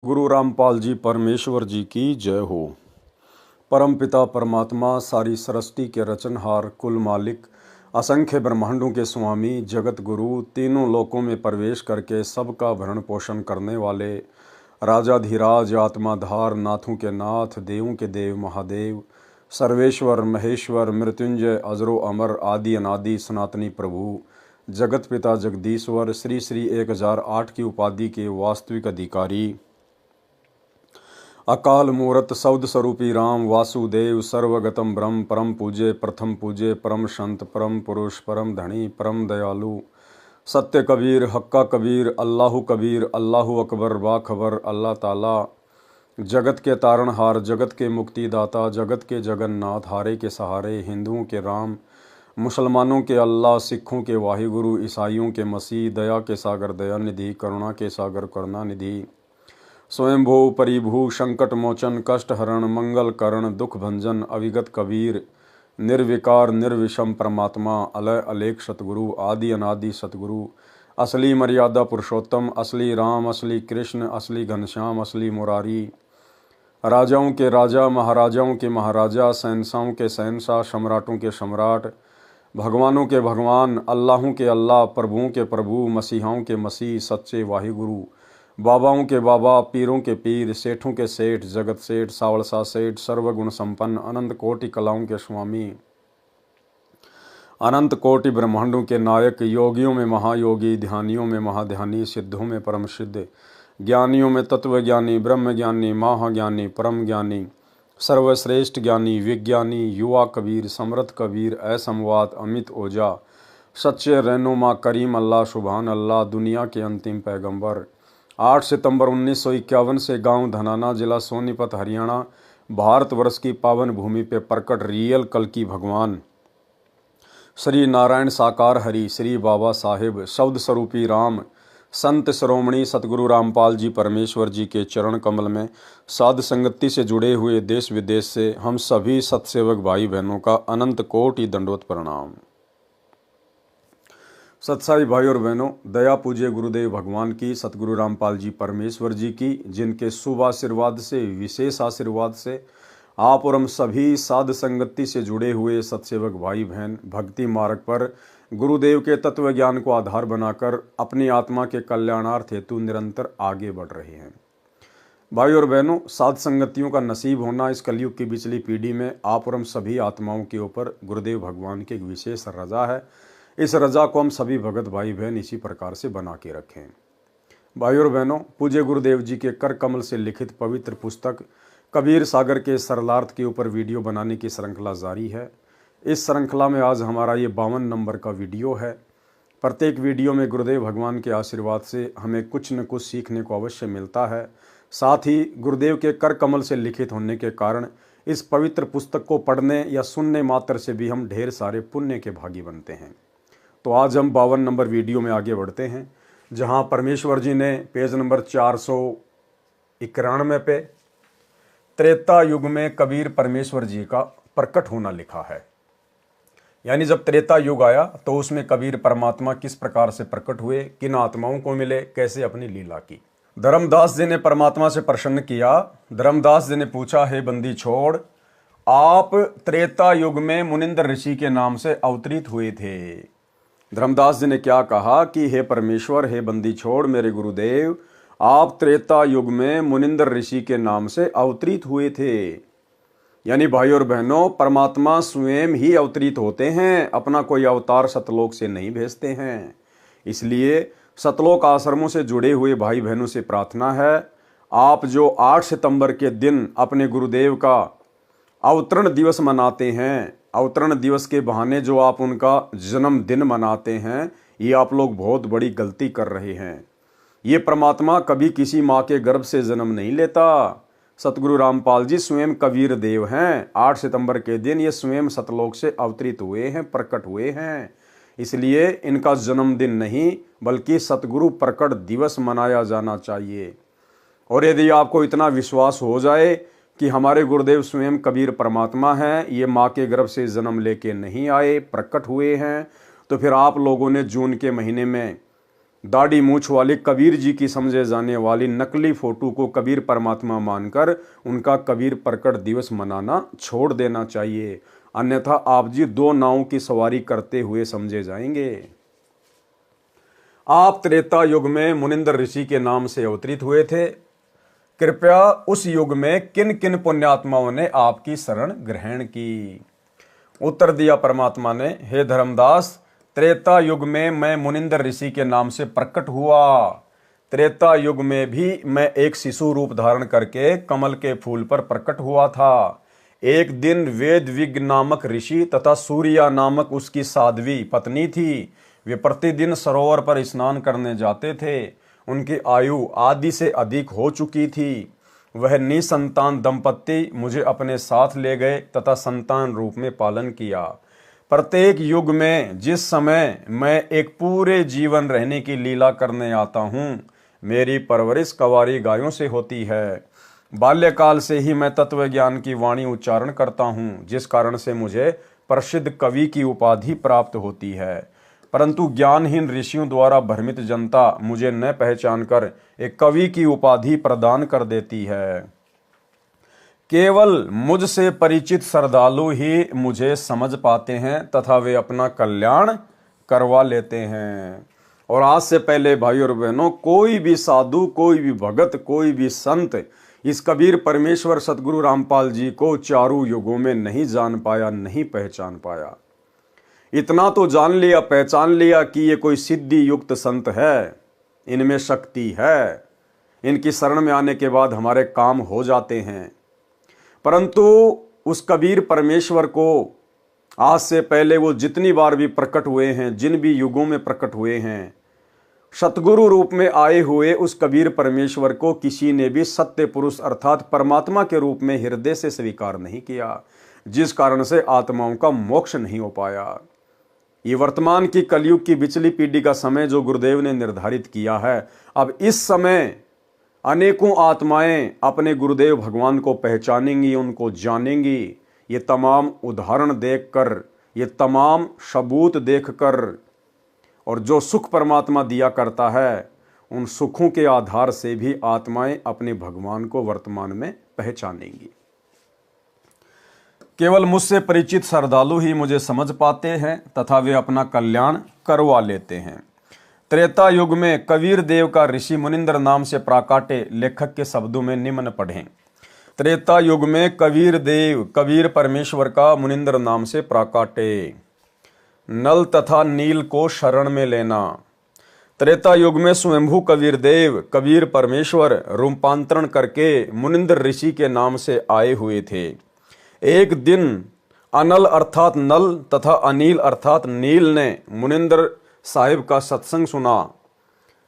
गुरु रामपाल जी परमेश्वर जी की जय हो। परम पिता परमात्मा सारी सृष्टि के रचनहार, कुल मालिक, असंख्य ब्रह्मांडों के स्वामी, जगत गुरु, तीनों लोकों में प्रवेश करके सबका भरण पोषण करने वाले राजाधिराज, आत्माधार, नाथों के नाथ, देवों के देव महादेव, सर्वेश्वर महेश्वर, मृत्युंजय, अजरो अमर, आदि अनादि सनातनी प्रभु, जगत पिता जगदीश्वर, श्री श्री 1008 की उपाधि के वास्तविक अधिकारी, अकाल मूरत सौद स्वरूपी राम वासुदेव, सर्वगतम ब्रह्म, परम पूज्य, प्रथम पूज्य, परम संत, परम पुरुष, परम धनी, परम दयालु, सत्य कबीर, हक्का कबीर, अल्लाहु कबीर, अल्लाहु अकबर, बाखबर, अल्लाह ताला, जगत के तारणहार, जगत के मुक्तिदाता, जगत के जगन्नाथ, हारे के सहारे, हिंदुओं के राम, मुसलमानों के अल्लाह, सिखों के वाहिगुरु, ईसाइयों के मसीह, दया के सागर दया निधि, करुणा के सागर करुणा निधि, स्वयंभू परिभू, संकट मोचन, कष्ट हरण, मंगल करण, दुख भंजन, अविगत कबीर, निर्विकार निर्विषम परमात्मा, अलय अलेख सतगुरु, आदि अनादि सतगुरु, असली मर्यादा पुरुषोत्तम, असली राम, असली कृष्ण, असली घनश्याम, असली मुरारी, राजाओं के राजा, महाराजाओं के महाराजा, शहंशाहों के शहंशाह, सम्राटों के सम्राट, भगवानों के भगवान, अल्लाहों के अल्लाह, प्रभुओं के प्रभु, मसीहाओं के मसीह, सच्चे वाहिगुरु, बाबाओं के बाबा, पीरों के पीर, सेठों के सेठ, जगत सेठ, सावलसा सेठ, सर्वगुण संपन्न, अनंत कोटि कलाओं के स्वामी, अनंत कोटि ब्रह्मांडों के नायक, योगियों में महायोगी, ध्यानियों में महाध्यानी, सिद्धों में परम सिद्ध, ज्ञानियों में तत्वज्ञानी, ब्रह्म ज्ञानी, महाज्ञानी, परम ज्ञानी, सर्वश्रेष्ठ ज्ञानी, विज्ञानी, युवा कबीर, समृद्ध कबीर, असंवाद, अमित ओझा, सच्चे रहनुमा, करीम अल्लाह, सुभान अल्लाह, दुनिया के अंतिम पैगंबर, 8 सितंबर 1951 से गांव धनाना, जिला सोनीपत, हरियाणा, भारतवर्ष की पावन भूमि पे प्रकट रियल कल्कि भगवान श्री नारायण साकार हरि, श्री बाबा साहिब, शब्द स्वरूपी राम, संत शिरोमणि सतगुरु रामपाल जी परमेश्वर जी के चरण कमल में साध संगति से जुड़े हुए देश विदेश से हम सभी सत्सेवक भाई बहनों का अनंत कोटि दंडवत प्रणाम। सत्साई भाई और बहनों, दया पूज्य गुरुदेव भगवान की, सतगुरु रामपाल जी परमेश्वर जी की, जिनके शुभ आशीर्वाद से, विशेष आशीर्वाद से आप और हम सभी साध संगति से जुड़े हुए सत्सेवक भाई बहन भक्ति मार्ग पर गुरुदेव के तत्व ज्ञान को आधार बनाकर अपनी आत्मा के कल्याणार्थ हेतु निरंतर आगे बढ़ रहे हैं। भाई और बहनों, साध संगतियों का नसीब होना इस कलयुग की पिछली पीढ़ी में आप और हम सभी आत्माओं के ऊपर गुरुदेव भगवान की एक विशेष रजा है। इस रजा को हम सभी भगत भाई बहन इसी प्रकार से बना के रखें। भाई और बहनों, पूज्य गुरुदेव जी के कर कमल से लिखित पवित्र पुस्तक कबीर सागर के सरलार्थ के ऊपर वीडियो बनाने की श्रृंखला जारी है। इस श्रृंखला में आज हमारा ये 52 नंबर का वीडियो है। प्रत्येक वीडियो में गुरुदेव भगवान के आशीर्वाद से हमें कुछ न कुछ सीखने को अवश्य मिलता है। साथ ही गुरुदेव के कर कमल से लिखित होने के कारण इस पवित्र पुस्तक को पढ़ने या सुनने मात्र से भी हम ढेर सारे पुण्य के भागी बनते हैं। तो आज हम 52 नंबर वीडियो में आगे बढ़ते हैं, जहां परमेश्वर जी ने पेज नंबर 491 पे त्रेता युग में कबीर परमेश्वर जी का प्रकट होना लिखा है। यानी जब त्रेता युग आया तो उसमें कबीर परमात्मा किस प्रकार से प्रकट हुए, किन आत्माओं को मिले, कैसे अपनी लीला की। धर्मदास जी ने परमात्मा से प्रसन्न किया। धर्मदास जी ने पूछा, हे बंदी छोड़, आप त्रेता युग में मुनिंदर ऋषि के नाम से अवतरित हुए थे। धर्मदास जी ने क्या कहा कि हे परमेश्वर, हे बंदी छोड़, मेरे गुरुदेव, आप त्रेता युग में मुनिंदर ऋषि के नाम से अवतरित हुए थे। यानी भाई और बहनों, परमात्मा स्वयं ही अवतरित होते हैं, अपना कोई अवतार सतलोक से नहीं भेजते हैं। इसलिए सतलोक आश्रमों से जुड़े हुए भाई बहनों से प्रार्थना है, आप जो 8 सितंबर के दिन अपने गुरुदेव का अवतरण दिवस मनाते हैं, अवतरण दिवस के बहाने जो आप उनका जन्मदिन मनाते हैं, ये आप लोग बहुत बड़ी गलती कर रहे हैं। ये परमात्मा कभी किसी माँ के गर्भ से जन्म नहीं लेता। सतगुरु रामपाल जी स्वयं कबीर देव हैं। 8 सितंबर के दिन ये स्वयं सतलोक से अवतरित हुए हैं, प्रकट हुए हैं। इसलिए इनका जन्मदिन नहीं बल्कि सतगुरु प्रकट दिवस मनाया जाना चाहिए। और यदि आपको इतना विश्वास हो जाए कि हमारे गुरुदेव स्वयं कबीर परमात्मा हैं, ये माँ के गर्भ से जन्म लेके नहीं आए, प्रकट हुए हैं, तो फिर आप लोगों ने जून के महीने में दाढ़ी मूछ वाले कबीर जी की समझे जाने वाली नकली फोटो को कबीर परमात्मा मानकर उनका कबीर प्रकट दिवस मनाना छोड़ देना चाहिए, अन्यथा आप जी दो नावों की सवारी करते हुए समझे जाएंगे। आप त्रेता युग में मुनिंदर ऋषि के नाम से अवतरित हुए थे। कृपया उस युग में किन किन पुण्यात्माओं ने आपकी शरण ग्रहण की? उत्तर दिया परमात्मा ने, हे धर्मदास, त्रेता युग में मैं मुनिंदर ऋषि के नाम से प्रकट हुआ। त्रेता युग में भी मैं एक शिशु रूप धारण करके कमल के फूल पर प्रकट हुआ था। एक दिन वेदविज्ञ नामक ऋषि तथा सूर्या नामक उसकी साध्वी पत्नी थी। वे प्रतिदिन सरोवर पर स्नान करने जाते थे। उनकी आयु आदि से अधिक हो चुकी थी। वह निसंतान दंपत्ति मुझे अपने साथ ले गए तथा संतान रूप में पालन किया। प्रत्येक युग में जिस समय मैं एक पूरे जीवन रहने की लीला करने आता हूँ, मेरी परवरिश कवारी गायों से होती है। बाल्यकाल से ही मैं तत्व ज्ञान की वाणी उच्चारण करता हूँ, जिस कारण से मुझे प्रसिद्ध कवि की उपाधि प्राप्त होती है। परंतु ज्ञानहीन ऋषियों द्वारा भ्रमित जनता मुझे न पहचान कर एक कवि की उपाधि प्रदान कर देती है। केवल मुझसे परिचित श्रद्धालु ही मुझे समझ पाते हैं तथा वे अपना कल्याण करवा लेते हैं। और आज से पहले भाई और बहनों, कोई भी साधु, कोई भी भगत, कोई भी संत इस कबीर परमेश्वर सतगुरु रामपाल जी को चारों युगों में नहीं जान पाया, नहीं पहचान पाया। इतना तो जान लिया, पहचान लिया कि ये कोई सिद्धि युक्त संत है, इनमें शक्ति है, इनकी शरण में आने के बाद हमारे काम हो जाते हैं। परंतु उस कबीर परमेश्वर को आज से पहले वो जितनी बार भी प्रकट हुए हैं, जिन भी युगों में प्रकट हुए हैं, सतगुरु रूप में आए हुए उस कबीर परमेश्वर को किसी ने भी सत्य पुरुष अर्थात परमात्मा के रूप में हृदय से स्वीकार नहीं किया, जिस कारण से आत्माओं का मोक्ष नहीं हो पाया। ये वर्तमान की कलयुग की बिचली पीढ़ी का समय जो गुरुदेव ने निर्धारित किया है, अब इस समय अनेकों आत्माएं अपने गुरुदेव भगवान को पहचानेंगी, उनको जानेंगी। ये तमाम उदाहरण देखकर, ये तमाम सबूत देखकर, और जो सुख परमात्मा दिया करता है, उन सुखों के आधार से भी आत्माएं अपने भगवान को वर्तमान में पहचानेंगी। केवल मुझसे परिचित श्रद्धालु ही मुझे समझ पाते हैं तथा वे अपना कल्याण करवा लेते हैं। त्रेता युग में कबीर देव का ऋषि मुनिंदर नाम से प्राकाटे लेखक के शब्दों में निम्न पढ़ें। त्रेता युग में कबीर देव, कबीर परमेश्वर का मुनिंदर नाम से प्राकाटे। नल तथा नील को शरण में लेना। त्रेता युग में स्वयंभू कबीर देव, कबीर परमेश्वर रूपांतरण करके मुनिंदर ऋषि के नाम से आए हुए थे। एक दिन अनल अर्थात नल तथा अनिल अर्थात नील ने मुनिंदर साहिब का सत्संग सुना।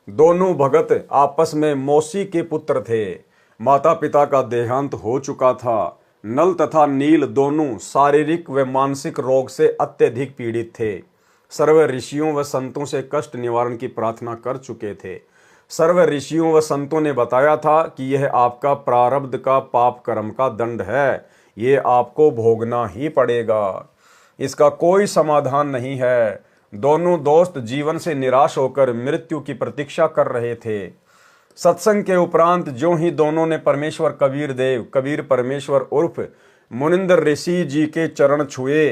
दोनों भगत आपस में मौसी के पुत्र थे। माता पिता का देहांत हो चुका था। नल तथा नील दोनों शारीरिक व मानसिक रोग से अत्यधिक पीड़ित थे। सर्व ऋषियों व संतों से कष्ट निवारण की प्रार्थना कर चुके थे। सर्व ऋषियों व संतों ने बताया था कि यह आपका प्रारब्ध का पाप कर्म का दंड है, ये आपको भोगना ही पड़ेगा, इसका कोई समाधान नहीं है। दोनों दोस्त जीवन से निराश होकर मृत्यु की प्रतीक्षा कर रहे थे। सत्संग के उपरांत जो ही दोनों ने परमेश्वर कबीर देव, कबीर परमेश्वर उर्फ मुनिंदर ऋषि जी के चरण छुए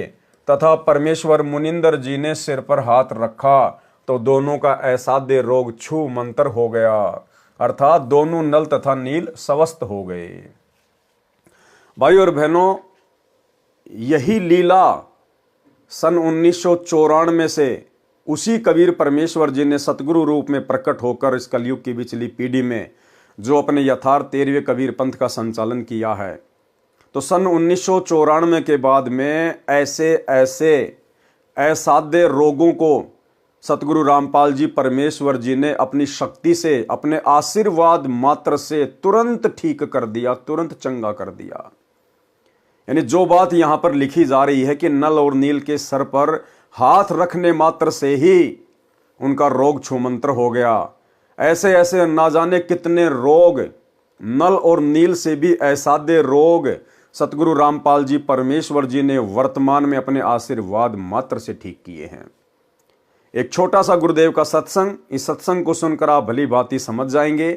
तथा परमेश्वर मुनिंदर जी ने सिर पर हाथ रखा, तो दोनों का असाध्य रोग छू मंतर हो गया, अर्थात दोनों नल तथा नील स्वस्थ हो गए। भाई और बहनों, यही लीला सन 1994 से उसी कबीर परमेश्वर जी ने सतगुरु रूप में प्रकट होकर इस कलयुग की बिचली पीढ़ी में जो अपने यथार्थ 13वें कबीर पंथ का संचालन किया है, तो सन 1994 के बाद में ऐसे असाध्य रोगों को सतगुरु रामपाल जी परमेश्वर जी ने अपनी शक्ति से, अपने आशीर्वाद मात्र से तुरंत ठीक कर दिया, तुरंत चंगा कर दिया। यानी जो बात यहां पर लिखी जा रही है कि नल और नील के सर पर हाथ रखने मात्र से ही उनका रोग छूमंतर हो गया, ऐसे ऐसे ना जाने कितने रोग, नल और नील से भी असाध्य रोग सतगुरु रामपाल जी परमेश्वर जी ने वर्तमान में अपने आशीर्वाद मात्र से ठीक किए हैं। एक छोटा सा गुरुदेव का सत्संग, इस सत्संग को सुनकर आप भली भांति समझ जाएंगे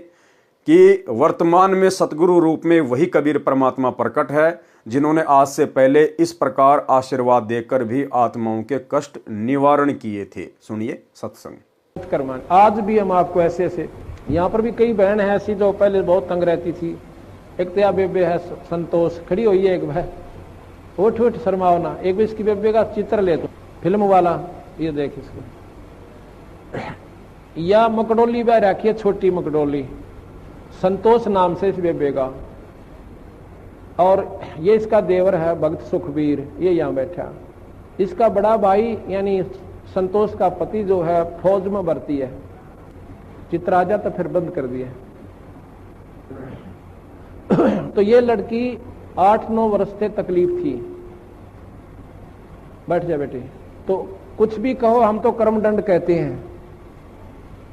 कि वर्तमान में सतगुरु रूप में वही कबीर परमात्मा प्रकट है जिन्होंने आज से पहले इस प्रकार आशीर्वाद देकर भी आत्माओं के कष्ट निवारण किए थे। सुनिए सत्संग। कर्मान आज भी हम आपको ऐसे ऐसे, यहाँ पर भी कई बहन है ऐसी जो पहले बहुत तंग रहती थी। एक तो बेबे है संतोष, खड़ी हुई है एक भाई, उठ उठ शर्मावना। एक भी इसकी बेबे का चित्र ले तो फिल्म वाला, ये देख इसको। या मकडोली बह रखी है, छोटी मकडोली, संतोष नाम से इस बेबे का। और ये इसका देवर है भक्त सुखबीर, ये यहाँ बैठा। इसका बड़ा भाई यानी संतोष का पति जो है फौज में भर्ती है। चित्र आ जाता फिर बंद कर दिया। तो ये लड़की 8-9 वर्ष से तकलीफ थी। बैठ जा बेटी। तो कुछ भी कहो, हम तो कर्मदंड कहते हैं।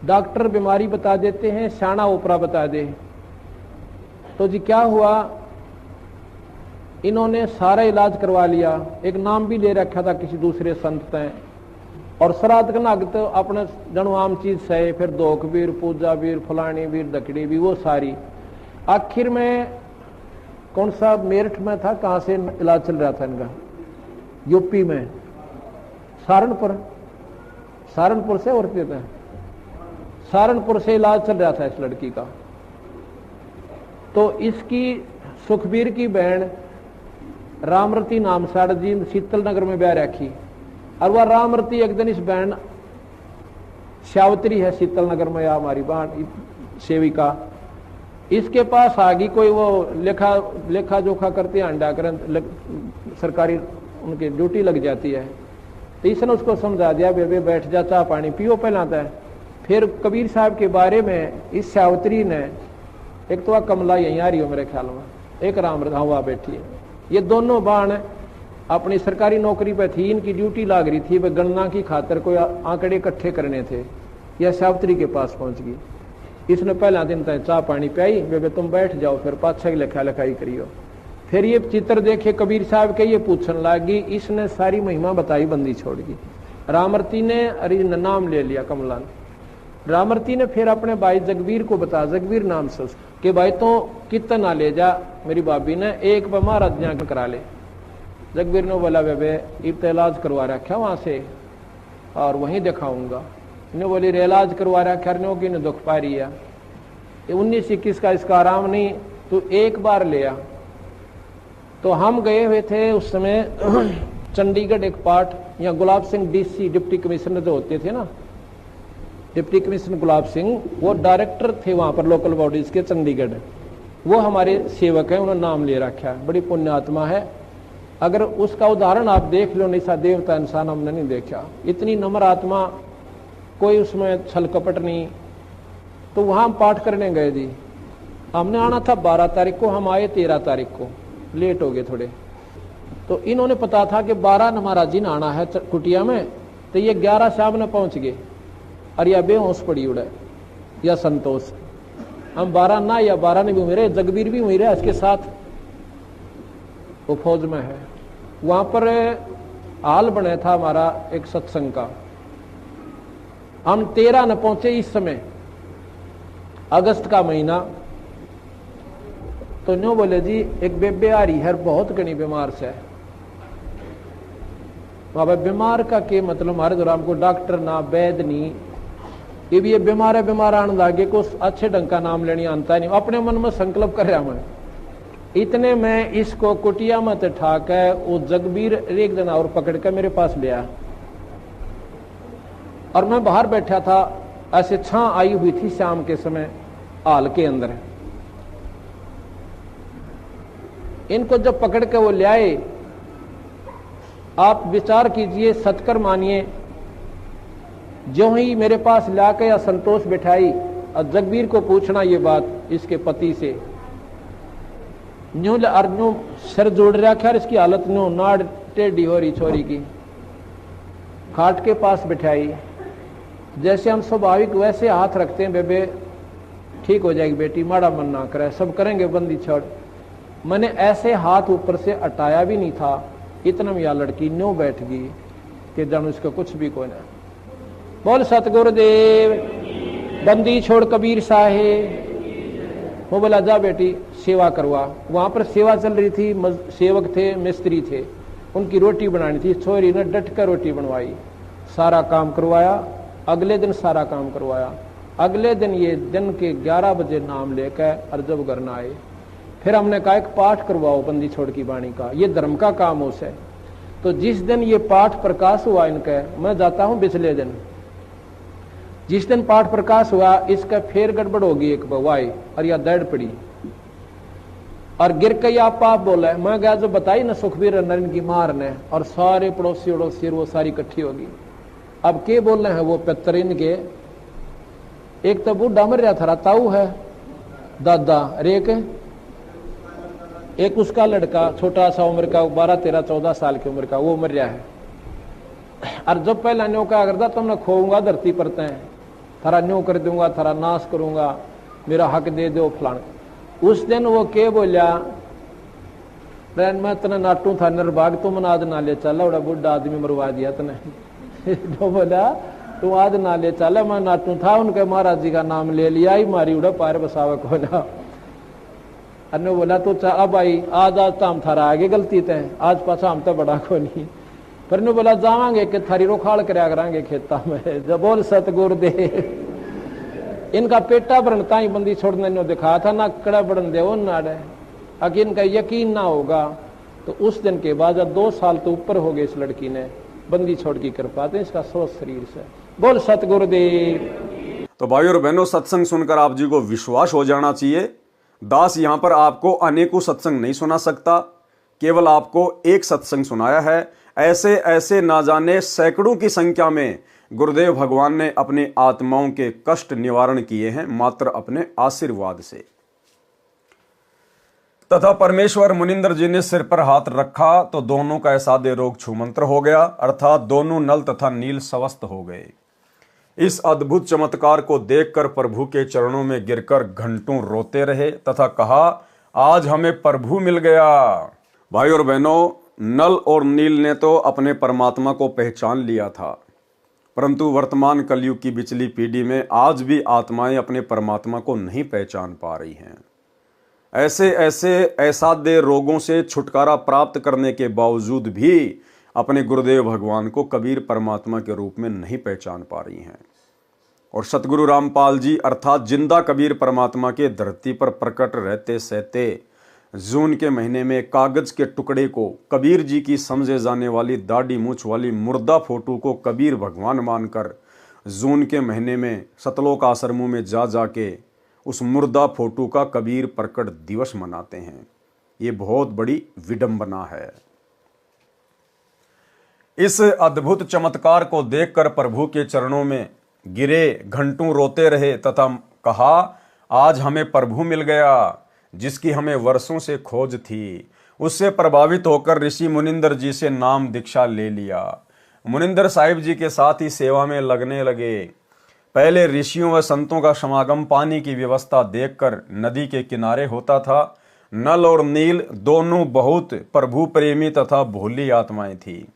डॉक्टर बीमारी बता देते हैं, शाना ओपरा बता दे। तो जी क्या हुआ, इन्होंने सारा इलाज करवा लिया। एक नाम भी ले रखा था किसी दूसरे संत ने। और श्राद्ध का नाग तो अपने जनु आम चीज सहे, फिर दोख वीर, पूजा वीर, फलानी वीर, दकड़ी भी, वो सारी। आखिर में कौन सा मेरठ में था, कहां से इलाज चल रहा था इनका, यूपी में, सहारनपुर से, और सहारनपुर से इलाज चल रहा था इस लड़की का। तो इसकी सुखबीर की बहन रामरती नाम साड़ जी शीतल नगर में ब्याह रखी। और वह रामरती एक दिन इस बहन श्यावत्री है शीतल नगर में, या हमारी बहन सेविका, इसके पास आ गई। कोई वो लेखा जोखा करते हैं, अंडा कर सरकारी उनकी ड्यूटी लग जाती है। तो इसने उसको समझा दिया, बेबे बैठ जा, चाह पानी पियो पहलाता है। फिर कबीर साहब के बारे में इस श्यावत्री ने, एक तो वह कमला यहीं आ रही हो मेरे ख्याल में, एक राम हुआ बैठी है। ये दोनों बाण अपनी सरकारी नौकरी पे थी, इनकी ड्यूटी लाग रही थी, वे गणना की खातर कोई आंकड़े इकट्ठे करने थे। यह श्यावत्री के पास पहुंच गई। इसने पहला दिन तक चाह पानी पियाई, बेबे तुम बैठ जाओ, फिर पाछा की लिखा लिखाई करियो। फिर ये चित्र देखे कबीर साहब के, ये पूछने लगी। इसने सारी महिमा बताई, बंदी छोड़ दी। रामरती ने अरे नाम ले लिया कमला ने। रामरती ने फिर अपने भाई जगबीर को बता, जगबीर नाम से, कि भाई तो कितना ले जा, मेरी भाभी ने एक महाराज यहाँ करा ले। जगबीर ने बोला, बेबे इब तो इलाज करवा रखा वहां से और वहीं दिखाऊंगा। इन्हें बोली रे इलाज करवा रखा, कि दुख पा रही है, 19-21 का इसका आराम नहीं, तो एक बार ले आ। तो हम गए हुए थे उस समय चंडीगढ़ एक पार्ट, या Gulab Singh DC deputy commissioner जो होते थे ना, डिप्टी कमिश्नर गुलाब सिंह, वो डायरेक्टर थे वहां पर लोकल बॉडीज के चंडीगढ़। वो हमारे सेवक हैं, उन्होंने नाम ले रखा है, बड़ी पुण्यात्मा है। अगर उसका उदाहरण आप देख लो, निशा देवता इंसान हमने नहीं देखा, इतनी नम्र आत्मा, कोई उसमें छल कपट नहीं। तो वहां हम पाठ करने गए जी। हमने आना था 12 तारीख को, हम आए 13 तारीख को, लेट हो गए थोड़े। तो इन्होंने पता था कि 12 न महाराज जी ने आना है कुटिया में, तो ये 11 शाम ने पहुंच गए। और यह बेहोश पड़ी उड़े, या संतोष। हम 12 ना, या 12 ने भी मेरे, जगबीर भी मेरे इसके साथ, वो फौज में है। वहां पर हाल बना था हमारा एक सत्संग का। हम 13 न पहुंचे इस समय, अगस्त का महीना। तो न्यू बोले जी एक बेबे आ रही है, बहुत घनी बीमार से। बाबा बीमार का के मतलब, हमारे दौरान को डॉक्टर ना वैद नहीं, ये भी ये बीमार है, बीमार आने लागे को अच्छे ढंग का नाम लेने आता नहीं। अपने मन में संकल्प कर रहा मैं। इतने में इसको कुटिया मत ठाक है, वो जगबीर एक दिन और पकड़ कर मेरे पास ले आया। और मैं बाहर बैठा था, ऐसे छां आई हुई थी शाम के समय हाल के अंदर। इनको जब पकड़ के वो ले आए, आप विचार कीजिए, सतकर मानिए, जो ही मेरे पास लाके या संतोष बिठाई और जगबीर को पूछना ये बात इसके पति से, न्यू अर्जू सिर जोड़ रखा, इसकी हालत न्यू नाड़ टेढ़ी हो रही छोरी की। खाट के पास बिठाई, जैसे हम स्वाभाविक वैसे हाथ रखते हैं, बेबे ठीक हो जाएगी बेटी, माड़ा मन ना करे, सब करेंगे, बंदी छोड़। मैंने ऐसे हाथ ऊपर से हटाया भी नहीं था, इतना में यह लड़की न्यू बैठ गई कि जानू इसका कुछ भी कोई ना। बोल सतगुरुदेव। बंदी छोड़ कबीर साहेब। वो बोला जा बेटी सेवा करवा। वहां पर सेवा चल रही थी, सेवक थे, मिस्त्री थे, उनकी रोटी बनानी थी। छोरी ने डट कर रोटी बनवाई, सारा काम करवाया। अगले दिन सारा काम करवाया। अगले दिन ये दिन के 11 बजे नाम लेकर और जब घर न आए, फिर हमने कहा एक पाठ करवाओ बंदी छोड़ की वाणी का, ये धर्म का काम हो से। तो जिस दिन ये पाठ प्रकाश हुआ इनका, मैं जाता हूं पिछले दिन, जिस दिन पाठ प्रकाश हुआ इसका फिर गड़बड़ होगी एक बवाई और या दर्द पड़ी और गिर के आप पाप बोला। मैं गया जो बताई ना सुखबीर नरेंद्र की मार ने, और सारे पड़ोसी उड़ोसी वो सारी इकट्ठी होगी। अब के बोल रहे हैं वो पितरिन के, एक तो बूढ़ा मर रहा था, ताऊ है दादा, रेक एक उसका लड़का छोटा सा उम्र का 12, 13, 14 साल की उम्र का, वो मर रहा है। और जब पहला न्यो क्या करता, तुमने खोऊंगा धरती पर तय, थारा न्यो कर दूंगा, थारा नाश करूंगा, मेरा हक दे दो फलान। उस दिन वो के बोलिया, मैं तने नाटू था निर्भाग, तुम आज ना ले चला, बड़ा बुढ़ा आदमी मरवा दिया तने। जो बोला तू आज ना ले चला, मैं नाटू था, उनके महाराज जी का नाम ले लिया ही, मारी उड़ा पार बसावक होना। अन्य बोला तो अब आई आज तो हम थारा आगे गलती तय, आज पाछा हम तो बड़ा को नहीं। पर ने बोला जावांगे कि थारी रोखाड़ करया करांगे खेता में। जब बोल सतगुरुदेव। इनका पेटा भरनता ही बंदी छोड़ने ने दिखाया था ना, कड़ा बढ़न दे नाड़े, अगर इनका यकीन ना होगा तो उस दिन के बाद 2 साल तो ऊपर हो गए इस लड़की ने बंदी छोड़ की कृपा, तो इसका सोच शरीर से। बोल सतगुरुदेव। तो भाइयों और बहनों, सत्संग सुनकर आप जी को विश्वास हो जाना चाहिए, दास यहां पर आपको अनेकों सत्संग नहीं सुना सकता, केवल आपको एक सत्संग सुनाया है। ऐसे ऐसे ना जाने सैकड़ों की संख्या में गुरुदेव भगवान ने अपनी आत्माओं के कष्ट निवारण किए हैं मात्र अपने आशीर्वाद से। तथा परमेश्वर मुनिंदर जी ने सिर पर हाथ रखा तो दोनों का ऐसा दे रोग छूमंत्र हो गया, अर्थात दोनों नल तथा नील स्वस्थ हो गए। इस अद्भुत चमत्कार को देखकर प्रभु के चरणों में गिरकर घंटों रोते रहे तथा कहा, आज हमें प्रभु मिल गया। भाई और बहनों, नल और नील ने तो अपने परमात्मा को पहचान लिया था, परंतु वर्तमान कलयुग की बिचली पीढ़ी में आज भी आत्माएं अपने परमात्मा को नहीं पहचान पा रही हैं। ऐसे ऐसे असाध्य रोगों से छुटकारा प्राप्त करने के बावजूद भी अपने गुरुदेव भगवान को कबीर परमात्मा के रूप में नहीं पहचान पा रही हैं। और सतगुरु रामपाल जी अर्थात जिंदा कबीर परमात्मा के धरती पर प्रकट रहते सहते जून के महीने में कागज के टुकड़े को कबीर जी की समझे जाने वाली दाढ़ी मूछ वाली मुर्दा फोटो को कबीर भगवान मानकर जून के महीने में सतलोक आश्रमों में जा जाके उस मुर्दा फोटो का कबीर प्रकट दिवस मनाते हैं। ये बहुत बड़ी विडंबना है। इस अद्भुत चमत्कार को देखकर प्रभु के चरणों में गिरे, घंटों रोते रहे तथा कहा, आज हमें प्रभु मिल गया जिसकी हमें वर्षों से खोज थी। उससे प्रभावित होकर ऋषि मुनिंदर जी से नाम दीक्षा ले लिया। मुनिंदर साहिब जी के साथ ही सेवा में लगने लगे। पहले ऋषियों व संतों का समागम पानी की व्यवस्था देखकर नदी के किनारे होता था। नल और नील दोनों बहुत प्रभु प्रेमी तथा भोली आत्माएं थी।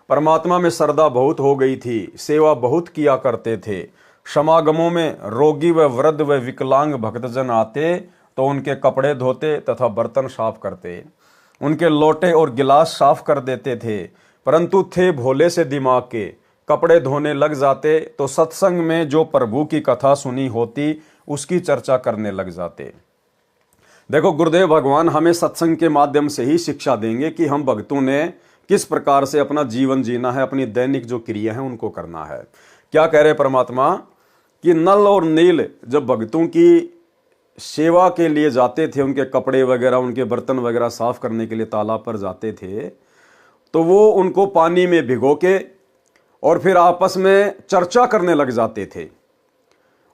परमात्मा में श्रद्धा बहुत हो गई थी, सेवा बहुत किया करते थे। समागमों में रोगी व वृद्ध व विकलांग भक्तजन आते तो उनके कपड़े धोते तथा बर्तन साफ करते, उनके लोटे और गिलास साफ कर देते थे। परंतु थे भोले से दिमाग के, कपड़े धोने लग जाते तो सत्संग में जो प्रभु की कथा सुनी होती उसकी चर्चा करने लग जाते। देखो, गुरुदेव भगवान हमें सत्संग के माध्यम से ही शिक्षा देंगे कि हम भक्तों ने किस प्रकार से अपना जीवन जीना है, अपनी दैनिक जो क्रिया है उनको करना है। क्या कह रहे परमात्मा कि नल और नील जब भक्तों की सेवा के लिए जाते थे, उनके कपड़े वगैरह उनके बर्तन वगैरह साफ करने के लिए तालाब पर जाते थे, तो वो उनको पानी में भिगो के और फिर आपस में चर्चा करने लग जाते थे।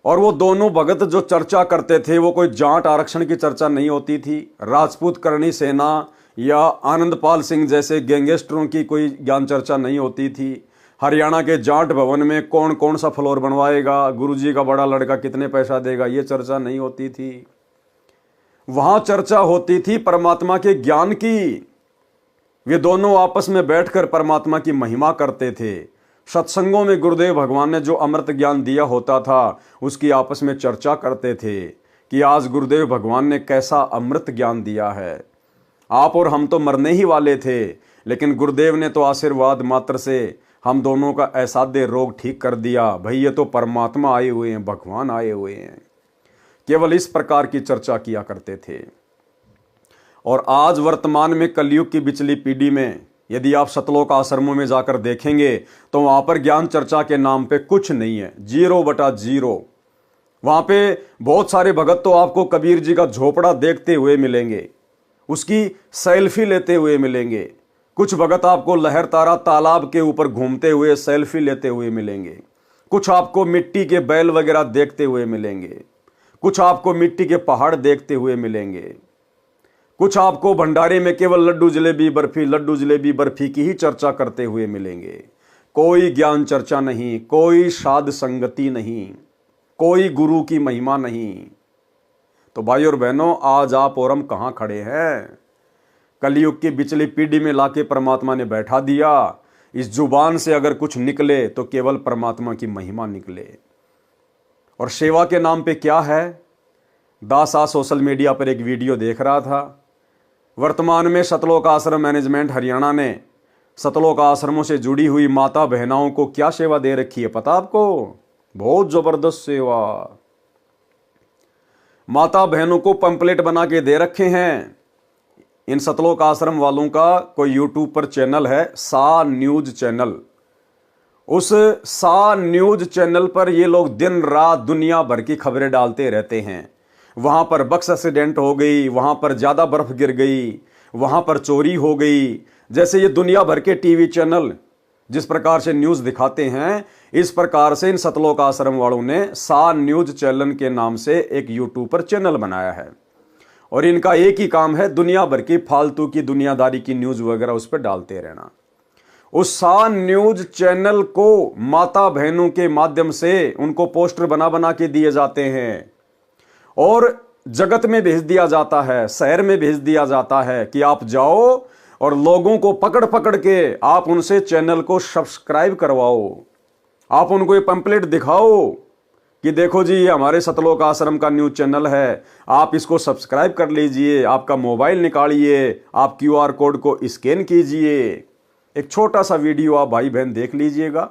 और वो दोनों भगत जो चर्चा करते थे वो कोई जाट आरक्षण की चर्चा नहीं होती थी, राजपूत करणी सेना या आनंदपाल सिंह जैसे गैंगस्टरों की कोई ज्ञान चर्चा नहीं होती थी। हरियाणा के जाट भवन में कौन कौन सा फ्लोर बनवाएगा, गुरुजी का बड़ा लड़का कितने पैसा देगा, ये चर्चा नहीं होती थी। वहां चर्चा होती थी परमात्मा के ज्ञान की। वे दोनों आपस में बैठकर परमात्मा की महिमा करते थे, सत्संगों में गुरुदेव भगवान ने जो अमृत ज्ञान दिया होता था उसकी आपस में चर्चा करते थे कि आज गुरुदेव भगवान ने कैसा अमृत ज्ञान दिया है। आप और हम तो मरने ही वाले थे, लेकिन गुरुदेव ने तो आशीर्वाद मात्र से हम दोनों का असाध्य रोग ठीक कर दिया। भाई ये तो परमात्मा आए हुए हैं, भगवान आए हुए हैं। केवल इस प्रकार की चर्चा किया करते थे। और आज वर्तमान में कलयुग की बिचली पीढ़ी में यदि आप सतलोक आश्रमों में जाकर देखेंगे तो वहां पर ज्ञान चर्चा के नाम पे कुछ नहीं है, 0/0। वहां पे बहुत सारे भगत तो आपको कबीर जी का झोपड़ा देखते हुए मिलेंगे, उसकी सेल्फी लेते हुए मिलेंगे। कुछ भगत आपको लहर तारा तालाब के ऊपर घूमते हुए सेल्फी लेते हुए मिलेंगे। कुछ आपको मिट्टी के बैल वगैरह देखते हुए मिलेंगे। कुछ आपको मिट्टी के पहाड़ देखते हुए मिलेंगे। कुछ आपको भंडारे में केवल लड्डू जलेबी बर्फी की ही चर्चा करते हुए मिलेंगे। कोई ज्ञान चर्चा नहीं, कोई साध संगति नहीं, कोई गुरु की महिमा नहीं। तो भाई और बहनों, आज आप और हम कहां खड़े हैं? कलयुग की बिचली पीढ़ी में लाके परमात्मा ने बैठा दिया। इस जुबान से अगर कुछ निकले तो केवल परमात्मा की महिमा निकले। और सेवा के नाम पे क्या है? दास आज सोशल मीडिया पर एक वीडियो देख रहा था। वर्तमान में सतलोक आश्रम मैनेजमेंट हरियाणा ने सतलोक आश्रमों से जुड़ी हुई माता बहनाओं को क्या सेवा दे रखी है पता आपको? बहुत जबरदस्त सेवा। माता बहनों को पंपलेट बना के दे रखे हैं। इन सतलोक आश्रम वालों का कोई यूट्यूब पर चैनल है, सा न्यूज चैनल। उस सा न्यूज चैनल पर ये लोग दिन रात दुनिया भर की खबरें डालते रहते हैं। वहां पर बस एक्सीडेंट हो गई, वहां पर ज्यादा बर्फ गिर गई, वहां पर चोरी हो गई। जैसे ये दुनिया भर के टीवी चैनल जिस प्रकार से न्यूज दिखाते हैं, इस प्रकार से इन सतलोक आश्रम वालों ने सा न्यूज चैनल के नाम से एक यूट्यूब पर चैनल बनाया है। और इनका एक ही काम है, दुनिया भर की फालतू की दुनियादारी की न्यूज वगैरह उस पर डालते रहना। उस सा न्यूज चैनल को माता बहनों के माध्यम से उनको पोस्टर बना बना के दिए जाते हैं और जगत में भेज दिया जाता है, शहर में भेज दिया जाता है कि आप जाओ और लोगों को पकड़ पकड़ के आप उनसे चैनल को सब्सक्राइब करवाओ। आप उनको ये पंपलेट दिखाओ कि देखो जी, ये हमारे सतलोक आश्रम का न्यूज चैनल है, आप इसको सब्सक्राइब कर लीजिए। आपका मोबाइल निकालिए, आप QR कोड को स्कैन कीजिए। एक छोटा सा वीडियो आप भाई बहन देख लीजिएगा,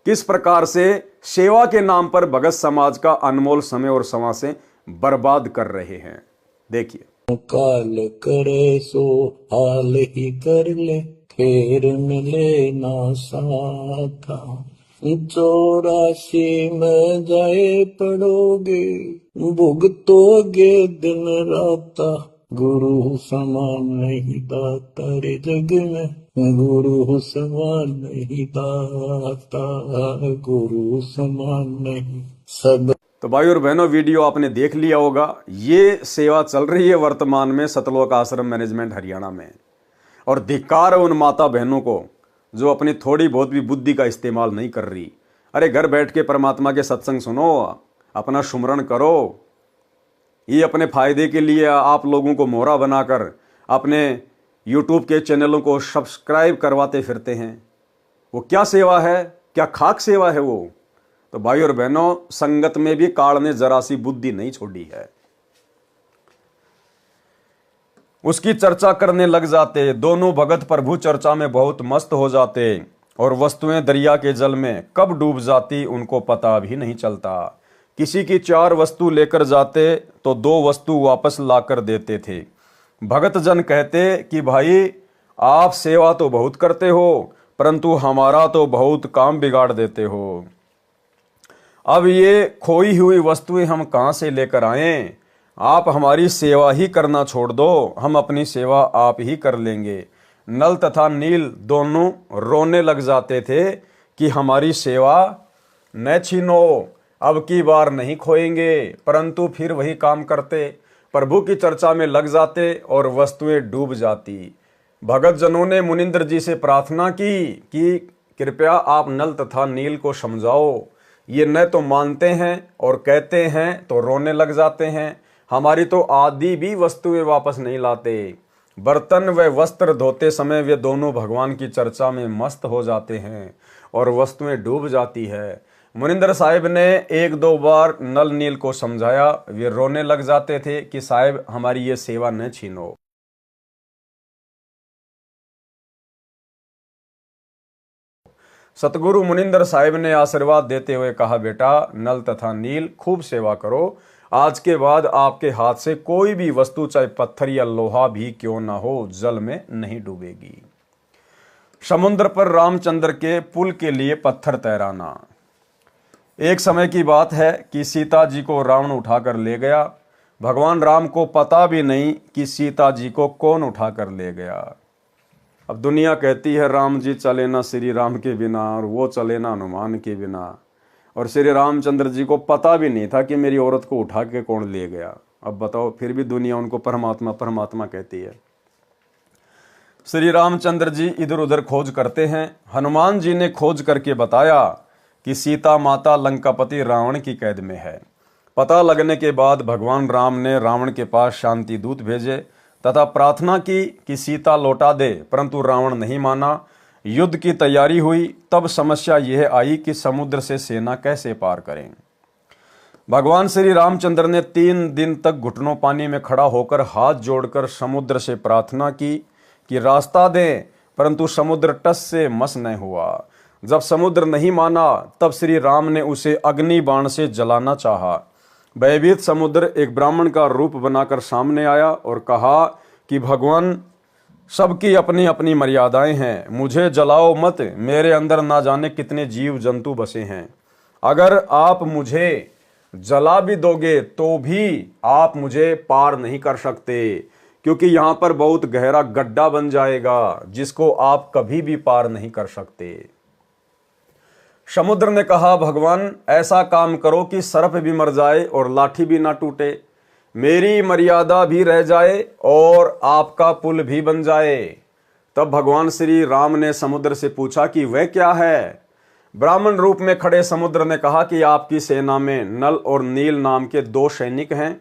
किस प्रकार से सेवा के नाम पर भगत समाज का अनमोल समय और समय से बर्बाद कर रहे हैं। देखिए। काल करे सो हाल ही कर ले, फेर मिले ना साथा। 84 में जाए पड़ोगे, भुगतोगे दिन राता। गुरु समान नहीं दाता रे जग में, गुरु समान नहीं दाता, गुरु समान नहीं सब। तो भाई और बहनों, वीडियो आपने देख लिया होगा। ये सेवा चल रही है वर्तमान में सतलोक आश्रम मैनेजमेंट हरियाणा में। और धिक्कार है उन माता बहनों को जो अपनी थोड़ी बहुत भी बुद्धि का इस्तेमाल नहीं कर रही। अरे घर बैठ के परमात्मा के सत्संग सुनो, अपना सुमरण करो। ये अपने फायदे के लिए आप लोगों को मोहरा बनाकर अपने यूट्यूब के चैनलों को सब्सक्राइब करवाते फिरते हैं। वो क्या सेवा है? क्या खाक सेवा है वो? तो भाई और बहनों, संगत में भी काल ने जरा सी बुद्धि नहीं छोड़ी है। उसकी चर्चा करने लग जाते। दोनों भगत प्रभु चर्चा में बहुत मस्त हो जाते और वस्तुएं दरिया के जल में कब डूब जाती उनको पता भी नहीं चलता। किसी की 4 वस्तु लेकर जाते तो 2 वस्तु वापस लाकर देते थे। भगत जन कहते कि भाई आप सेवा तो बहुत करते हो, परंतु हमारा तो बहुत काम बिगाड़ देते हो। अब ये खोई हुई वस्तुएं हम कहां से लेकर आएं? आप हमारी सेवा ही करना छोड़ दो, हम अपनी सेवा आप ही कर लेंगे। नल तथा नील दोनों रोने लग जाते थे कि हमारी सेवा न छीनो, अब की बार नहीं खोएंगे। परंतु फिर वही काम करते, प्रभु की चर्चा में लग जाते और वस्तुएं डूब जाती। भगत जनों ने मुनिंद्र जी से प्रार्थना की कि कृपया आप नल तथा नील को समझाओ। ये न तो मानते हैं और कहते हैं तो रोने लग जाते हैं। हमारी तो आदि भी वस्तुएं वापस नहीं लाते। बर्तन व वस्त्र धोते समय वे दोनों भगवान की चर्चा में मस्त हो जाते हैं और वस्तुएं डूब जाती है। मुनिंदर साहिब ने एक दो बार नल नील को समझाया, वे रोने लग जाते थे कि साहिब हमारी ये सेवा न छीनो। सतगुरु मुनिंदर साहिब ने आशीर्वाद देते हुए कहा, बेटा नल तथा नील खूब सेवा करो, आज के बाद आपके हाथ से कोई भी वस्तु चाहे पत्थर या लोहा भी क्यों ना हो जल में नहीं डूबेगी। समुद्र पर रामचंद्र के पुल के लिए पत्थर तैराना। एक समय की बात है कि सीता जी को रावण उठाकर ले गया। भगवान राम को पता भी नहीं कि सीता जी को कौन उठाकर ले गया। अब दुनिया कहती है राम जी चले ना श्री राम के बिना, और वो चले ना हनुमान के बिना, और श्री रामचंद्र जी को पता भी नहीं था कि मेरी औरत को उठा के कौन ले गया। अब बताओ, फिर भी दुनिया उनको परमात्मा परमात्मा कहती है। श्री रामचंद्र जी इधर उधर खोज करते हैं। हनुमान जी ने खोज करके बताया कि सीता माता लंकापति रावण की कैद में है। पता लगने के बाद भगवान राम ने रावण के पास शांति दूत भेजे तथा प्रार्थना की कि सीता लौटा दे, परंतु रावण नहीं माना। युद्ध की तैयारी हुई, तब समस्या यह आई कि समुद्र से सेना कैसे पार करें। भगवान श्री रामचंद्र ने 3 दिन तक घुटनों पानी में खड़ा होकर हाथ जोड़कर समुद्र से प्रार्थना की कि रास्ता दें, परंतु समुद्र टस से मस न हुआ। जब समुद्र नहीं माना, तब श्री राम ने उसे अग्नि बाण से जलाना चाहा। भयभीत समुद्र एक ब्राह्मण का रूप बनाकर सामने आया और कहा कि भगवान, सबकी अपनी अपनी मर्यादाएं हैं, मुझे जलाओ मत, मेरे अंदर ना जाने कितने जीव जंतु बसे हैं। अगर आप मुझे जला भी दोगे तो भी आप मुझे पार नहीं कर सकते, क्योंकि यहाँ पर बहुत गहरा गड्ढा बन जाएगा जिसको आप कभी भी पार नहीं कर सकते। समुद्र ने कहा, भगवान ऐसा काम करो कि सर्प भी मर जाए और लाठी भी ना टूटे, मेरी मर्यादा भी रह जाए और आपका पुल भी बन जाए। तब भगवान श्री राम ने समुद्र से पूछा कि वह क्या है। ब्राह्मण रूप में खड़े समुद्र ने कहा कि आपकी सेना में नल और नील नाम के 2 सैनिक हैं।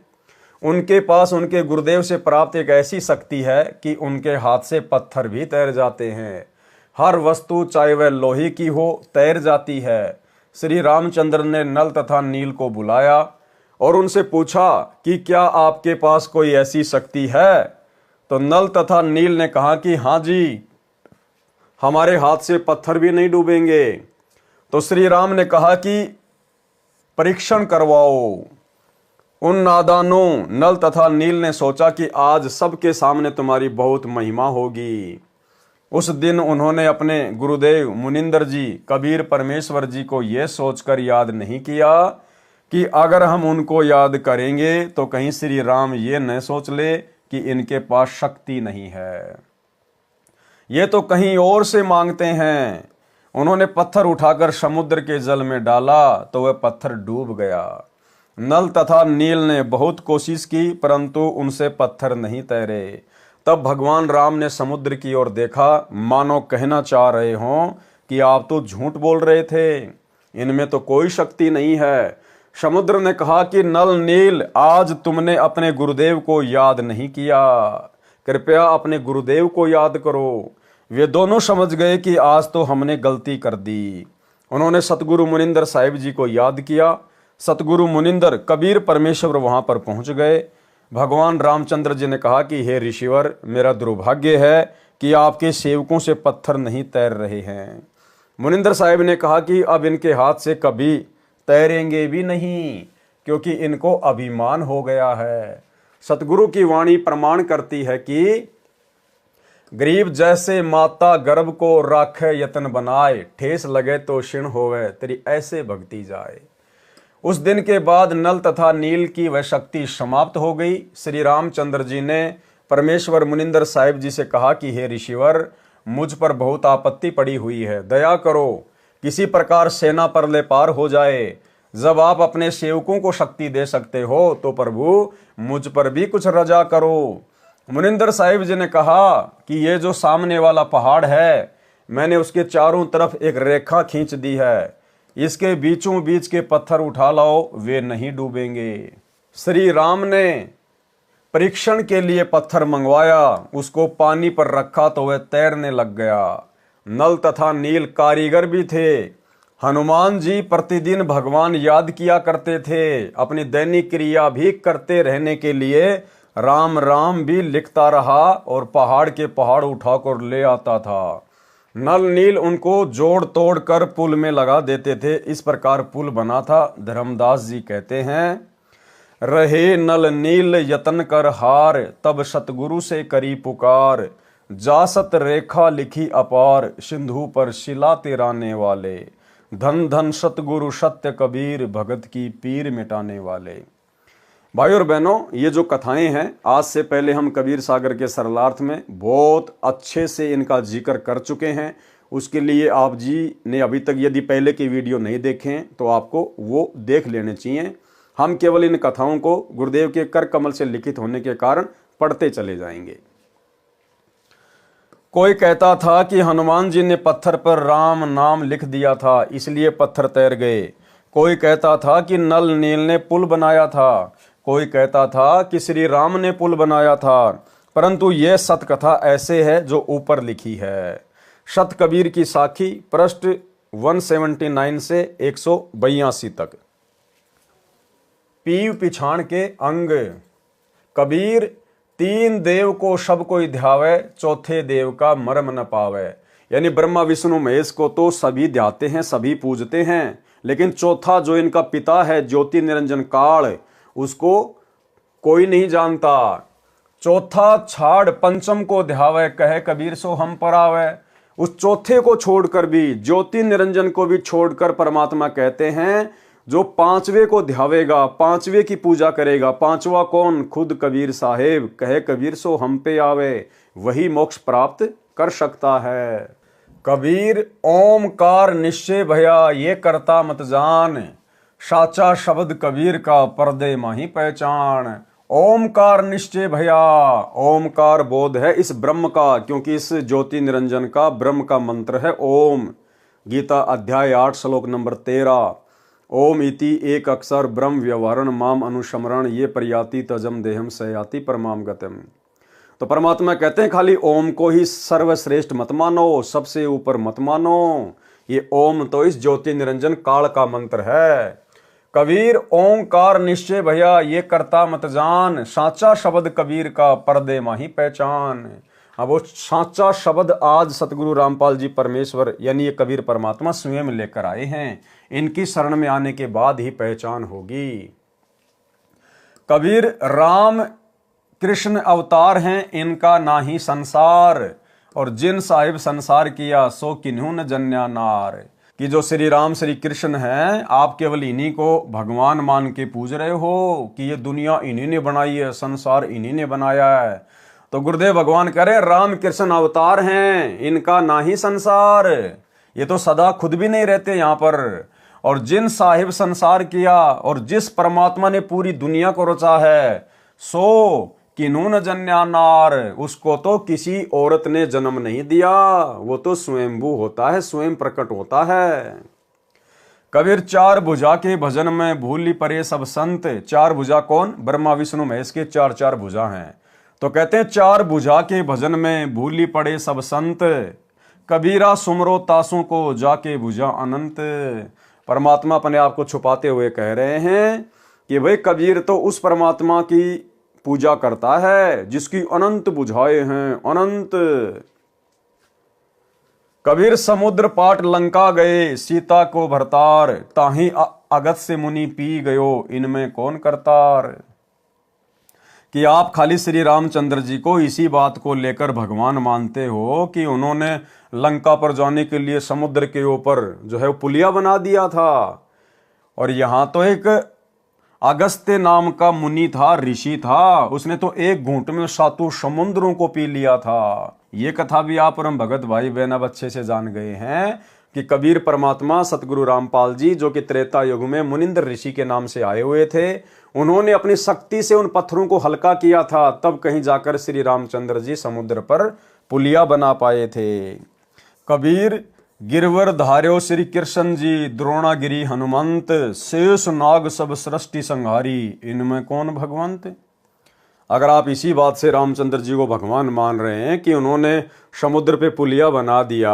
उनके पास उनके गुरुदेव से प्राप्त एक ऐसी शक्ति है कि उनके हाथ से पत्थर भी तैर जाते हैं। हर वस्तु चाहे वह लोहे की हो तैर जाती है। श्री रामचंद्र ने नल तथा नील को बुलाया और उनसे पूछा कि क्या आपके पास कोई ऐसी शक्ति है। तो नल तथा नील ने कहा कि हाँ जी, हमारे हाथ से पत्थर भी नहीं डूबेंगे। तो श्री राम ने कहा कि परीक्षण करवाओ। उन नादानों नल तथा नील ने सोचा कि आज सबके सामने तुम्हारी बहुत महिमा होगी। उस दिन उन्होंने अपने गुरुदेव मुनिंदर जी, कबीर परमेश्वर जी को यह सोचकर याद नहीं किया कि अगर हम उनको याद करेंगे तो कहीं श्री राम ये न सोच ले कि इनके पास शक्ति नहीं है, ये तो कहीं और से मांगते हैं। उन्होंने पत्थर उठाकर समुद्र के जल में डाला तो वह पत्थर डूब गया। नल तथा नील ने बहुत कोशिश की, परंतु उनसे पत्थर नहीं तैरे। तब भगवान राम ने समुद्र की ओर देखा, मानो कहना चाह रहे हों कि आप तो झूठ बोल रहे थे, इनमें तो कोई शक्ति नहीं है। समुद्र ने कहा कि नल नील, आज तुमने अपने गुरुदेव को याद नहीं किया, कृपया अपने गुरुदेव को याद करो। वे दोनों समझ गए कि आज तो हमने गलती कर दी। उन्होंने सतगुरु मुनिंदर साहिब जी को याद किया। सतगुरु मुनिंदर कबीर परमेश्वर वहां पर पहुंच गए। भगवान रामचंद्र जी ने कहा कि हे ऋषिवर, मेरा दुर्भाग्य है कि आपके सेवकों से पत्थर नहीं तैर रहे हैं। मुनिंदर साहिब ने कहा कि अब इनके हाथ से कभी तैरेंगे भी नहीं, क्योंकि इनको अभिमान हो गया है। सतगुरु की वाणी प्रमाण करती है कि गरीब जैसे माता गर्भ को राखे यतन बनाए, ठेस लगे तो क्षीण होवे, तेरी ऐसे भक्ति जाए। उस दिन के बाद नल तथा नील की वह शक्ति समाप्त हो गई। श्री रामचंद्र जी ने परमेश्वर मुनिंदर साहिब जी से कहा कि हे ऋषिवर, मुझ पर बहुत आपत्ति पड़ी हुई है, दया करो, किसी प्रकार सेना पर ले पार हो जाए। जब आप अपने सेवकों को शक्ति दे सकते हो तो प्रभु मुझ पर भी कुछ रजा करो। मुनिंदर साहिब जी ने कहा कि ये जो सामने वाला पहाड़ है, मैंने उसके चारों तरफ एक रेखा खींच दी है, इसके बीचों बीच के पत्थर उठा लाओ, वे नहीं डूबेंगे। श्री राम ने परीक्षण के लिए पत्थर मंगवाया, उसको पानी पर रखा तो वह तैरने लग गया। नल तथा नील कारीगर भी थे। हनुमान जी प्रतिदिन भगवान याद किया करते थे। अपनी दैनिक क्रिया भी करते रहने के लिए राम राम भी लिखता रहा और पहाड़ के पहाड़ उठाकर ले आता था। नल नील उनको जोड़ तोड़ कर पुल में लगा देते थे। इस प्रकार पुल बना था। धर्मदास जी कहते हैं, रहे नल नील यतन कर हार, तब सतगुरु से करी पुकार, जासत रेखा लिखी अपार, सिंधु पर शिला तिराने वाले, धन धन सतगुरु सत्य कबीर, भगत की पीर मिटाने वाले। भाई और बहनों, ये जो कथाएं हैं, आज से पहले हम कबीर सागर के सरलार्थ में बहुत अच्छे से इनका जिक्र कर चुके हैं। उसके लिए आप जी ने अभी तक यदि पहले की वीडियो नहीं देखें तो आपको वो देख लेने चाहिए। हम केवल इन कथाओं को गुरुदेव के कर कमल से लिखित होने के कारण पढ़ते चले जाएंगे। कोई कहता था कि हनुमान जी ने पत्थर पर राम नाम लिख दिया था, इसलिए पत्थर तैर गए। कोई कहता था कि नल नील ने पुल बनाया था। कोई कहता था कि श्री राम ने पुल बनाया था। परंतु यह सत कथा ऐसे है जो ऊपर लिखी है। सत कबीर की साखी, पृष्ठ 179 से 182 तक। पीव पिछाण के अंग। कबीर, तीन देव को सब कोई ध्यावे, चौथे देव का मर्म न पावे। यानी ब्रह्मा विष्णु महेश को तो सभी ध्याते हैं, सभी पूजते हैं, लेकिन चौथा जो इनका पिता है ज्योति निरंजन काल, उसको कोई नहीं जानता। चौथा छाड़ पंचम को ध्यावे, कहे कबीर सो हम पर आवे। उस चौथे को छोड़कर भी, ज्योति निरंजन को भी छोड़कर परमात्मा कहते हैं जो पांचवे को ध्यावेगा, पांचवे की पूजा करेगा। पांचवा कौन? खुद कबीर साहेब, कहे कबीर सो हम पे आवे, वही मोक्ष प्राप्त कर सकता है। कबीर, ओमकार निश्चय भया, ये करता मत जान, साचा शब्द कबीर का पर्दे माही पहचान। ओमकार निश्चय भया, ओमकार बोध है इस ब्रह्म का, क्योंकि इस ज्योति निरंजन का ब्रह्म का मंत्र है ओम। गीता अध्याय 8 श्लोक नंबर 13। ओम इति एक अक्षर ब्रह्म व्यवहरण माम अनुस्मरण, ये प्रयाति तजम देहम सयाति परमाम गतम। तो परमात्मा कहते हैं खाली ओम को ही सर्वश्रेष्ठ मत मानो, सबसे ऊपर मत मानो। ये ओम तो इस ज्योति निरंजन काल का मंत्र है। कबीर, ओंकार निश्चय भैया, ये करता मत जान, साचा शब्द कबीर का पर्दे माही पहचान। अब वो साचा शब्द आज सतगुरु रामपाल जी परमेश्वर यानी ये कबीर परमात्मा स्वयं लेकर आए हैं। इनकी शरण में आने के बाद ही पहचान होगी। कबीर, राम कृष्ण अवतार हैं, इनका ना ही संसार, और जिन साहिब संसार किया सो किन्हू न जन्या नार। कि जो श्री राम श्री कृष्ण हैं, आप केवल इन्हीं को भगवान मान के पूज रहे हो कि ये दुनिया इन्हीं ने बनाई है, संसार इन्हीं ने बनाया है। तो गुरुदेव भगवान कह रहे राम कृष्ण अवतार हैं, इनका ना ही संसार, ये तो सदा खुद भी नहीं रहते यहाँ पर। और जिन साहिब संसार किया, और जिस परमात्मा ने पूरी दुनिया को रचा है, सो किन्हू न जन्या नार, उसको तो किसी औरत ने जन्म नहीं दिया, वो तो स्वयंभू होता है, स्वयं प्रकट होता है। कबीर, चार भुजा के भजन में भूली परे सब संत। चार भुजा कौन? ब्रह्मा विष्णु महेश के चार चार भुजा हैं। तो कहते हैं चार भुजा के भजन में भूली पड़े सब संत, कबीरा सुमरो तासों को जाके भुजा अनंत। परमात्मा अपने आप को छुपाते हुए कह रहे हैं कि भाई कबीर तो उस परमात्मा की पूजा करता है जिसकी अनंत बुझाएं हैं, अनंत। कबीर, समुद्र पाट लंका गए, सीता को भरतार, ताही अगत से मुनि पी गयो, इनमें कौन करतार। कि आप खाली श्री रामचंद्र जी को इसी बात को लेकर भगवान मानते हो कि उन्होंने लंका पर जाने के लिए समुद्र के ऊपर जो है वो पुलिया बना दिया था। और यहाँ तो एक अगस्त्य नाम का मुनि था, ऋषि था, उसने तो एक घूंट में 7 समुद्रों को पी लिया था। ये कथा भी आप परम भगत भाई बहन अब अच्छे से जान गए हैं कि कबीर परमात्मा सतगुरु रामपाल जी जो कि त्रेता युग में मुनिंद्र ऋषि के नाम से आए हुए थे, उन्होंने अपनी शक्ति से उन पत्थरों को हल्का किया था, तब कहीं जाकर श्री रामचंद्र जी समुद्र पर पुलिया बना पाए थे। कबीर, गिरवर धार्यो श्री कृष्ण जी, द्रोणागिरी हनुमंत, शेष नाग सब सृष्टि संहारी, इनमें कौन भगवंत। अगर आप इसी बात से रामचंद्र जी को भगवान मान रहे हैं कि उन्होंने समुद्र पे पुलिया बना दिया,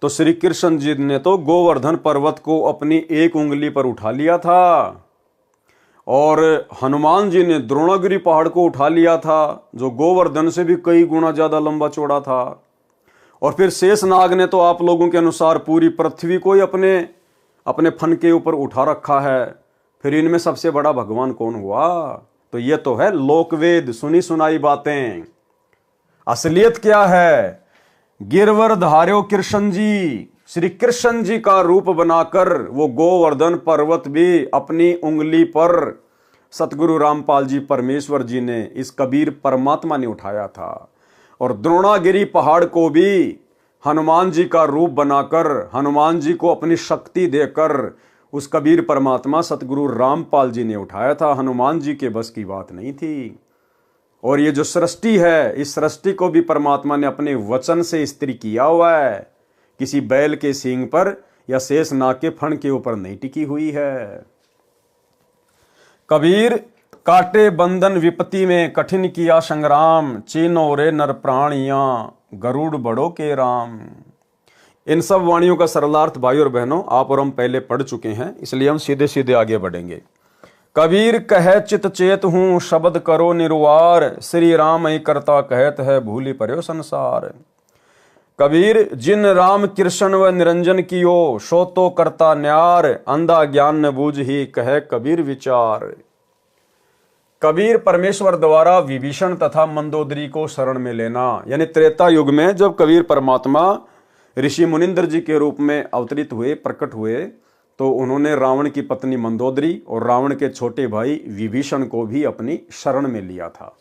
तो श्री कृष्ण जी ने तो गोवर्धन पर्वत को अपनी एक उंगली पर उठा लिया था, और हनुमान जी ने द्रोणागिरी पहाड़ को उठा लिया था, जो गोवर्धन से भी कई गुना ज्यादा लंबा चौड़ा था। और फिर शेषनाग ने तो आप लोगों के अनुसार पूरी पृथ्वी को ही अपने अपने फन के ऊपर उठा रखा है। फिर इनमें सबसे बड़ा भगवान कौन हुआ? तो ये तो है लोकवेद, सुनी सुनाई बातें। असलियत क्या है? गिरवर धार्यो कृष्ण जी, श्री कृष्ण जी का रूप बनाकर वो गोवर्धन पर्वत भी अपनी उंगली पर सतगुरु रामपाल जी परमेश्वर जी ने, इस कबीर परमात्मा ने उठाया था। और द्रोणागिरी पहाड़ को भी हनुमान जी का रूप बनाकर, हनुमान जी को अपनी शक्ति देकर उस कबीर परमात्मा सतगुरु रामपाल जी ने उठाया था। हनुमान जी के बस की बात नहीं थी। और ये जो सृष्टि है, इस सृष्टि को भी परमात्मा ने अपने वचन से स्त्री किया हुआ है, किसी बैल के सींग पर या शेष नाग के फण के ऊपर नहीं टिकी हुई है। कबीर काटे बंधन विपत्ति में कठिन किया संग्राम, चीनो रे नर प्राणियां गरुड़ बड़ो के राम। इन सब वाणियों का सरलार्थ भाई और बहनों आप और हम पहले पढ़ चुके हैं, इसलिए हम सीधे सीधे आगे बढ़ेंगे। कबीर कह चित चेत हूं शब्द करो निर्वार, श्री राम ही करता कहत है भूली पर्यो संसार। कबीर जिन राम कृष्ण व निरंजन कियो, सो तो करता न्यार, अंधा ज्ञान न बूझ ही कहे कबीर विचार। कबीर परमेश्वर द्वारा विभीषण तथा मंदोदरी को शरण में लेना, यानी त्रेता युग में जब कबीर परमात्मा ऋषि मुनिंद्र जी के रूप में अवतरित हुए, प्रकट हुए, तो उन्होंने रावण की पत्नी मंदोदरी और रावण के छोटे भाई विभीषण को भी अपनी शरण में लिया था।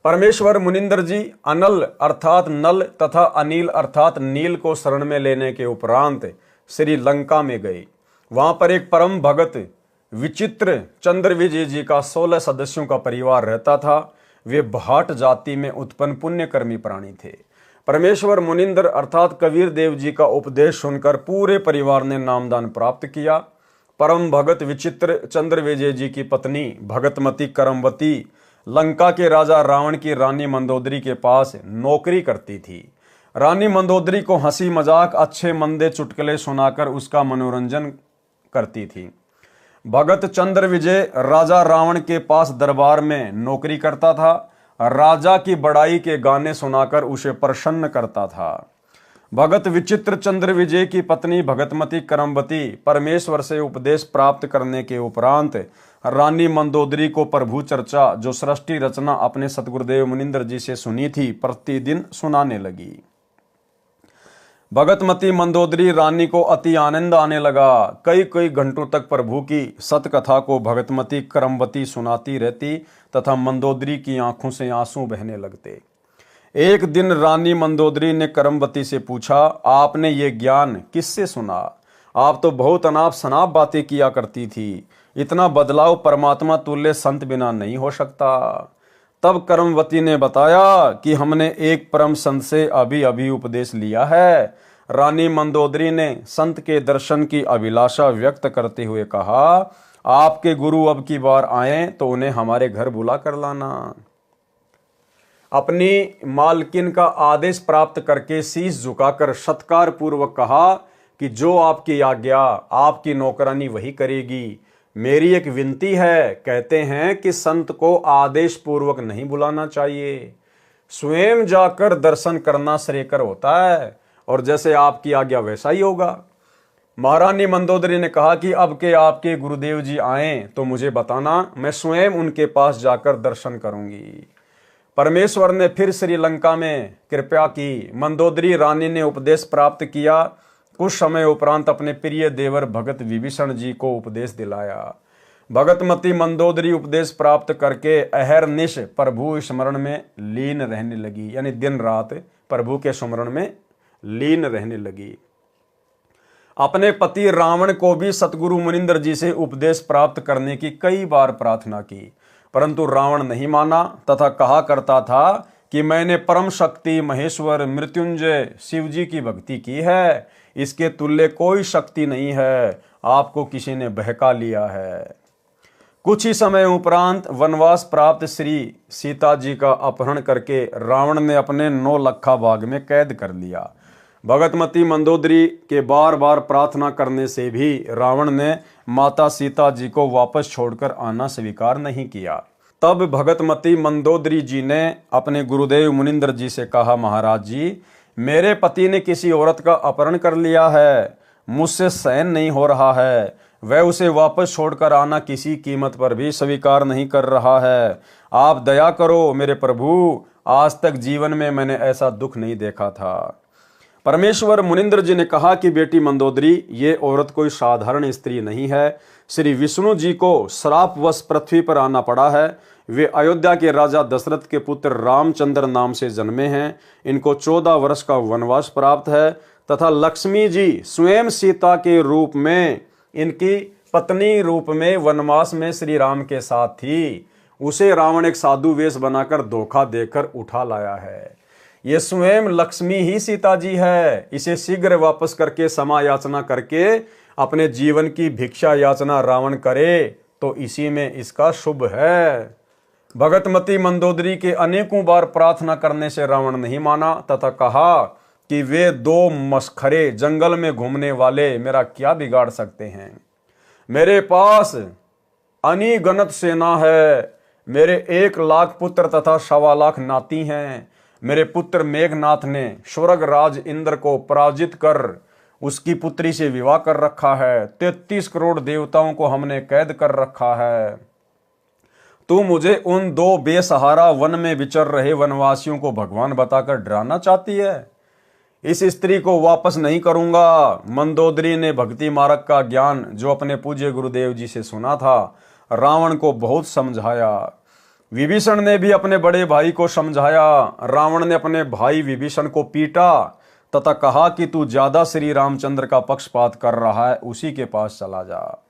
परमेश्वर मुनिंद्र जी अनल अर्थात नल तथा अनिल अर्थात नील को शरण में लेने के उपरांत श्री लंका में गए। वहां पर एक परम भगत विचित्र चंद्र विजय जी का 16 सदस्यों का परिवार रहता था। वे भाट जाति में उत्पन्न पुण्यकर्मी प्राणी थे। परमेश्वर मुनिंद्र अर्थात कबीर देव जी का उपदेश सुनकर पूरे परिवार ने नामदान प्राप्त किया। परम भगत विचित्र चंद्र विजय जी की पत्नी भगतमती करमवती लंका के राजा रावण की रानी मंदोदरी के पास नौकरी करती थी। रानी मंदोदरी को हंसी मजाक अच्छे मंदे चुटकुले सुनाकर उसका मनोरंजन करती थी। भगत चंद्र विजय राजा रावण के पास दरबार में नौकरी करता था। राजा की बड़ाई के गाने सुनाकर उसे प्रसन्न करता था। भगत विचित्र चंद्र विजय की पत्नी भगतमती करमवती परमेश्वर से उपदेश प्राप्त करने के उपरांत रानी मंदोदरी को प्रभु चर्चा जो सृष्टि रचना अपने सतगुरुदेव मुनिंद्र जी से सुनी थी, प्रतिदिन सुनाने लगी। भगतमती मंदोदरी रानी को अति आनंद आने लगा। कई कई घंटों तक प्रभु की सतकथा को भगतमती करमवती सुनाती रहती तथा मंदोदरी की आंखों से आंसू बहने लगते। एक दिन रानी मंदोदरी ने करमवती से पूछा, आपने ये ज्ञान किससे सुना? आप तो बहुत अनाप शनाप बातें किया करती थी। इतना बदलाव परमात्मा तुल्य संत बिना नहीं हो सकता। तब करमवती ने बताया कि हमने एक परम संत से अभी अभी उपदेश लिया है। रानी मंदोदरी ने संत के दर्शन की अभिलाषा व्यक्त करते हुए कहा, आपके गुरु अब की बार आए तो उन्हें हमारे घर बुला कर लाना। अपनी मालकिन का आदेश प्राप्त करके शीश झुकाकर सत्कार पूर्वक कहा कि जो आपकी आज्ञा आपकी नौकरानी वही करेगी। मेरी एक विनती है। कहते हैं कि संत को आदेश पूर्वक नहीं बुलाना चाहिए, स्वयं जाकर दर्शन करना श्रेयकर होता है, और जैसे आपकी आज्ञा वैसा ही होगा। महारानी मंदोदरी ने कहा कि अब के आपके गुरुदेव जी आए तो मुझे बताना, मैं स्वयं उनके पास जाकर दर्शन करूंगी। परमेश्वर ने फिर श्रीलंका में कृपा की। मंदोदरी रानी ने उपदेश प्राप्त किया। कुछ समय उपरांत अपने प्रिय देवर भगत विभीषण जी को उपदेश दिलाया। भगतमती मंदोदरी उपदेश प्राप्त करके अहरनिश प्रभु स्मरण में लीन रहने लगी, यानी दिन रात प्रभु के स्मरण में लीन रहने लगी। अपने पति रावण को भी सतगुरु मुनिंद्र जी से उपदेश प्राप्त करने की कई बार प्रार्थना की, परंतु रावण नहीं माना तथा कहा करता था कि मैंने परम शक्ति महेश्वर मृत्युंजय शिव जी की भक्ति की है, इसके तुल्य कोई शक्ति नहीं है, आपको किसी ने बहका लिया है। कुछ ही समय उपरांत वनवास प्राप्त श्री सीता जी का अपहरण करके रावण ने अपने 9 लखा बाग में कैद कर लिया। भगतमती मंदोदरी के बार बार प्रार्थना करने से भी रावण ने माता सीता जी को वापस छोड़कर आना स्वीकार नहीं किया। तब भगतमती मंदोदरी जी ने अपने गुरुदेव मुनिंद्र जी से कहा, महाराज जी, मेरे पति ने किसी औरत का अपहरण कर लिया है, मुझसे सहन नहीं हो रहा है, वह उसे वापस छोड़कर आना किसी कीमत पर भी स्वीकार नहीं कर रहा है। आप दया करो मेरे प्रभु, आज तक जीवन में मैंने ऐसा दुख नहीं देखा था। परमेश्वर मुनिंद्र जी ने कहा कि बेटी मंदोदरी, ये औरत कोई साधारण स्त्री नहीं है। श्री विष्णु जी को श्रापवश पृथ्वी पर आना पड़ा है। वे अयोध्या के राजा दशरथ के पुत्र रामचंद्र नाम से जन्मे हैं। इनको 14 वर्ष का वनवास प्राप्त है तथा लक्ष्मी जी स्वयं सीता के रूप में, इनकी पत्नी रूप में वनवास में श्री राम के साथ थी। उसे रावण एक साधु वेश बनाकर धोखा देकर उठा लाया है। ये स्वयं लक्ष्मी ही सीता जी है। इसे शीघ्र वापस करके क्षमा याचना करके अपने जीवन की भिक्षा याचना रावण करे तो इसी में इसका शुभ है। भगतमती मंदोदरी के अनेकों बार प्रार्थना करने से रावण नहीं माना तथा कहा कि वे 2 मस्खरे जंगल में घूमने वाले मेरा क्या बिगाड़ सकते हैं। मेरे पास अनिगणत सेना है। मेरे 1 लाख पुत्र तथा 1.25 लाख नाती हैं। मेरे पुत्र मेघनाथ ने स्वर्ग राज इंद्र को पराजित कर उसकी पुत्री से विवाह कर रखा है। 33 करोड़ देवताओं को हमने कैद कर रखा है। तू मुझे उन 2 बेसहारा वन में विचर रहे वनवासियों को भगवान बताकर डराना चाहती है। इस स्त्री को वापस नहीं करूंगा। मंदोदरी ने भक्ति मार्ग का ज्ञान जो अपने पूज्य गुरुदेव जी से सुना था, रावण को बहुत समझाया। विभीषण ने भी अपने बड़े भाई को समझाया। रावण ने अपने भाई विभीषण को पीटा तथा कहा कि तू ज्यादा श्री रामचंद्र का पक्षपात कर रहा है, उसी के पास चला जा।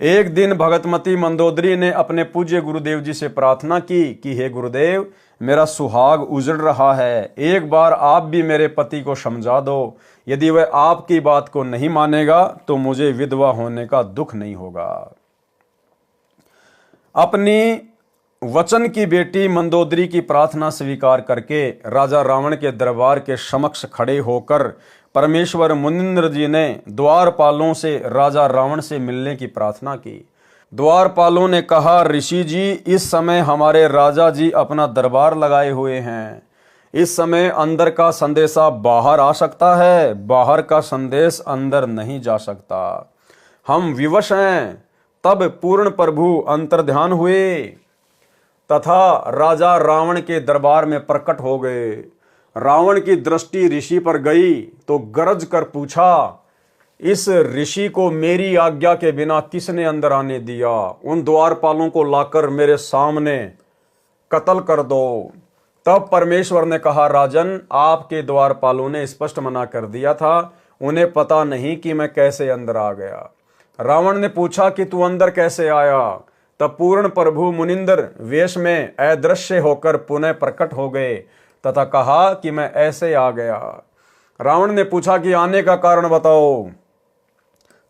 एक दिन भगतमती मंदोदरी ने अपने पूज्य गुरुदेव जी से प्रार्थना की कि हे गुरुदेव, मेरा सुहाग उजड़ रहा है, एक बार आप भी मेरे पति को समझा दो। यदि वह आपकी बात को नहीं मानेगा तो मुझे विधवा होने का दुख नहीं होगा। अपनी वचन की बेटी मंदोदरी की प्रार्थना स्वीकार करके राजा रावण के दरबार के समक्ष खड़े होकर परमेश्वर मुनिंद्र जी ने द्वारपालों से राजा रावण से मिलने की प्रार्थना की। द्वारपालों ने कहा, ऋषि जी, इस समय हमारे राजा जी अपना दरबार लगाए हुए हैं। इस समय अंदर का संदेशा बाहर आ सकता है, बाहर का संदेश अंदर नहीं जा सकता। हम विवश हैं। तब पूर्ण प्रभु अंतर्ध्यान हुए तथा राजा रावण के दरबार में प्रकट हो गए। रावण की दृष्टि ऋषि पर गई तो गरज कर पूछा, इस ऋषि को मेरी आज्ञा के बिना किसने अंदर आने दिया? उन द्वारपालों को लाकर मेरे सामने कत्ल कर दो। तब परमेश्वर ने कहा, राजन, आपके द्वारपालों ने स्पष्ट मना कर दिया था, उन्हें पता नहीं कि मैं कैसे अंदर आ गया। रावण ने पूछा कि तू अंदर कैसे आया? तब पूर्ण प्रभु मुनिंदर वेश में अदृश्य होकर पुनः प्रकट हो गए तथा कहा कि मैं ऐसे आ गया। रावण ने पूछा कि आने का कारण बताओ।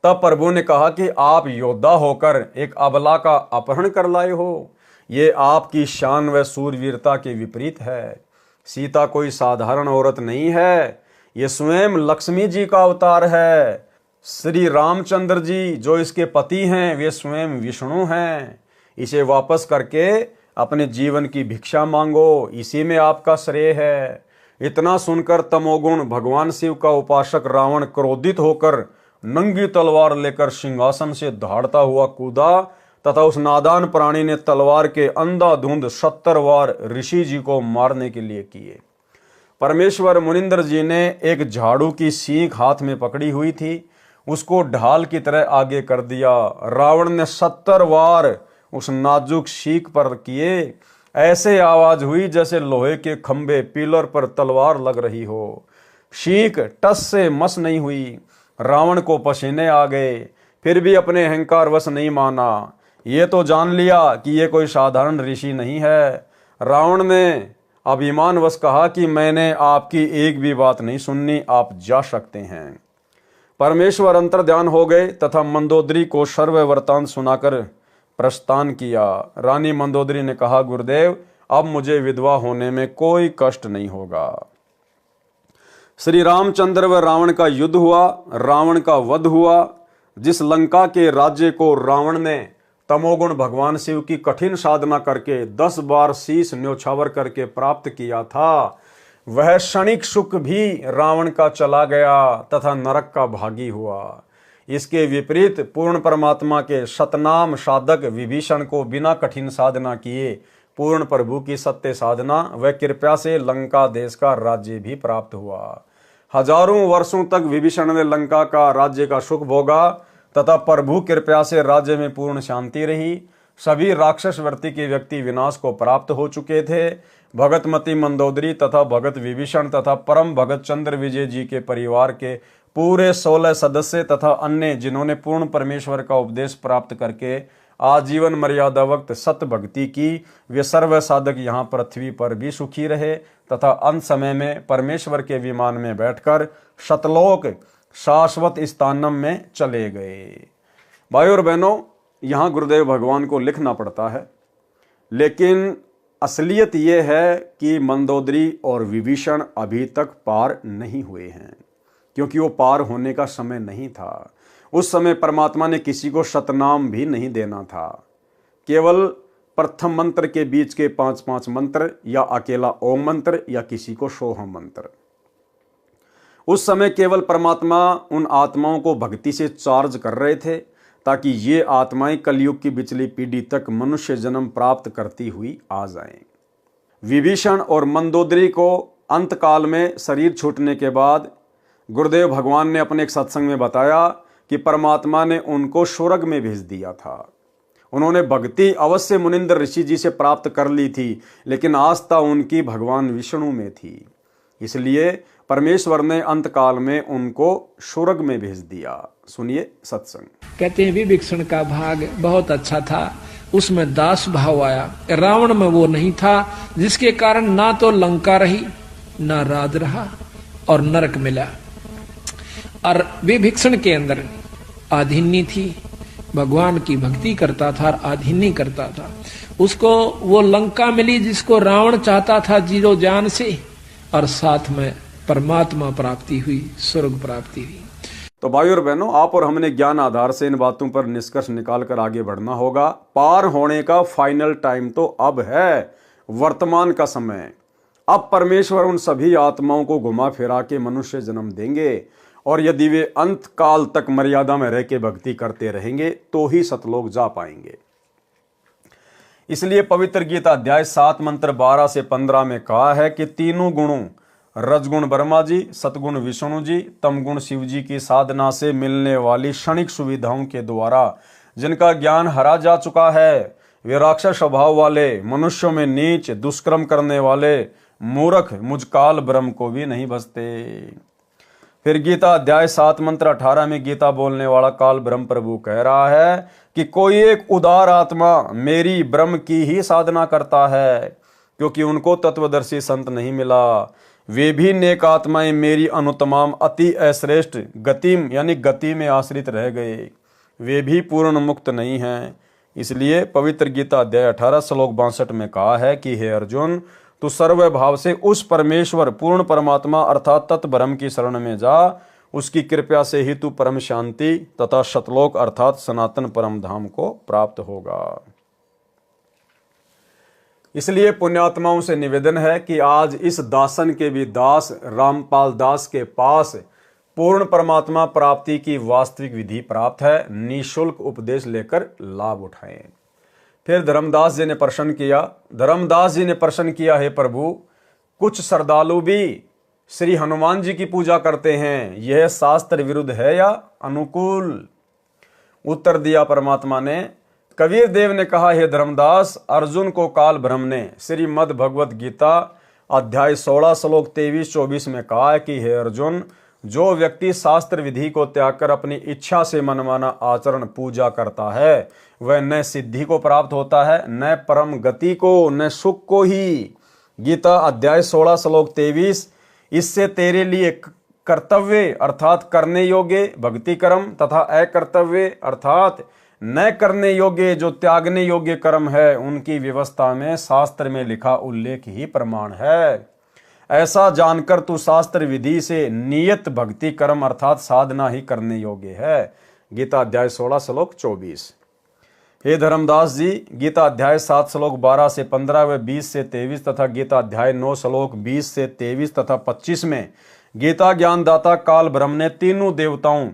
तब प्रभु ने कहा कि आप योद्धा होकर एक अबला का अपहरण कर लाए हो। ये आपकी शान व सूरवीरता के विपरीत है। सीता कोई साधारण औरत नहीं है, ये स्वयं लक्ष्मी जी का अवतार है। श्री रामचंद्र जी जो इसके पति हैं, वे स्वयं विष्णु हैं। इसे वापस करके अपने जीवन की भिक्षा मांगो, इसी में आपका श्रेय है। इतना सुनकर तमोगुण भगवान शिव का उपासक रावण क्रोधित होकर नंगी तलवार लेकर सिंहासन से दहाड़ता हुआ कूदा तथा उस नादान प्राणी ने तलवार के अंधाधुंध 70 वार ऋषि जी को मारने के लिए किए। परमेश्वर मुनिंद्र जी ने एक झाड़ू की सीख हाथ में पकड़ी हुई थी, उसको ढाल की तरह आगे कर दिया। रावण ने 70 वार उस नाजुक सीख पर किए। ऐसे आवाज हुई जैसे लोहे के खंभे पिलर पर तलवार लग रही हो। सीख टस से मस नहीं हुई। रावण को पसीने आ गए, फिर भी अपने अहंकार वश नहीं माना। ये तो जान लिया कि ये कोई साधारण ऋषि नहीं है। रावण ने अभिमान वश कहा कि मैंने आपकी एक भी बात नहीं सुननी, आप जा सकते हैं। परमेश्वर अंतर्ध्यान हो गए तथा मंदोदरी को सर्व वृत्तांत सुनाकर प्रस्थान किया। रानी मंदोदरी ने कहा, गुरुदेव अब मुझे विधवा होने में कोई कष्ट नहीं होगा। श्री रामचंद्र व रावण का युद्ध हुआ, रावण का वध हुआ। जिस लंका के राज्य को रावण ने तमोगुण भगवान शिव की कठिन साधना करके 10 बार शीश न्योछावर करके प्राप्त किया था, वह क्षणिक सुख भी रावण का चला गया तथा नरक का भागी हुआ। इसके विपरीत पूर्ण परमात्मा के सतनाम साधक विभीषण को बिना कठिन साधना किए पूर्ण प्रभु की सत्य साधना व कृपा से लंका देश का राज्य भी प्राप्त हुआ। हजारों वर्षों तक विभीषण ने लंका का राज्य का सुख भोगा तथा प्रभु कृपा से राज्य में पूर्ण शांति रही। सभी राक्षस वर्ती के व्यक्ति विनाश को प्राप्त हो चुके थे। भगतमती मंदोदरी तथा भगत विभीषण तथा परम भगत चंद्र विजय जी के परिवार के पूरे 16 सदस्य तथा अन्य जिन्होंने पूर्ण परमेश्वर का उपदेश प्राप्त करके आजीवन मर्यादा वक्त सत्य भक्ति की, वे सर्व साधक यहाँ पृथ्वी पर भी सुखी रहे तथा अंत समय में परमेश्वर के विमान में बैठकर शतलोक शाश्वत स्थानम में चले गए। भाइयों और बहनों, यहाँ गुरुदेव भगवान को लिखना पड़ता है, लेकिन असलियत ये है कि मंदोदरी और विभीषण अभी तक पार नहीं हुए हैं, क्योंकि वो पार होने का समय नहीं था। उस समय परमात्मा ने किसी को शतनाम भी नहीं देना था। केवल प्रथम मंत्र के बीच के 5-5 मंत्र या अकेला ओम मंत्र या किसी को सोहम मंत्र। उस समय केवल परमात्मा उन आत्माओं को भक्ति से चार्ज कर रहे थे ताकि ये आत्माएं कलयुग की पिछली पीढ़ी तक मनुष्य जन्म प्राप्त करती हुई आ जाएं। विभीषण और मंदोदरी को अंतकाल में शरीर छूटने के बाद गुरुदेव भगवान ने अपने एक सत्संग में बताया कि परमात्मा ने उनको स्वर्ग में भेज दिया था। उन्होंने भक्ति अवश्य मुनिंद्र ऋषि जी से प्राप्त कर ली थी, लेकिन आस्था उनकी भगवान विष्णु में थी। इसलिए परमेश्वर ने अंतकाल में उनको स्वर्ग में भेज दिया। सुनिए सत्संग। कहते हैं विभीषण का भाग बहुत अच्छा था, उसमें दास भाव आया। रावण में वो नहीं था, जिसके कारण ना तो लंका रही, ना राज रहा और नरक मिला। और विभीषण के अंदर आधीनी थी, भगवान की भक्ति करता था और आधीनी करता था। उसको वो लंका मिली जिसको रावण चाहता था जीरो जान से, और साथ में परमात्मा प्राप्ति हुई, स्वर्ग प्राप्ति हुई। तो भाइयों और बहनों, आप और हमने ज्ञान आधार से इन बातों पर निष्कर्ष निकाल कर आगे बढ़ना होगा। पार होने का फाइनल टाइम तो अब है, वर्तमान का समय। अब परमेश्वर उन सभी आत्माओं को घुमा फिरा के मनुष्य जन्म देंगे, और यदि वे अंत काल तक मर्यादा में रह के भक्ति करते रहेंगे तो ही सतलोक जा पाएंगे। इसलिए पवित्र गीता अध्याय 7 मंत्र 12 से 15 में कहा है कि तीनों गुणों रजगुण ब्रह्मा जी, सतगुण विष्णु जी, तमगुण शिव जी की साधना से मिलने वाली क्षणिक सुविधाओं के द्वारा जिनका ज्ञान हरा जा चुका है, वे राक्षस स्वभाव वाले, मनुष्यों में नीच दुष्कर्म करने वाले मूर्ख मुझकाल ब्रह्म को भी नहीं भजते। फिर गीता अध्याय 7 मंत्र 18 में गीता बोलने वाला काल ब्रह्म प्रभु कह रहा है कि कोई एक उदार आत्मा मेरी ब्रह्म की ही साधना करता है, क्योंकि उनको तत्वदर्शी संत नहीं मिला। वे भी नेक आत्माएं मेरी अनुतमाम अति अश्रेष्ठ गतिम यानी गति में आश्रित रह गए, वे भी पूर्ण मुक्त नहीं हैं। इसलिए पवित्र गीता अध्याय 18 श्लोक 62 में कहा है कि हे अर्जुन, तू सर्व भाव से उस परमेश्वर पूर्ण परमात्मा अर्थात तत्ब्रह्म की शरण में जा। उसकी कृपा से ही तू परम शांति तथा शतलोक अर्थात सनातन परम धाम को प्राप्त होगा। इसलिए पुण्यात्माओं से निवेदन है कि आज इस दासन के भी दास रामपाल दास के पास पूर्ण परमात्मा प्राप्ति की वास्तविक विधि प्राप्त है। निःशुल्क उपदेश लेकर लाभ उठाएं। फिर धर्मदास जी ने प्रश्न किया, धर्मदास जी ने प्रश्न किया, हे प्रभु, कुछ श्रद्धालु भी श्री हनुमान जी की पूजा करते हैं, यह शास्त्र विरुद्ध है या अनुकूल? उत्तर दिया परमात्मा ने, कबीर देव ने कहा, हे धर्मदास, अर्जुन को काल ब्रह्म ने श्रीमद् भगवत गीता अध्याय 16 श्लोक 23-24 में कहा है कि हे अर्जुन, जो व्यक्ति शास्त्र विधि को त्याग कर अपनी इच्छा से मनमाना आचरण पूजा करता है, वह न सिद्धि को प्राप्त होता है, न परम गति को, न सुख को ही। गीता अध्याय 16 श्लोक 23, इससे तेरे लिए कर्तव्य अर्थात करने योग्य भक्ति कर्म तथा अकर्तव्य अर्थात न करने योग्य जो त्यागने योग्य कर्म है उनकी व्यवस्था में शास्त्र में लिखा उल्लेख ही प्रमाण है। ऐसा जानकर तू शास्त्र विधि से नियत भक्ति कर्म अर्थात साधना ही करने योग्य है। गीता अध्याय 16 श्लोक 24। हे धर्मदास जी, गीता अध्याय 7 श्लोक 12 से 15 व 20 से 23 तथा गीता अध्याय 9 श्लोक 20 से 23 तथा 25 में गीता ज्ञानदाता काल ब्रह्म ने तीनों देवताओं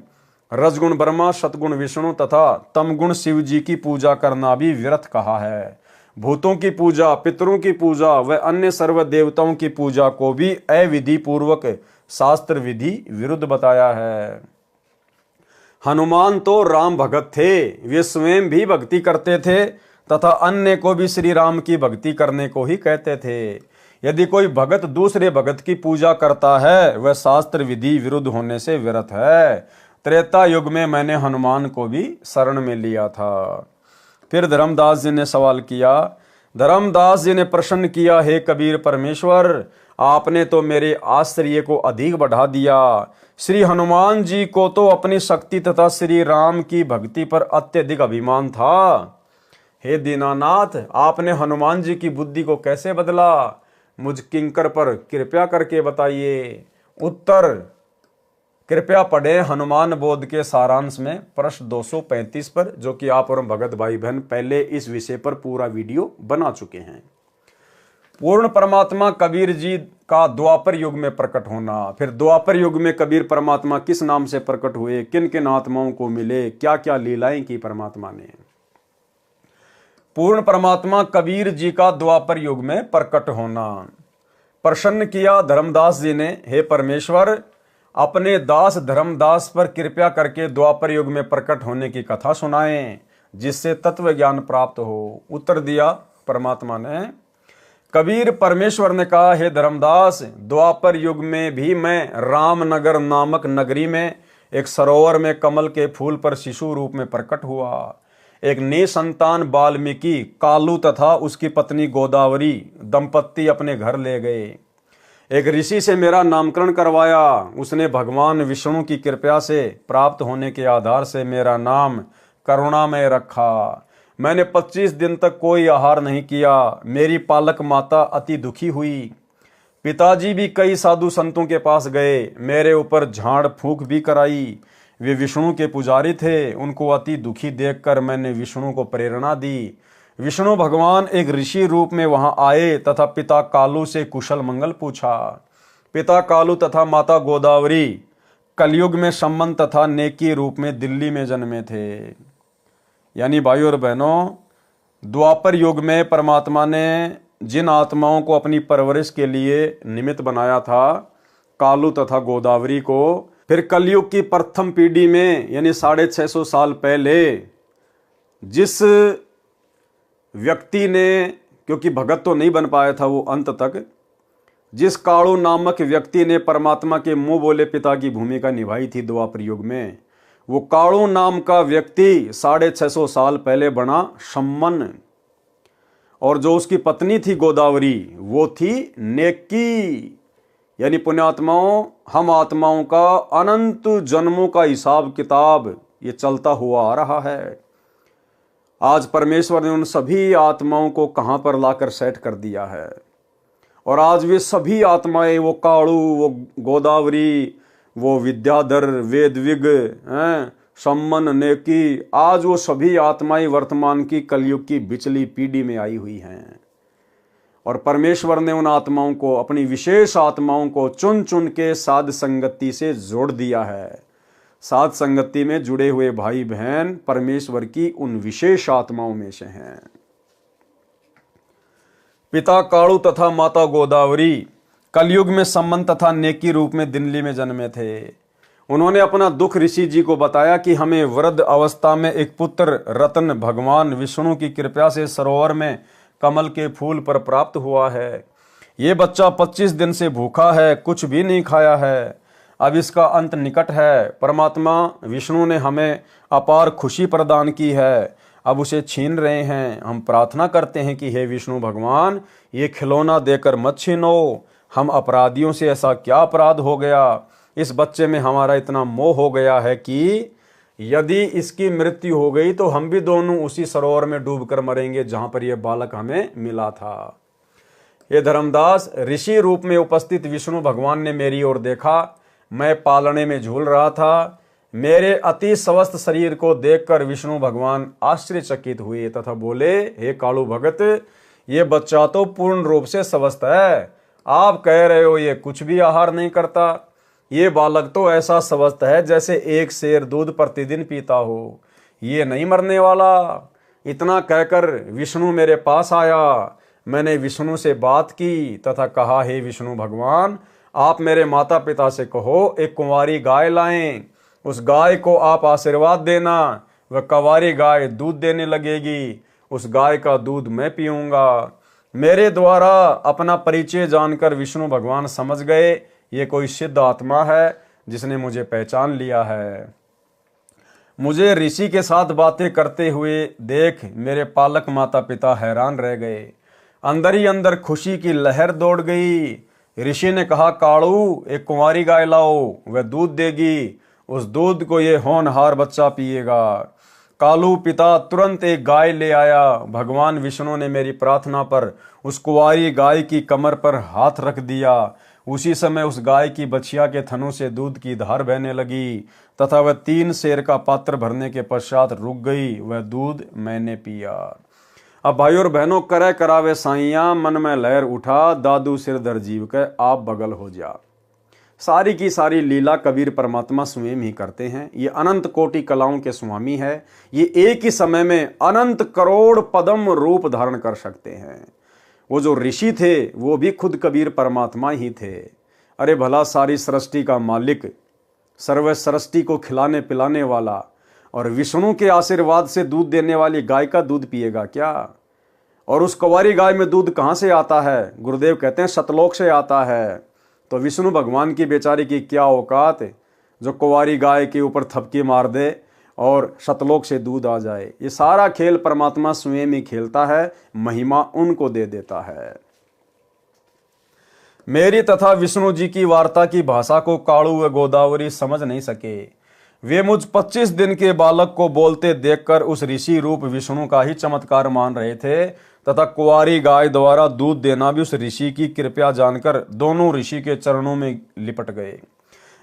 रजगुण ब्रह्मा, सतगुण विष्णु तथा तमगुण शिव जी की पूजा करना भी व्यर्थ कहा है। भूतों की पूजा, पितरों की पूजा व अन्य सर्व देवताओं की पूजा को भी अविधि पूर्वक शास्त्र विधि विरुद्ध बताया है। हनुमान तो राम भगत थे, वे स्वयं भी भक्ति करते थे तथा अन्य को भी श्री राम की भक्ति करने को ही कहते थे। यदि कोई भगत दूसरे भगत की पूजा करता है वह शास्त्र विधि विरुद्ध होने से व्यर्थ है। त्रेता युग में मैंने हनुमान को भी शरण में लिया था। फिर धर्मदास जी ने सवाल किया। धर्मदास जी ने प्रश्न किया, हे कबीर परमेश्वर, आपने तो मेरे आश्चर्य को अधिक बढ़ा दिया। श्री हनुमान जी को तो अपनी शक्ति तथा श्री राम की भक्ति पर अत्यधिक अभिमान था। हे दीनानाथ, आपने हनुमान जी की बुद्धि को कैसे बदला? मुझ किंकर पर कृपया करके बताइए। उत्तर कृपया पढ़ें हनुमान बोध के सारांश में प्रश्न 235 पर, जो कि आप और भगत भाई बहन पहले इस विषय पर पूरा वीडियो बना चुके हैं। पूर्ण परमात्मा कबीर जी का द्वापर युग में प्रकट होना। फिर द्वापर युग में कबीर परमात्मा किस नाम से प्रकट हुए, किन किन आत्माओं को मिले, क्या क्या लीलाएं की परमात्मा ने। पूर्ण परमात्मा कबीर जी का द्वापर युग में प्रकट होना। प्रसन्न किया धर्मदास जी ने, हे परमेश्वर, अपने दास धर्मदास पर कृपया करके द्वापर युग में प्रकट होने की कथा सुनाएं जिससे तत्व ज्ञान प्राप्त हो। उत्तर दिया परमात्मा ने। कबीर परमेश्वर ने कहा, हे धर्मदास, द्वापर युग में भी मैं रामनगर नामक नगरी में एक सरोवर में कमल के फूल पर शिशु रूप में प्रकट हुआ। एक निसंतान वाल्मीकि कालू तथा उसकी पत्नी गोदावरी दंपत्ति अपने घर ले गए। एक ऋषि से मेरा नामकरण करवाया। उसने भगवान विष्णु की कृपा से प्राप्त होने के आधार से मेरा नाम करुणामय रखा। मैंने 25 दिन तक कोई आहार नहीं किया। मेरी पालक माता अति दुखी हुई। पिताजी भी कई साधु संतों के पास गए, मेरे ऊपर झाड़ फूंक भी कराई। वे विष्णु के पुजारी थे। उनको अति दुखी देखकर मैंने विष्णु को प्रेरणा दी। विष्णु भगवान एक ऋषि रूप में वहां आए तथा पिता कालू से कुशल मंगल पूछा। पिता कालू तथा माता गोदावरी कलयुग में सम्मन तथा नेकी रूप में दिल्ली में जन्मे थे। यानी भाइयों और बहनों, द्वापर युग में परमात्मा ने जिन आत्माओं को अपनी परवरिश के लिए निमित्त बनाया था, कालू तथा गोदावरी को, फिर कलयुग की प्रथम पीढ़ी में यानी 650 साल पहले जिस व्यक्ति ने, क्योंकि भगत तो नहीं बन पाया था वो अंत तक, जिस कालू नामक व्यक्ति ने परमात्मा के मुंह बोले पिता की भूमिका निभाई थी द्वापर युग में, वो कालू नाम का व्यक्ति 650 साल पहले बना सम्मन। और जो उसकी पत्नी थी गोदावरी, वो थी नेकी। यानी पुण्यात्माओं, हम आत्माओं का अनंत जन्मों का हिसाब किताब ये चलता हुआ आ रहा है। आज परमेश्वर ने उन सभी आत्माओं को कहां पर लाकर सेट कर दिया है। और आज वे सभी आत्माएं, वो कालू, वो गोदावरी, वो विद्याधर, वेदविग, सम्मन, नेकी, आज वो सभी आत्माएं वर्तमान की कलयुग की बिचली पीढ़ी में आई हुई हैं। और परमेश्वर ने उन आत्माओं को, अपनी विशेष आत्माओं को चुन चुन के साध संगति से जोड़ दिया है। साध संगति में जुड़े हुए भाई बहन परमेश्वर की उन विशेष आत्माओं में से हैं। पिता कालू तथा माता गोदावरी कलयुग में सम्मन तथा नेकी रूप में दिल्ली में जन्मे थे। उन्होंने अपना दुख ऋषि जी को बताया कि हमें वृद्ध अवस्था में एक पुत्र रत्न भगवान विष्णु की कृपा से सरोवर में कमल के फूल पर प्राप्त हुआ है। ये बच्चा 25 दिन से भूखा है, कुछ भी नहीं खाया है। अब इसका अंत निकट है। परमात्मा विष्णु ने हमें अपार खुशी प्रदान की है, अब उसे छीन रहे हैं। हम प्रार्थना करते हैं कि हे विष्णु भगवान, ये खिलौना देकर मत छीनो। हम अपराधियों से ऐसा क्या अपराध हो गया, इस बच्चे में हमारा इतना मोह हो गया है कि यदि इसकी मृत्यु हो गई तो हम भी दोनों उसी सरोवर में डूबकर मरेंगे जहां पर यह बालक हमें मिला था। ये धर्मदास, ऋषि रूप में उपस्थित विष्णु भगवान ने मेरी ओर देखा। मैं पालने में झूल रहा था। मेरे अति स्वस्थ शरीर को देखकर विष्णु भगवान आश्चर्यचकित हुए तथा बोले, हे कालू भगत, ये बच्चा तो पूर्ण रूप से स्वस्थ है। आप कह रहे हो ये कुछ भी आहार नहीं करता। ये बालक तो ऐसा स्वस्थ है जैसे एक शेर दूध प्रतिदिन पीता हो। ये नहीं मरने वाला। इतना कहकर विष्णु मेरे पास आया। मैंने विष्णु से बात की तथा कहा, हे विष्णु भगवान, आप मेरे माता पिता से कहो एक कुंवारी गाय लाएं। उस गाय को आप आशीर्वाद देना। वह कुंवारी गाय दूध देने लगेगी। उस गाय का दूध मैं पीऊंगा। मेरे द्वारा अपना परिचय जानकर विष्णु भगवान समझ गए ये कोई सिद्ध आत्मा है जिसने मुझे पहचान लिया है। मुझे ऋषि के साथ बातें करते हुए देख मेरे पालक माता पिता हैरान रह गए। अंदर ही अंदर खुशी की लहर दौड़ गई। ऋषि ने कहा, कालू, एक कुंवारी गाय लाओ, वह दूध देगी। उस दूध को ये होनहार बच्चा पिएगा। कालू पिता तुरंत एक गाय ले आया। भगवान विष्णु ने मेरी प्रार्थना पर उस कुंवारी गाय की कमर पर हाथ रख दिया। उसी समय उस गाय की बछिया के थनों से दूध की धार बहने लगी तथा वह 3 सेर का पात्र भरने के पश्चात रुक गई। वह दूध मैंने पिया। अब भाइयों और बहनों, करे करावे साइया, मन में लहर उठा, दादू सिर दर जीव के आप बगल हो जा। सारी की सारी लीला कबीर परमात्मा स्वयं ही करते हैं। ये अनंत कोटि कलाओं के स्वामी है। ये एक ही समय में अनंत करोड़ पदम रूप धारण कर सकते हैं। वो जो ऋषि थे वो भी खुद कबीर परमात्मा ही थे। अरे भला सारी सृष्टि का मालिक, सर्व सृष्टि को खिलाने पिलाने वाला और विष्णु के आशीर्वाद से दूध देने वाली गाय का दूध पिएगा क्या? और उस कुंवारी गाय में दूध कहाँ से आता है? गुरुदेव कहते हैं सतलोक से आता है। तो विष्णु भगवान की बेचारी की क्या औकात जो कुंवारी गाय के ऊपर थपकी मार दे और सतलोक से दूध आ जाए। ये सारा खेल परमात्मा स्वयं ही खेलता है, महिमा उनको दे देता है। मेरी तथा विष्णु जी की वार्ता की भाषा को कालू व गोदावरी समझ नहीं सके। वे मुझ 25 दिन के बालक को बोलते देखकर उस ऋषि रूप विष्णु का ही चमत्कार मान रहे थे तथा कुंवारी गाय द्वारा दूध देना भी उस ऋषि की कृपया जानकर दोनों ऋषि के चरणों में लिपट गए।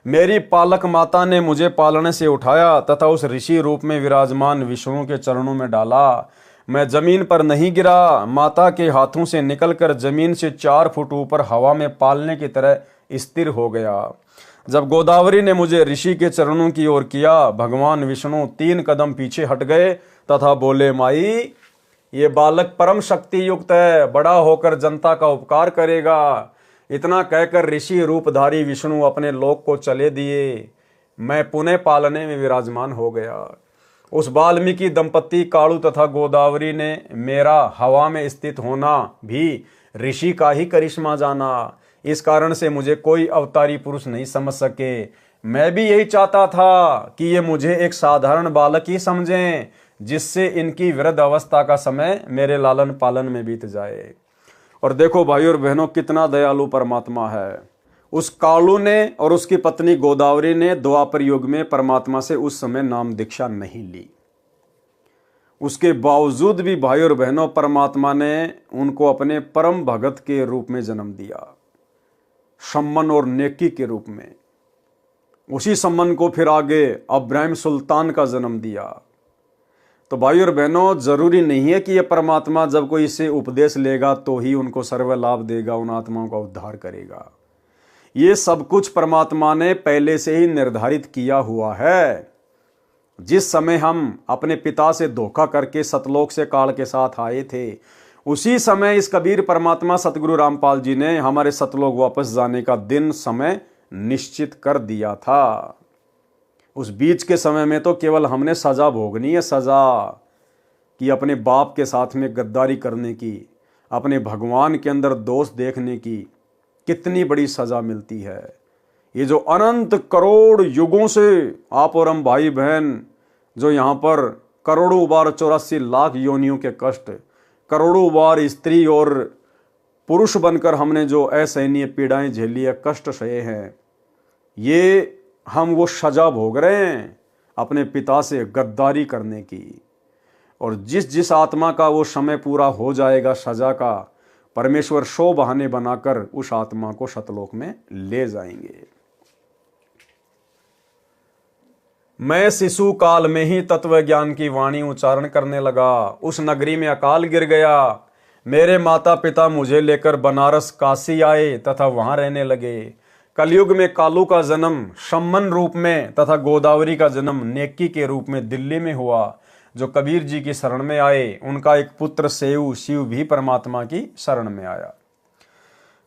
मेरी पालक माता ने मुझे पालने से उठाया तथा उस ऋषि रूप में विराजमान विष्णु के चरणों में डाला। मैं जमीन पर नहीं गिरा, माता के हाथों से निकलकर जमीन से 4 फुट ऊपर हवा में पालने की तरह स्थिर हो गया। जब गोदावरी ने मुझे ऋषि के चरणों की ओर किया, भगवान विष्णु 3 कदम पीछे हट गए तथा बोले, माई, ये बालक परम शक्ति युक्त है, बड़ा होकर जनता का उपकार करेगा। इतना कहकर ऋषि रूपधारी विष्णु अपने लोक को चले दिए। मैं पुनः पालने में विराजमान हो गया। उस वाल्मीकि दंपति कालू तथा गोदावरी ने मेरा हवा में स्थित होना भी ऋषि का ही करिश्मा जाना। इस कारण से मुझे कोई अवतारी पुरुष नहीं समझ सके। मैं भी यही चाहता था कि ये मुझे एक साधारण बालक ही समझें, जिससे इनकी वृद्ध अवस्था का समय मेरे लालन पालन में बीत जाए। और देखो भाइयों और बहनों, कितना दयालु परमात्मा है। उस कालू ने और उसकी पत्नी गोदावरी ने द्वापर युग में परमात्मा से उस समय नाम दीक्षा नहीं ली। उसके बावजूद भी भाइयों और बहनों, परमात्मा ने उनको अपने परम भगत के रूप में जन्म दिया, सम्मन और नेकी के रूप में। उसी सम्मन को फिर आगे इब्राहिम सुल्तान का जन्म दिया। तो भाइयों और बहनों, जरूरी नहीं है कि यह परमात्मा जब कोई इससे उपदेश लेगा तो ही उनको सर्व लाभ देगा, उन आत्माओं का उद्धार करेगा। ये सब कुछ परमात्मा ने पहले से ही निर्धारित किया हुआ है। जिस समय हम अपने पिता से धोखा करके सतलोक से काल के साथ आए थे, उसी समय इस कबीर परमात्मा सतगुरु रामपाल जी ने हमारे सतलोक वापस जाने का दिन समय निश्चित कर दिया था। उस बीच के समय में तो केवल हमने सजा भोगनी है, सजा कि अपने बाप के साथ में गद्दारी करने की, अपने भगवान के अंदर दोष देखने की कितनी बड़ी सजा मिलती है। ये जो अनंत करोड़ युगों से आप और हम भाई बहन जो यहाँ पर करोड़ों बार 84 लाख योनियों के कष्ट, करोड़ों बार स्त्री और पुरुष बनकर हमने जो असहनीय पीड़ाएं झेली है, कष्ट सहे हैं, ये हम वो सजा भोग रहे हैं। अपने पिता से गद्दारी करने की। और जिस जिस आत्मा का वो समय पूरा हो जाएगा सजा का, परमेश्वर 100 बहाने बनाकर उस आत्मा को सतलोक में ले जाएंगे। मैं शिशु काल में ही तत्व ज्ञान की वाणी उच्चारण करने लगा। उस नगरी में अकाल गिर गया। मेरे माता पिता मुझे लेकर बनारस काशी आए तथा वहां रहने लगे। कलयुग में कालू का जन्म सम्मन रूप में तथा गोदावरी का जन्म नेकी के रूप में दिल्ली में हुआ। जो कबीर जी की शरण में आए उनका एक पुत्र सेऊ शिव भी परमात्मा की शरण में आया।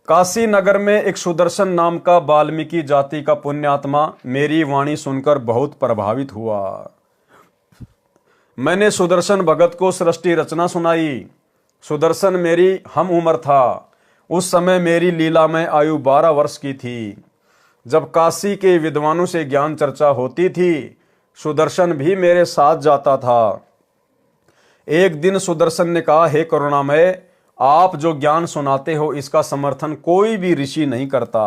काशी नगर में एक सुदर्शन नाम का वाल्मीकि जाति का पुण्यात्मा मेरी वाणी सुनकर बहुत प्रभावित हुआ। मैंने सुदर्शन भगत को सृष्टि रचना सुनाई। सुदर्शन मेरी हम उम्र था। उस समय मेरी लीला में आयु 12 वर्ष की थी। जब काशी के विद्वानों से ज्ञान चर्चा होती थी, सुदर्शन भी मेरे साथ जाता था। एक दिन सुदर्शन ने कहा, हे करुणामय, आप जो ज्ञान सुनाते हो इसका समर्थन कोई भी ऋषि नहीं करता।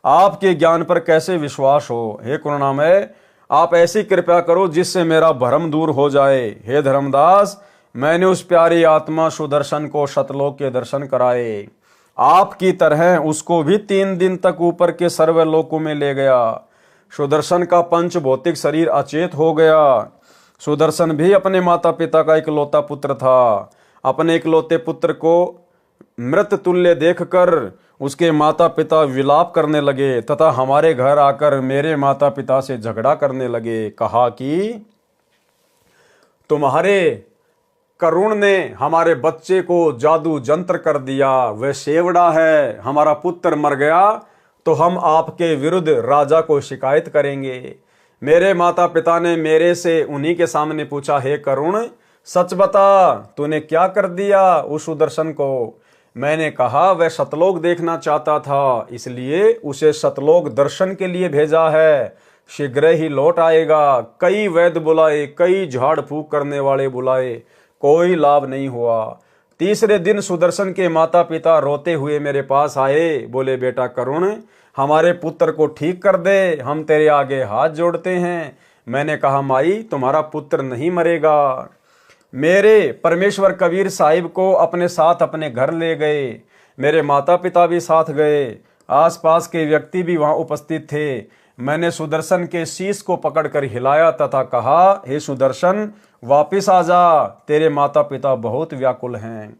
आपके ज्ञान पर कैसे विश्वास हो? हे करुणामय, आप ऐसी कृपा करो जिससे मेरा भ्रम दूर हो जाए। हे धर्मदास, मैंने उस प्यारी आत्मा सुदर्शन को सतलोक के दर्शन कराए। आपकी तरह उसको भी 3 दिन तक ऊपर के सर्वलोकों में ले गया। सुदर्शन का पंच भौतिक शरीर अचेत हो गया। सुदर्शन भी अपने माता पिता का इकलौता पुत्र था। अपने इकलौते पुत्र को मृत तुल्य देखकर उसके माता पिता विलाप करने लगे तथा हमारे घर आकर मेरे माता पिता से झगड़ा करने लगे। कहा कि तुम्हारे करुण ने हमारे बच्चे को जादू जंत्र कर दिया, वह सेवड़ा है, हमारा पुत्र मर गया तो हम आपके विरुद्ध राजा को शिकायत करेंगे। मेरे माता पिता ने मेरे से उन्हीं के सामने पूछा, हे करुण, सच बता, तूने क्या कर दिया उस सुदर्शन को? मैंने कहा, वह सतलोक देखना चाहता था, इसलिए उसे सतलोक दर्शन के लिए भेजा है। शीघ्र ही लौट आएगा। कई वैद्य बुलाए, कई झाड़ फूक करने वाले बुलाए, कोई लाभ नहीं हुआ। तीसरे दिन सुदर्शन के माता पिता रोते हुए मेरे पास आए। बोले, बेटा करुण, हमारे पुत्र को ठीक कर दे, हम तेरे आगे हाथ जोड़ते हैं। मैंने कहा, माई, तुम्हारा पुत्र नहीं मरेगा। मेरे परमेश्वर कबीर साहिब को अपने साथ अपने घर ले गए। मेरे माता पिता भी साथ गए। आसपास के व्यक्ति भी वहां उपस्थित थे। मैंने सुदर्शन के शीश को पकड़कर हिलाया तथा कहा, हे सुदर्शन, वापिस आ जा, तेरे माता पिता बहुत व्याकुल हैं।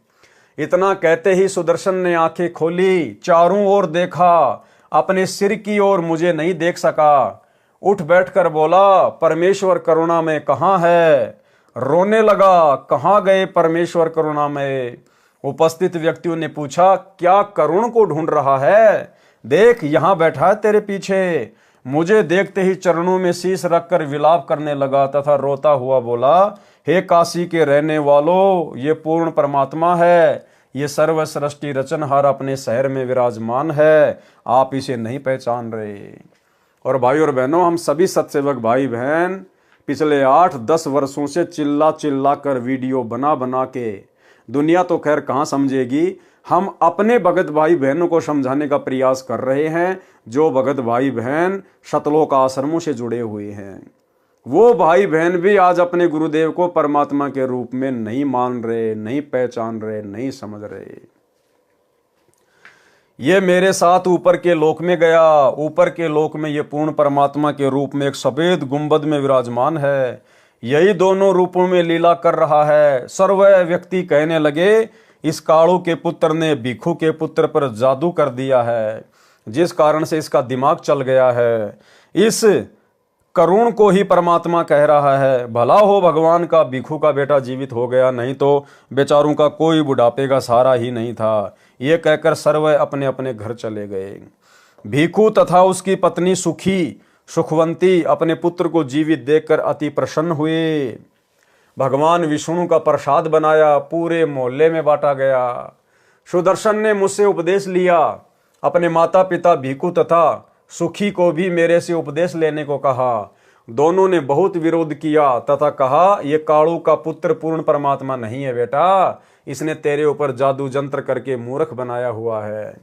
इतना कहते ही सुदर्शन ने आंखें खोली, चारों ओर देखा, अपने सिर की ओर मुझे नहीं देख सका। उठ बैठकर बोला, परमेश्वर करुणा में कहाँ है? रोने लगा, कहाँ गए परमेश्वर करुणा में? उपस्थित व्यक्तियों ने पूछा, क्या करुण को ढूंढ रहा है? देख, यहां बैठा है तेरे पीछे। मुझे देखते ही चरणों में शीश रखकर विलाप करने लगा तथा रोता हुआ बोला, हे काशी के रहने वालों, ये पूर्ण परमात्मा है। ये सर्व सृष्टि रचनहार अपने शहर में विराजमान है। आप इसे नहीं पहचान रहे। और भाई और बहनों, हम सभी सत्सेवक भाई बहन पिछले 8-10 वर्षों से चिल्ला चिल्ला कर वीडियो बना बना के, दुनिया तो खैर कहाँ समझेगी, हम अपने भगत भाई बहनों को समझाने का प्रयास कर रहे हैं। जो भगत भाई बहन सतलोक आश्रमों से जुड़े हुए हैं, वो भाई बहन भी आज अपने गुरुदेव को परमात्मा के रूप में नहीं मान रहे, नहीं पहचान रहे, नहीं समझ रहे। ये मेरे साथ ऊपर के लोक में गया। ऊपर के लोक में ये पूर्ण परमात्मा के रूप में एक सफेद गुंबद में विराजमान है। यही दोनों रूपों में लीला कर रहा है। सर्व व्यक्ति कहने लगे, इस कालू के पुत्र ने भिखू के पुत्र पर जादू कर दिया है, जिस कारण से इसका दिमाग चल गया है। इस करुण को ही परमात्मा कह रहा है, भला हो भगवान का भिखू का बेटा जीवित हो गया, नहीं तो बेचारों का कोई बुढ़ापे का सहारा ही नहीं था। ये कहकर सर्व अपने अपने घर चले गए। भिखू तथा उसकी पत्नी सुखवंती अपने पुत्र को जीवित देखकर अति प्रसन्न हुए। भगवान विष्णु का प्रसाद बनाया, पूरे मोहल्ले में बांटा गया। सुदर्शन ने मुझसे उपदेश लिया। अपने माता पिता भिखू तथा सुखी को भी मेरे से उपदेश लेने को कहा। दोनों ने बहुत विरोध किया तथा कहा, ये कालू का पुत्र पूर्ण परमात्मा नहीं है बेटा, इसने तेरे ऊपर जादू जंत्र करके मूर्ख बनाया हुआ है।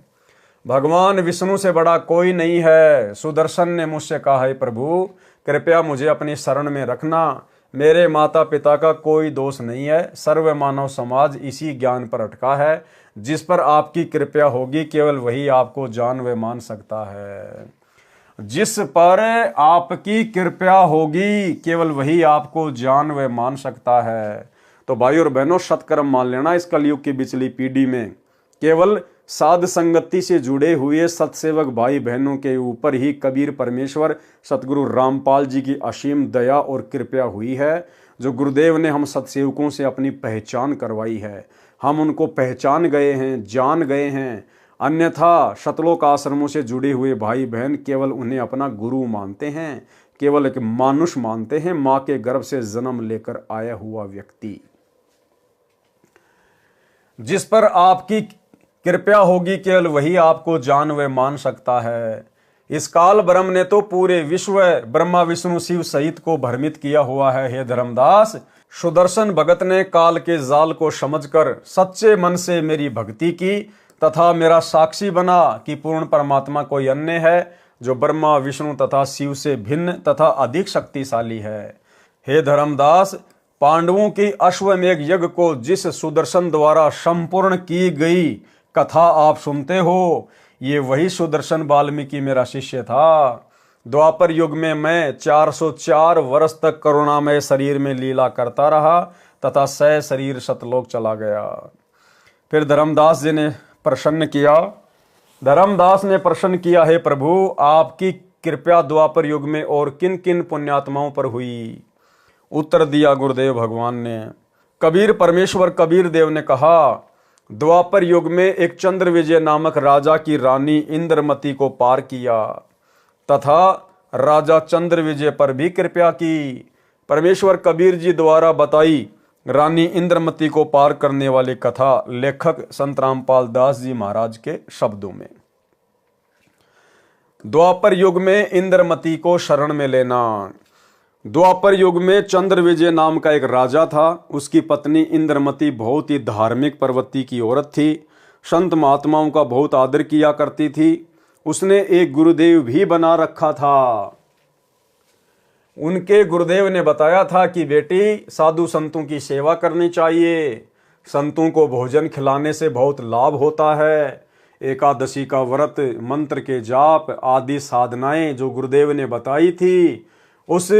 भगवान विष्णु से बड़ा कोई नहीं है। सुदर्शन ने मुझसे कहा, है प्रभु कृपया मुझे अपनी शरण में रखना। मेरे माता पिता का कोई दोष नहीं है। सर्व मानव समाज इसी ज्ञान पर अटका है। जिस पर आपकी कृपा होगी केवल वही आपको जान व मान सकता है। जिस पर आपकी कृपा होगी केवल वही आपको जान व मान सकता है। तो भाई और बहनों, सत्कर्म मान लेना। इस कलयुग की बिचली पीढ़ी में केवल साध संगति से जुड़े हुए सत्सेवक भाई बहनों के ऊपर ही कबीर परमेश्वर सतगुरु रामपाल जी की असीम दया और कृपा हुई है। जो गुरुदेव ने हम सत्सेवकों से अपनी पहचान करवाई है, हम उनको पहचान गए हैं, जान गए हैं। अन्यथा शतलोक आश्रमों से जुड़े हुए भाई बहन केवल उन्हें अपना गुरु मानते हैं, केवल एक मानुष मानते हैं, माँ के गर्भ से जन्म लेकर आया हुआ व्यक्ति। जिस पर आपकी कृपा होगी केवल वही आपको जान व मान सकता है। इस काल ब्रह्म ने तो पूरे विश्व ब्रह्मा विष्णु शिव सहित को भ्रमित किया हुआ है। हे धर्मदास, सुदर्शन भगत ने काल के जाल को समझकर सच्चे मन से मेरी भक्ति की तथा मेरा साक्षी बना कि पूर्ण परमात्मा कोई अन्य है जो ब्रह्मा विष्णु तथा शिव से भिन्न तथा अधिक शक्तिशाली है। हे धर्मदास, पांडवों की अश्वमेघ यज्ञ को जिस सुदर्शन द्वारा संपूर्ण की गई कथा आप सुनते हो, ये वही सुदर्शन वाल्मीकि मेरा शिष्य था। द्वापर युग में मैं 404 वर्ष तक करुणामय शरीर में लीला करता रहा तथा सह शरीर सतलोक चला गया। फिर धर्मदास जी ने प्रसन्न किया। धर्मदास ने प्रश्न किया, हे प्रभु आपकी कृपया द्वापर युग में और किन किन पुण्यात्माओं पर हुई? उत्तर दिया गुरुदेव भगवान ने। कबीर परमेश्वर कबीर देव ने कहा, द्वापर युग में एक चंद्र विजय नामक राजा की रानी इंद्रमती को पार किया तथा राजा चंद्र विजय पर भी कृपा की। परमेश्वर कबीर जी द्वारा बताई रानी इंद्रमती को पार करने वाली कथा लेखक संत रामपाल दास जी महाराज के शब्दों में। द्वापर युग में इंद्रमती को शरण में लेना। द्वापर युग में चंद्र विजय नाम का एक राजा था। उसकी पत्नी इंद्रमती बहुत ही धार्मिक प्रवृत्ति की औरत थी। संत महात्माओं का बहुत आदर किया करती थी। उसने एक गुरुदेव भी बना रखा था। उनके गुरुदेव ने बताया था कि बेटी, साधु संतों की सेवा करनी चाहिए, संतों को भोजन खिलाने से बहुत लाभ होता है। एकादशी का व्रत, मंत्र के जाप आदि साधनाएं जो गुरुदेव ने बताई थी, उस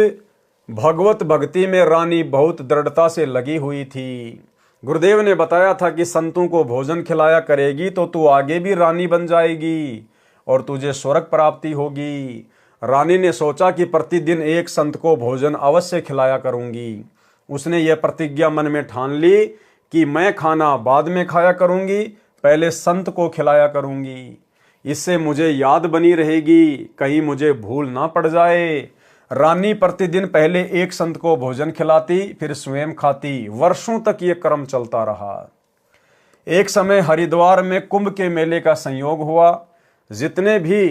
भगवत भक्ति में रानी बहुत दृढ़ता से लगी हुई थी। गुरुदेव ने बताया था कि संतों को भोजन खिलाया करेगी तो तू आगे भी रानी बन जाएगी और तुझे स्वर्ग प्राप्ति होगी। रानी ने सोचा कि प्रतिदिन एक संत को भोजन अवश्य खिलाया करूंगी। उसने यह प्रतिज्ञा मन में ठान ली कि मैं खाना बाद में खाया करूंगी, पहले संत को खिलाया करूंगी। इससे मुझे याद बनी रहेगी, कहीं मुझे भूल ना पड़ जाए। रानी प्रतिदिन पहले एक संत को भोजन खिलाती, फिर स्वयं खाती। वर्षों तक ये क्रम चलता रहा। एक समय हरिद्वार में कुंभ के मेले का संयोग हुआ। जितने भी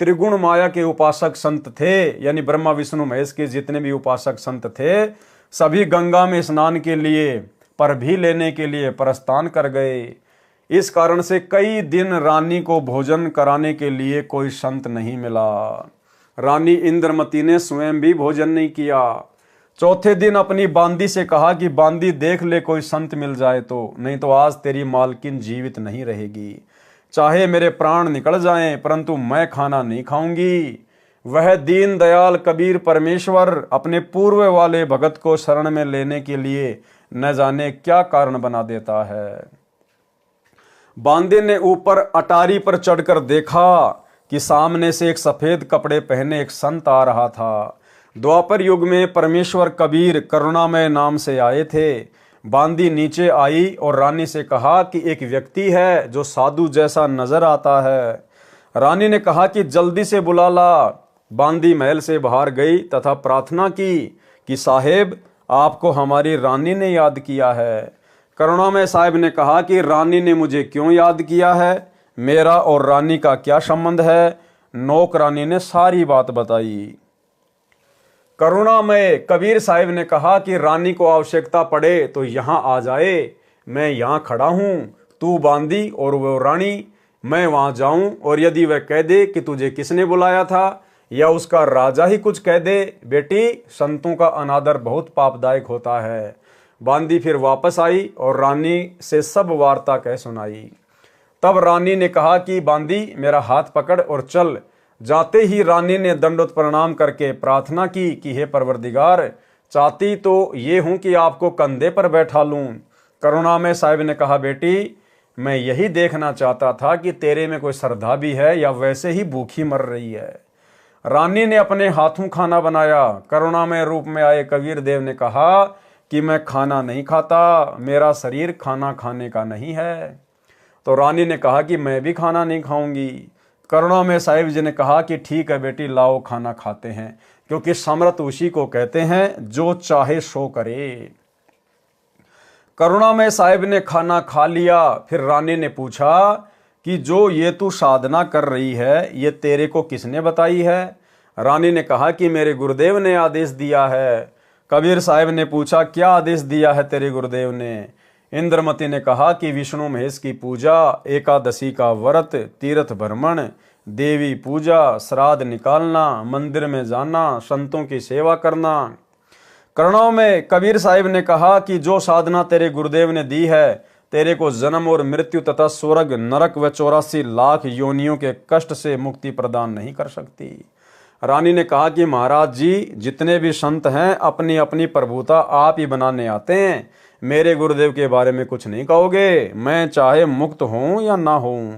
त्रिगुण माया के उपासक संत थे, यानी ब्रह्मा विष्णु महेश के जितने भी उपासक संत थे, सभी गंगा में स्नान के लिए पर भी लेने के लिए प्रस्थान कर गए। इस कारण से कई दिन रानी को भोजन कराने के लिए कोई संत नहीं मिला। रानी इंद्रमती ने स्वयं भी भोजन नहीं किया। चौथे दिन अपनी बांदी से कहा कि बांदी देख ले कोई संत मिल जाए तो, नहीं तो आज तेरी मालकिन जीवित नहीं रहेगी। चाहे मेरे प्राण निकल जाएं परंतु मैं खाना नहीं खाऊंगी। वह दीन दयाल कबीर परमेश्वर अपने पूर्व वाले भगत को शरण में लेने के लिए न जाने क्या कारण बना देता है। बांदे ने ऊपर अटारी पर चढ़कर देखा कि सामने से एक सफेद कपड़े पहने एक संत आ रहा था। द्वापर युग में परमेश्वर कबीर करुणामय नाम से आए थे। बांदी नीचे आई और रानी से कहा कि एक व्यक्ति है जो साधु जैसा नजर आता है। रानी ने कहा कि जल्दी से बुला ला। बांदी महल से बाहर गई तथा प्रार्थना की कि साहेब, आपको हमारी रानी ने याद किया है। करुणामय साहब ने कहा कि रानी ने मुझे क्यों याद किया है, मेरा और रानी का क्या संबंध है। नौकरानी ने सारी बात बताई। करुणामय कबीर साहिब ने कहा कि रानी को आवश्यकता पड़े तो यहाँ आ जाए, मैं यहाँ खड़ा हूँ। तू बांदी और वो रानी मैं वहां जाऊं और यदि वह कह दे कि तुझे किसने बुलाया था, या उसका राजा ही कुछ कह दे। बेटी, संतों का अनादर बहुत पापदायक होता है। बांदी फिर वापस आई और रानी से सब वार्ता कह सुनाई। तब रानी ने कहा कि बांदी, मेरा हाथ पकड़ और चल। जाते ही रानी ने दंडवत प्रणाम करके प्रार्थना की कि हे परवरदिगार, चाहती तो ये हूं कि आपको कंधे पर बैठा लूं। करुणामय साहिब ने कहा, बेटी, मैं यही देखना चाहता था कि तेरे में कोई श्रद्धा भी है या वैसे ही भूखी मर रही है। रानी ने अपने हाथों खाना बनाया। करुणामय रूप में आए कबीर देव ने कहा कि मैं खाना नहीं खाता, मेरा शरीर खाना खाने का नहीं है। तो रानी ने कहा कि मैं भी खाना नहीं खाऊंगी। करुणामय साहिब जी ने कहा कि ठीक है बेटी, लाओ खाना खाते हैं, क्योंकि समर्थ उसी को कहते हैं जो चाहे सो करे। करुणामय साहिब ने खाना खा लिया। फिर रानी ने पूछा कि जो ये तू साधना कर रही है, ये तेरे को किसने बताई है? रानी ने कहा कि मेरे गुरुदेव ने आदेश दिया है। कबीर साहिब ने पूछा, क्या आदेश दिया है तेरे गुरुदेव ने? इंद्रमती ने कहा कि विष्णु महेश की पूजा, एकादशी का व्रत, तीर्थ भ्रमण, देवी पूजा, श्राद्ध निकालना, मंदिर में जाना, संतों की सेवा करना। करुणाओं में कबीर साहिब ने कहा कि जो साधना तेरे गुरुदेव ने दी है, तेरे को जन्म और मृत्यु तथा स्वर्ग, नरक व 84 लाख योनियों के कष्ट से मुक्ति प्रदान नहीं कर सकती। रानी ने कहा कि महाराज जी, जितने भी संत हैं अपनी अपनी प्रभुता आप ही बनाने आते हैं, मेरे गुरुदेव के बारे में कुछ नहीं कहोगे, मैं चाहे मुक्त हूं या ना हूं।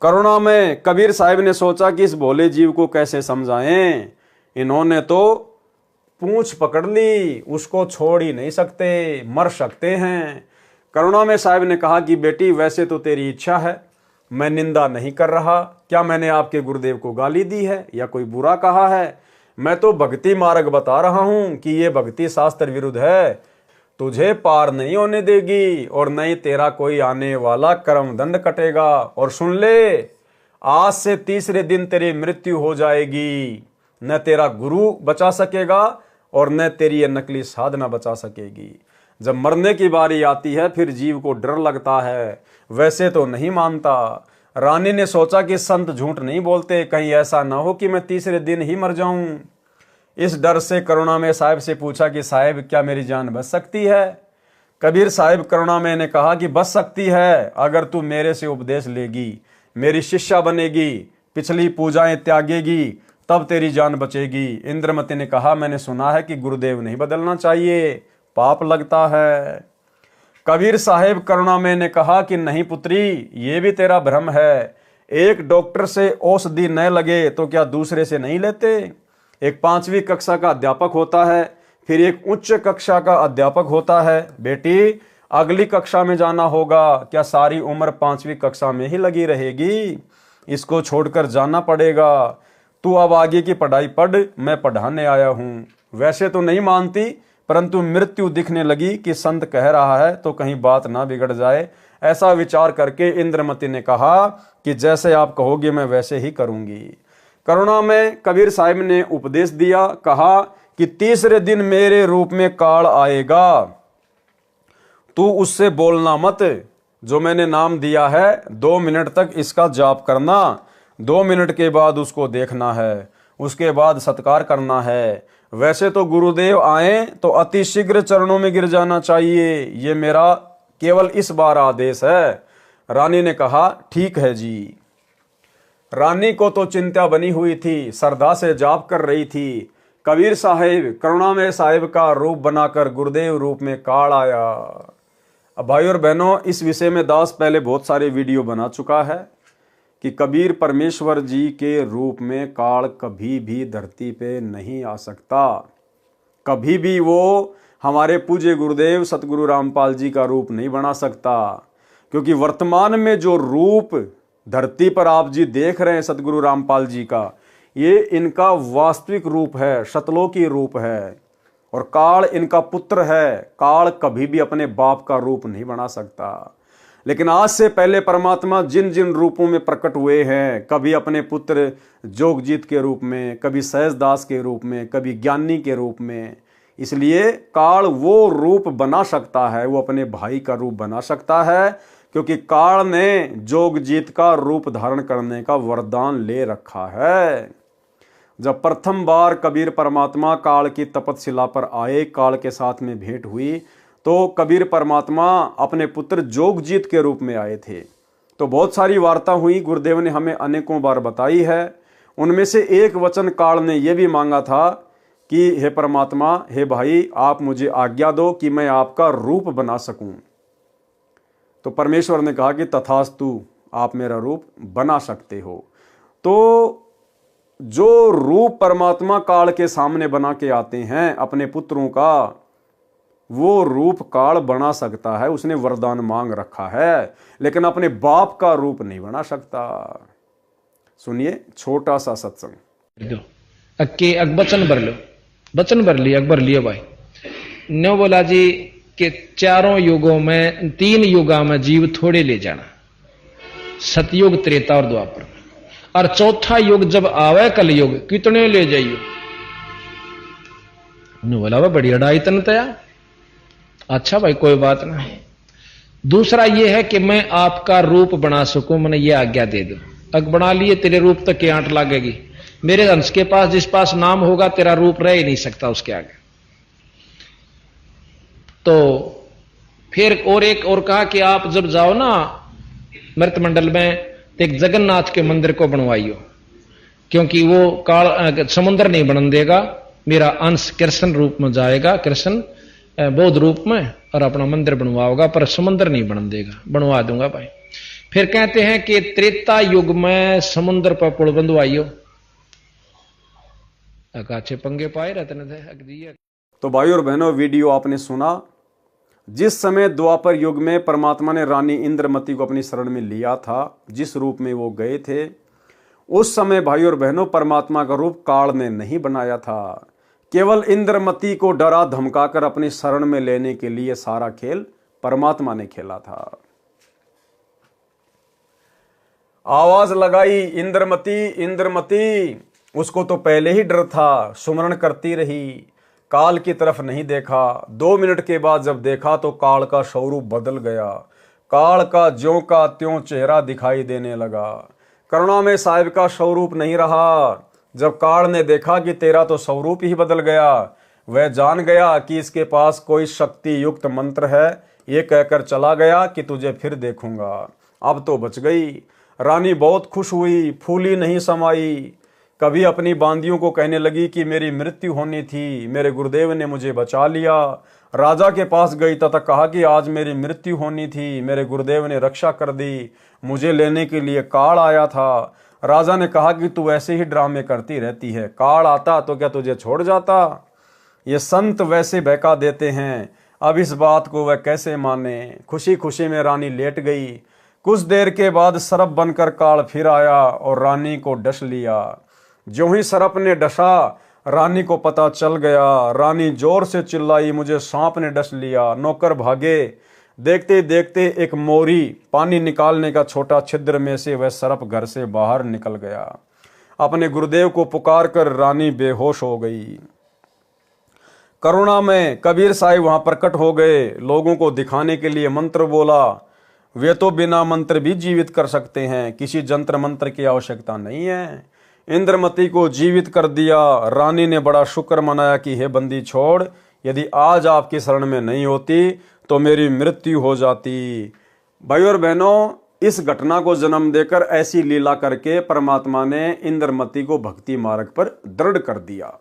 करुणा में कबीर साहिब ने सोचा कि इस भोले जीव को कैसे समझाएं। इन्होंने तो पूंछ पकड़ ली, उसको छोड़ ही नहीं सकते, मर सकते हैं। करुणा में साहिब ने कहा कि बेटी, वैसे तो तेरी इच्छा है, मैं निंदा नहीं कर रहा। क्या मैंने आपके गुरुदेव को गाली दी है या कोई बुरा कहा है? मैं तो भक्ति मार्ग बता रहा हूं कि ये भक्ति शास्त्र विरुद्ध है, तुझे पार नहीं होने देगी और नहीं तेरा कोई आने वाला कर्म दंड कटेगा। और सुन ले, आज से तीसरे दिन तेरी मृत्यु हो जाएगी। न तेरा गुरु बचा सकेगा और न तेरी ये नकली साधना बचा सकेगी। जब मरने की बारी आती है फिर जीव को डर लगता है, वैसे तो नहीं मानता। रानी ने सोचा कि संत झूठ नहीं बोलते, कहीं ऐसा ना हो कि मैं तीसरे दिन ही मर जाऊं। इस डर से करुणामय साहिब से पूछा कि साहिब, क्या मेरी जान बच सकती है? कबीर साहिब करुणामय ने कहा कि बच सकती है, अगर तू मेरे से उपदेश लेगी, मेरी शिष्या बनेगी, पिछली पूजाएं त्यागेगी, तब तेरी जान बचेगी। इंद्रमती ने कहा, मैंने सुना है कि गुरुदेव नहीं बदलना चाहिए, पाप लगता है। कबीर साहिब करुणामय ने कहा कि नहीं पुत्री, ये भी तेरा भ्रम है। एक डॉक्टर से औषधि न लगे तो क्या दूसरे से नहीं लेते? एक 5वीं कक्षा का अध्यापक होता है, फिर एक उच्च कक्षा का अध्यापक होता है। बेटी, अगली कक्षा में जाना होगा, क्या सारी उम्र 5वीं कक्षा में ही लगी रहेगी? इसको छोड़कर जाना पड़ेगा। तू अब आगे की पढ़ाई पढ़, मैं पढ़ाने आया हूँ। वैसे तो नहीं मानती, परंतु मृत्यु दिखने लगी कि संत कह रहा है तो कहीं बात ना बिगड़ जाए। ऐसा विचार करके इंद्रमती ने कहा कि जैसे आप कहोगे मैं वैसे ही करूंगी। करुणा में कबीर साहिब ने उपदेश दिया, कहा कि तीसरे दिन मेरे रूप में काल आएगा, तू उससे बोलना मत। जो मैंने नाम दिया है 2 मिनट तक इसका जाप करना, 2 मिनट के बाद उसको देखना है, उसके बाद सत्कार करना है। वैसे तो गुरुदेव आए तो अति शीघ्र चरणों में गिर जाना चाहिए, ये मेरा केवल इस बार आदेश है। रानी ने कहा, ठीक है जी। रानी को तो चिंता बनी हुई थी, श्रद्धा से जाप कर रही थी। कबीर साहिब करुणामय साहिब का रूप बनाकर गुरुदेव रूप में काल आया। अब भाई और बहनों, इस विषय में दास पहले बहुत सारे वीडियो बना चुका है कि कबीर परमेश्वर जी के रूप में काल कभी भी धरती पे नहीं आ सकता। कभी भी वो हमारे पूज्य गुरुदेव सतगुरु रामपाल जी का रूप नहीं बना सकता, क्योंकि वर्तमान में जो रूप धरती पर आप जी देख रहे हैं सतगुरु रामपाल जी का, ये इनका वास्तविक रूप है, शतलोकी रूप है, और काल इनका पुत्र है। काल कभी भी अपने बाप का रूप नहीं बना सकता। लेकिन आज से पहले परमात्मा जिन जिन रूपों में प्रकट हुए हैं, कभी अपने पुत्र जोगजीत के रूप में, कभी सहजदास के रूप में, कभी ज्ञानी के रूप में, इसलिए काल वो रूप बना सकता है, वो अपने भाई का रूप बना सकता है। क्योंकि काल ने जोगजीत का रूप धारण करने का वरदान ले रखा है। जब प्रथम बार कबीर परमात्मा काल की तपतशिला पर आए, काल के साथ में भेंट हुई, तो कबीर परमात्मा अपने पुत्र जोगजीत के रूप में आए थे। तो बहुत सारी वार्ता हुई, गुरुदेव ने हमें अनेकों बार बताई है। उनमें से एक वचन काल ने यह भी मांगा था कि हे परमात्मा, हे भाई, आप मुझे आज्ञा दो कि मैं आपका रूप बना सकूं। तो परमेश्वर ने कहा कि तथास्तु, आप मेरा रूप बना सकते हो। तो जो रूप परमात्मा काल के सामने बना के आते हैं अपने पुत्रों का, वो रूप काल बना सकता है, उसने वरदान मांग रखा है, लेकिन अपने बाप का रूप नहीं बना सकता। सुनिए छोटा सा सत्संग। अक्के वचन भर लो, वचन भर लिया, अकबर लियो भाई। न्यो बोला जी कि चारों युगों में, 3 युगा में जीव थोड़े ले जाना, सतयुग, त्रेता और द्वापर, और चौथा युग जब आवे कलयुग, कितने ले जाइयो। बोला वह बड़ी अड़ाई तन तया। अच्छा भाई कोई बात नहीं। दूसरा यह है कि मैं आपका रूप बना सकूं, मैंने ये आज्ञा दे दो। अग बना लिए, तेरे रूप तक की आंट लागेगी। मेरे अंश के पास जिस पास नाम होगा, तेरा रूप रह ही नहीं सकता उसके आगे। तो फिर और एक और कहा कि आप जब जाओ ना मृत मंडल में, तो एक जगन्नाथ के मंदिर को बनवाइयो, क्योंकि वो काल समुद्र नहीं बनन देगा। मेरा अंश कृष्ण रूप में जाएगा, कृष्ण बौद्ध रूप में, और अपना मंदिर बनवाओगा, पर समुद्र नहीं बनन देगा। बनवा दूंगा भाई। फिर कहते हैं कि त्रेता युग में समुद्र पर पुल बंधवाइयो। अकाछे पंगे पाए रहते थे। तो भाई और बहनों, वीडियो आपने सुना। जिस समय द्वापर युग में परमात्मा ने रानी इंद्रमती को अपनी शरण में लिया था, जिस रूप में वो गए थे, उस समय भाई और बहनों परमात्मा का रूप काल ने नहीं बनाया था। केवल इंद्रमती को डरा धमकाकर अपनी शरण में लेने के लिए सारा खेल परमात्मा ने खेला था। आवाज लगाई इंद्रमती, इंद्रमती। उसको तो पहले ही डर था, सुमरण करती रही, काल की तरफ नहीं देखा। 2 मिनट के बाद जब देखा तो काल का स्वरूप बदल गया। काल का ज्यों का त्यों चेहरा दिखाई देने लगा। करुणा में साहिब का स्वरूप नहीं रहा। जब काल ने देखा कि तेरा तो स्वरूप ही बदल गया, वह जान गया कि इसके पास कोई शक्ति युक्त मंत्र है। ये कहकर चला गया कि तुझे फिर देखूंगा। अब तो बच गई। रानी बहुत खुश हुई, फूली नहीं समाई। कभी अपनी बांदियों को कहने लगी कि मेरी मृत्यु होनी थी, मेरे गुरुदेव ने मुझे बचा लिया। राजा के पास गई तथा कहा कि आज मेरी मृत्यु होनी थी, मेरे गुरुदेव ने रक्षा कर दी, मुझे लेने के लिए काल आया था। राजा ने कहा कि तू ऐसे ही ड्रामे करती रहती है, काल आता तो क्या तुझे छोड़ जाता? ये संत वैसे बहका देते हैं, अब इस बात को वह कैसे माने। खुशी खुशी में रानी लेट गई। कुछ देर के बाद सर्प बनकर काल फिर आया और रानी को डस लिया। जो ही सर्प ने डसा, रानी को पता चल गया। रानी जोर से चिल्लाई, मुझे सांप ने डस लिया। नौकर भागे। देखते देखते एक मोरी पानी निकालने का छोटा छिद्र में से वह सर्प घर से बाहर निकल गया। अपने गुरुदेव को पुकार कर रानी बेहोश हो गई। करुणा में कबीर साहिब वहां प्रकट हो गए। लोगों को दिखाने के लिए मंत्र बोला। वे तो बिना मंत्र भी जीवित कर सकते हैं, किसी जंत्र मंत्र की आवश्यकता नहीं है। इंद्रमती को जीवित कर दिया। रानी ने बड़ा शुक्र मनाया कि हे बंदी छोड़, यदि आज आपकी शरण में नहीं होती तो मेरी मृत्यु हो जाती। भाई और बहनों, इस घटना को जन्म देकर ऐसी लीला करके परमात्मा ने इंद्रमती को भक्ति मार्ग पर दृढ़ कर दिया।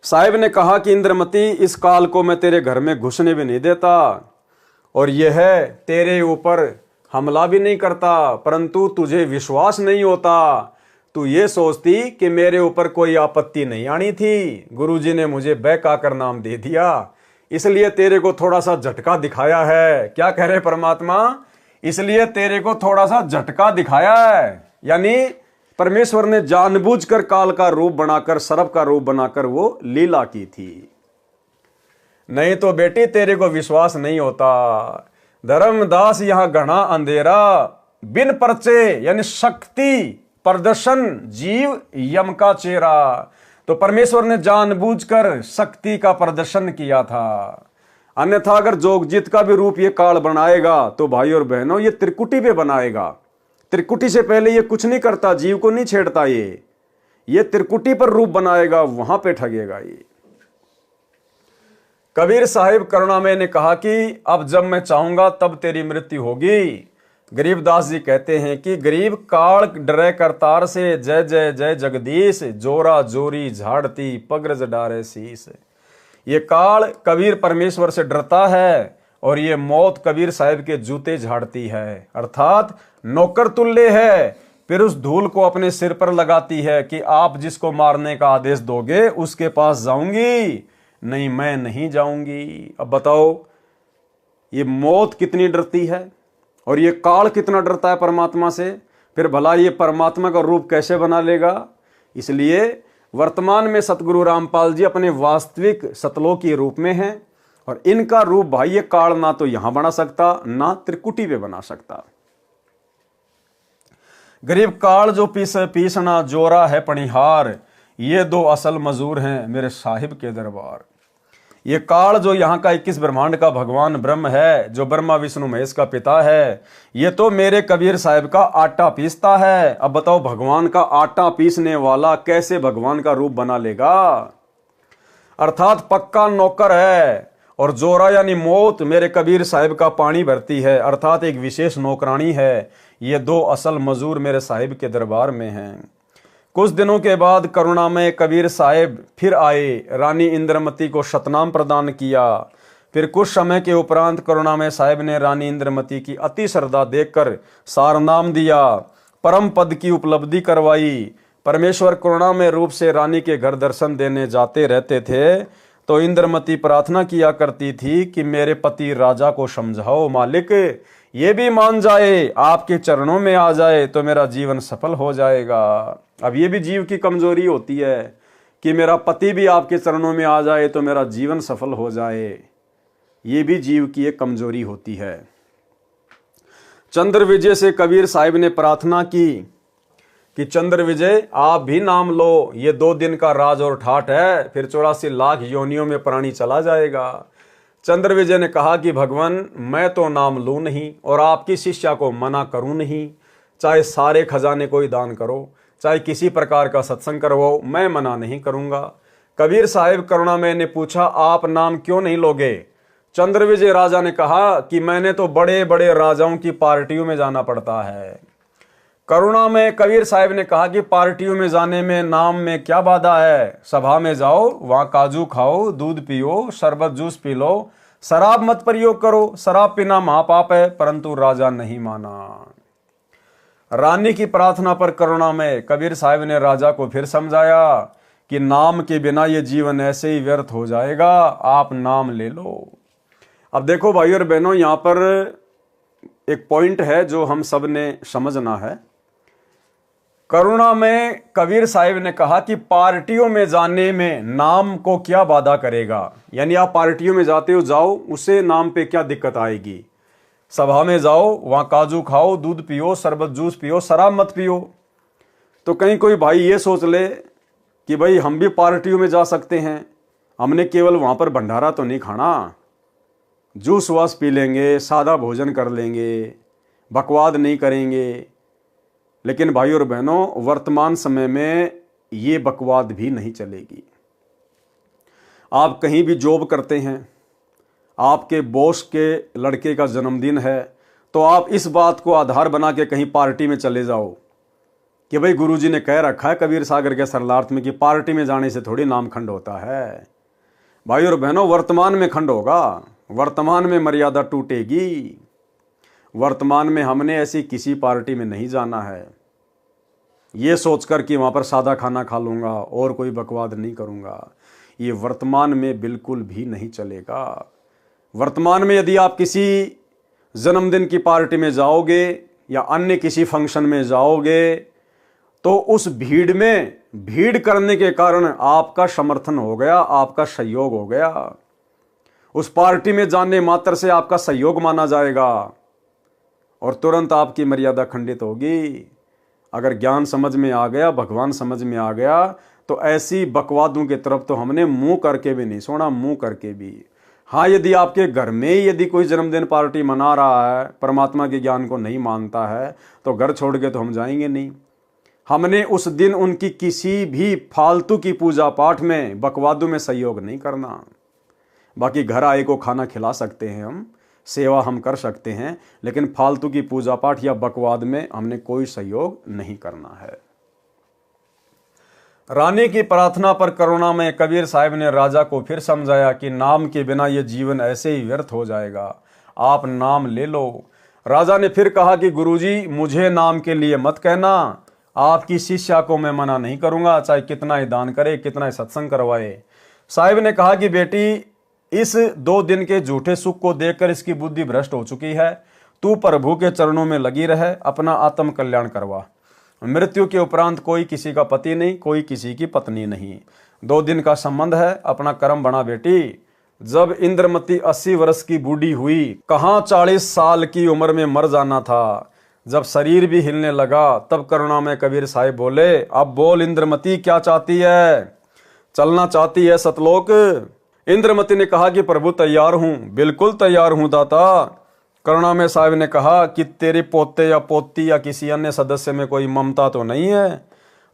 साहिब ने कहा कि इंद्रमती, इस काल को मैं तेरे घर में घुसने भी नहीं देता और यह तेरे ऊपर हमला भी नहीं करता, परंतु तुझे विश्वास नहीं होता। तू ये सोचती कि मेरे ऊपर कोई आपत्ति नहीं आनी थी, गुरुजी ने मुझे बहकाकर नाम दे दिया, इसलिए तेरे को थोड़ा सा झटका दिखाया है। क्या कह रहे परमात्मा? इसलिए तेरे को थोड़ा सा झटका दिखाया है। यानी परमेश्वर ने जानबूझकर काल का रूप बनाकर, सर्प का रूप बनाकर वो लीला की थी। नहीं तो बेटी तेरे को विश्वास नहीं होता। धर्मदास यहां घना अंधेरा, बिन परचे यानी शक्ति प्रदर्शन, जीव यम का चेहरा। तो परमेश्वर ने जानबूझकर शक्ति का प्रदर्शन किया था। अन्यथा अगर जोगजीत का भी रूप ये काल बनाएगा तो भाई और बहनों ये त्रिकुटी पे बनाएगा। त्रिकुटी से पहले ये कुछ नहीं करता, जीव को नहीं छेड़ता, ये त्रिकुटी पर रूप बनाएगा, वहां पे ठगेगा ये। कबीर साहिब करुणामय ने कहा कि अब जब मैं चाहूंगा तब तेरी मृत्यु होगी। गरीबदास जी कहते हैं कि गरीब काल डरे करतार से, जय जय जय जगदीश, जोरा जोरी झाड़ती पगरज डारे शीस। ये काल कबीर परमेश्वर से डरता है और ये मौत कबीर साहिब के जूते झाड़ती है, अर्थात नौकर तुल्य है। फिर उस धूल को अपने सिर पर लगाती है कि आप जिसको मारने का आदेश दोगे उसके पास जाऊंगी, नहीं मैं नहीं जाऊंगी। अब बताओ ये मौत कितनी डरती है और ये काल कितना डरता है परमात्मा से, फिर भला ये परमात्मा का रूप कैसे बना लेगा। इसलिए वर्तमान में सतगुरु रामपाल जी अपने वास्तविक सतलोकी रूप में हैं और इनका रूप भाई ये काल ना तो यहां बना सकता ना त्रिकुटी पे बना सकता। गरीब काल जो पीसना जोरा है पणिहार, ये दो असल मजूर हैं मेरे साहिब के दरबार। ये काल जो यहाँ का 21 ब्रह्मांड का भगवान ब्रह्म है, जो ब्रह्मा विष्णु महेश का पिता है, ये तो मेरे कबीर साहिब का आटा पीसता है। अब बताओ भगवान का आटा पीसने वाला कैसे भगवान का रूप बना लेगा। अर्थात पक्का नौकर है और जोरा यानी मौत मेरे कबीर साहिब का पानी भरती है, अर्थात एक विशेष नौकरानी है। ये दो असल मजूर मेरे साहिब के दरबार में हैं। कुछ दिनों के बाद करुणामय कबीर साहिब फिर आए, रानी इंद्रमती को शतनाम प्रदान किया। फिर कुछ समय के उपरांत करुणामय साहिब ने रानी इंद्रमती की अति श्रद्धा देखकर सारनाम दिया, परम पद की उपलब्धि करवाई। परमेश्वर करुणामय रूप से रानी के घर दर्शन देने जाते रहते थे तो इंद्रमती प्रार्थना किया करती थी कि मेरे पति राजा को समझाओ मालिक, ये भी मान जाए, आपके चरणों में आ जाए तो मेरा जीवन सफल हो जाएगा। अब ये भी जीव की कमजोरी होती है कि मेरा पति भी आपके चरणों में आ जाए तो मेरा जीवन सफल हो जाए, ये भी जीव की एक कमजोरी होती है। चंद्र विजय से कबीर साहिब ने प्रार्थना की कि चंद्र विजय आप भी नाम लो, ये 2 दिन का राज और ठाट है, फिर 84 लाख योनियों में प्राणी चला जाएगा। चंद्र विजय ने कहा कि भगवान मैं तो नाम लूं नहीं और आपकी शिष्या को मना करूं नहीं, चाहे सारे खजाने को ही दान करो, चाहे किसी प्रकार का सत्संग करवाओ, मैं मना नहीं करूंगा। कबीर साहिब करुणामय ने पूछा आप नाम क्यों नहीं लोगे। चंद्र विजय राजा ने कहा कि मैंने तो बड़े बड़े राजाओं की पार्टियों में जाना पड़ता है। करुणामय कबीर साहिब ने कहा कि पार्टियों में जाने में नाम में क्या बाधा है, सभा में जाओ, वहां काजू खाओ, दूध पियो, शरबत जूस पी लो, शराब मत प्रयोग करो, शराब पीना महापाप है। परंतु राजा नहीं माना। रानी की प्रार्थना पर करुणामय कबीर साहिब ने राजा को फिर समझाया कि नाम के बिना ये जीवन ऐसे ही व्यर्थ हो जाएगा, आप नाम ले लो। अब देखो भाई और बहनों, यहां पर एक पॉइंट है जो हम सब ने समझना है। करुणामय कबीर साहिब ने कहा कि पार्टियों में जाने में नाम को क्या बाधा करेगा, यानी आप पार्टियों में जाते हो जाओ, उससे नाम पे क्या दिक्कत आएगी। सभा में जाओ, वहां काजू खाओ, दूध पियो, शरबत जूस पियो, शराब मत पियो। तो कहीं कोई भाई ये सोच ले कि भाई हम भी पार्टियों में जा सकते हैं, हमने केवल वहां पर भंडारा तो नहीं खाना, जूस वास पी लेंगे, सादा भोजन कर लेंगे, बकवाद नहीं करेंगे। लेकिन भाई और बहनों, वर्तमान समय में ये बकवाद भी नहीं चलेगी। आप कहीं भी जॉब करते हैं, आपके बॉस के लड़के का जन्मदिन है, तो आप इस बात को आधार बना के कहीं पार्टी में चले जाओ कि भाई गुरुजी ने कह रखा है कबीर सागर के सरलार्थ में कि पार्टी में जाने से थोड़ी नाम खंड होता है। भाई और बहनों, वर्तमान में खंड होगा, वर्तमान में मर्यादा टूटेगी। वर्तमान में हमने ऐसी किसी पार्टी में नहीं जाना है ये सोचकर कि वहां पर सादा खाना खा लूंगा और कोई बकवाद नहीं करूंगा। ये वर्तमान में बिल्कुल भी नहीं चलेगा। वर्तमान में यदि आप किसी जन्मदिन की पार्टी में जाओगे या अन्य किसी फंक्शन में जाओगे तो उस भीड़ में भीड़ करने के कारण आपका समर्थन हो गया, आपका सहयोग हो गया। उस पार्टी में जाने मात्र से आपका सहयोग माना जाएगा और तुरंत आपकी मर्यादा खंडित होगी। अगर ज्ञान समझ में आ गया, भगवान समझ में आ गया, तो ऐसी बकवादों की तरफ तो हमने मुंह करके भी नहीं सोना, मुंह करके भी। हाँ, यदि आपके घर में ही यदि कोई जन्मदिन पार्टी मना रहा है, परमात्मा के ज्ञान को नहीं मानता है, तो घर छोड़ के तो हम जाएंगे नहीं। हमने उस दिन उनकी किसी भी फालतू की पूजा पाठ में, बकवादों में सहयोग नहीं करना। बाकी घर आए को खाना खिला सकते हैं, हम सेवा हम कर सकते हैं, लेकिन फालतू की पूजा पाठ या बकवाद में हमने कोई सहयोग नहीं करना है। रानी की प्रार्थना पर करुणा में कबीर साहब ने राजा को फिर समझाया कि नाम के बिना यह जीवन ऐसे ही व्यर्थ हो जाएगा, आप नाम ले लो। राजा ने फिर कहा कि गुरुजी, मुझे नाम के लिए मत कहना, आपकी शिष्या को मैं मना नहीं करूंगा, चाहे कितना ही दान करे, कितना ही सत्संग करवाए। साहिब ने कहा कि बेटी, इस 2 दिन के झूठे सुख को देखकर इसकी बुद्धि भ्रष्ट हो चुकी है। तू प्रभु के चरणों में लगी रहे, अपना आत्म कल्याण करवा। मृत्यु के उपरांत कोई किसी का पति नहीं, कोई किसी की पत्नी नहीं। 2 दिन का संबंध है, अपना कर्म बना बेटी। जब इंद्रमती 80 वर्ष की बूढ़ी हुई, कहाँ 40 साल की उम्र में मर जाना था। जब शरीर भी हिलने लगा, तब करुणा में कबीर साहिब बोले, अब बोल इंद्रमती, क्या चाहती है? चलना चाहती है सतलोक? इंद्रमती ने कहा कि प्रभु तैयार हूं, बिल्कुल तैयार हूं दाता। करुणा में साहिब ने कहा कि तेरे पोते या पोती या किसी अन्य सदस्य में कोई ममता तो नहीं है?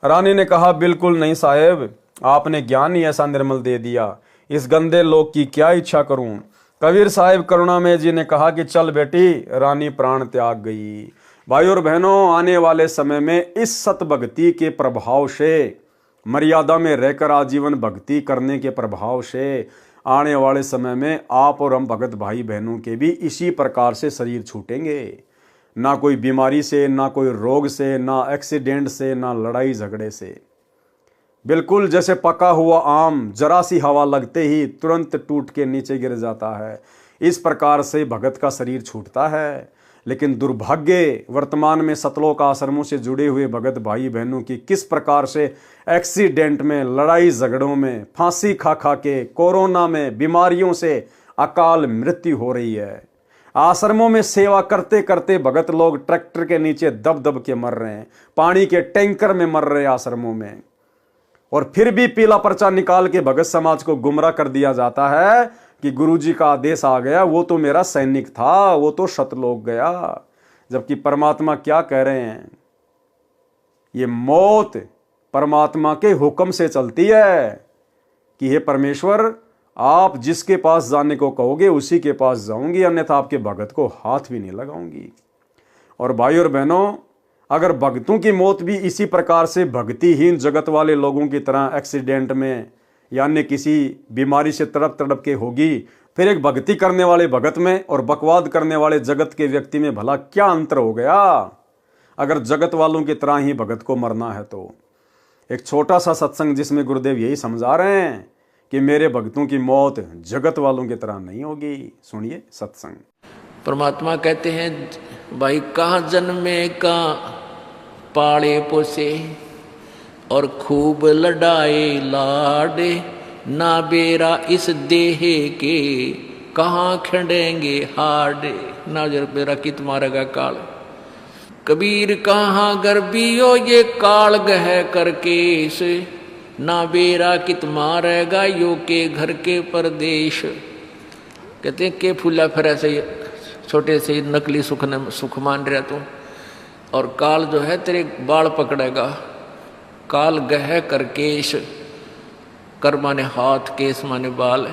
रानी ने कहा, बिल्कुल नहीं साहेब, आपने ज्ञान ही ऐसा निर्मल दे दिया, इस गंदे लोक की क्या इच्छा करूं। कबीर साहिब करुणा में जी ने कहा कि चल बेटी। रानी प्राण त्याग गई। भाई और बहनों, आने वाले समय में इस सत भक्ति के प्रभाव से, मर्यादा में रहकर आजीवन भक्ति करने के प्रभाव से, आने वाले समय में आप और हम भगत भाई बहनों के भी इसी प्रकार से शरीर छूटेंगे। ना कोई बीमारी से, ना कोई रोग से, ना एक्सीडेंट से, ना लड़ाई झगड़े से। बिल्कुल जैसे पका हुआ आम जरा सी हवा लगते ही तुरंत टूट के नीचे गिर जाता है, इस प्रकार से भगत का शरीर छूटता है। लेकिन दुर्भाग्य, वर्तमान में सतलोक आश्रमों से जुड़े हुए भगत भाई बहनों की किस प्रकार से एक्सीडेंट में, लड़ाई झगड़ों में, फांसी खा खा के, कोरोना में, बीमारियों से अकाल मृत्यु हो रही है। आश्रमों में सेवा करते करते भगत लोग ट्रैक्टर के नीचे दब दब के मर रहे हैं, पानी के टैंकर में मर रहे हैं आश्रमों में। और फिर भी पीला पर्चा निकाल के भगत समाज को गुमराह कर दिया जाता है कि गुरुजी का आदेश आ गया, वो तो मेरा सैनिक था, वो तो सतलोक गया। जबकि परमात्मा क्या कह रहे हैं? ये मौत परमात्मा के हुक्म से चलती है कि हे परमेश्वर, आप जिसके पास जाने को कहोगे उसी के पास जाऊंगी, अन्यथा आपके भगत को हाथ भी नहीं लगाऊंगी। और भाई और बहनों, अगर भक्तों की मौत भी इसी प्रकार से भक्तिहीन जगत वाले लोगों की तरह एक्सीडेंट में या अन्य किसी बीमारी से तड़प तड़प के होगी, फिर एक भक्ति करने वाले भगत में और बकवाद करने वाले जगत के व्यक्ति में भला क्या अंतर हो गया? अगर जगत वालों की तरह ही भगत को मरना है तो एक छोटा सा सत्संग जिसमें गुरुदेव यही समझा रहे हैं कि मेरे भक्तों की मौत जगत वालों की तरह नहीं होगी। सुनिए सत्संग। परमात्मा कहते हैं, भाई कहाँ जन्मे कहाँ पाले पोसे, और खूब लड़ाए लाडे, ना बेरा इस देह के कहाँ खंडेंगे हाडे। ना जर बेरा कित मारेगा काल। कबीर कहाँ गर्बियो ये काल गह करके से, ना बेरा कित मारेगा यो के घर के परदेश। कहते हैं के फूला फिर ऐसे छोटे से नकली सुख मान रहा तू, और काल जो है तेरे बाल पकड़ेगा। काल गह कर केश, कर माने हाथ, केस माने बाल,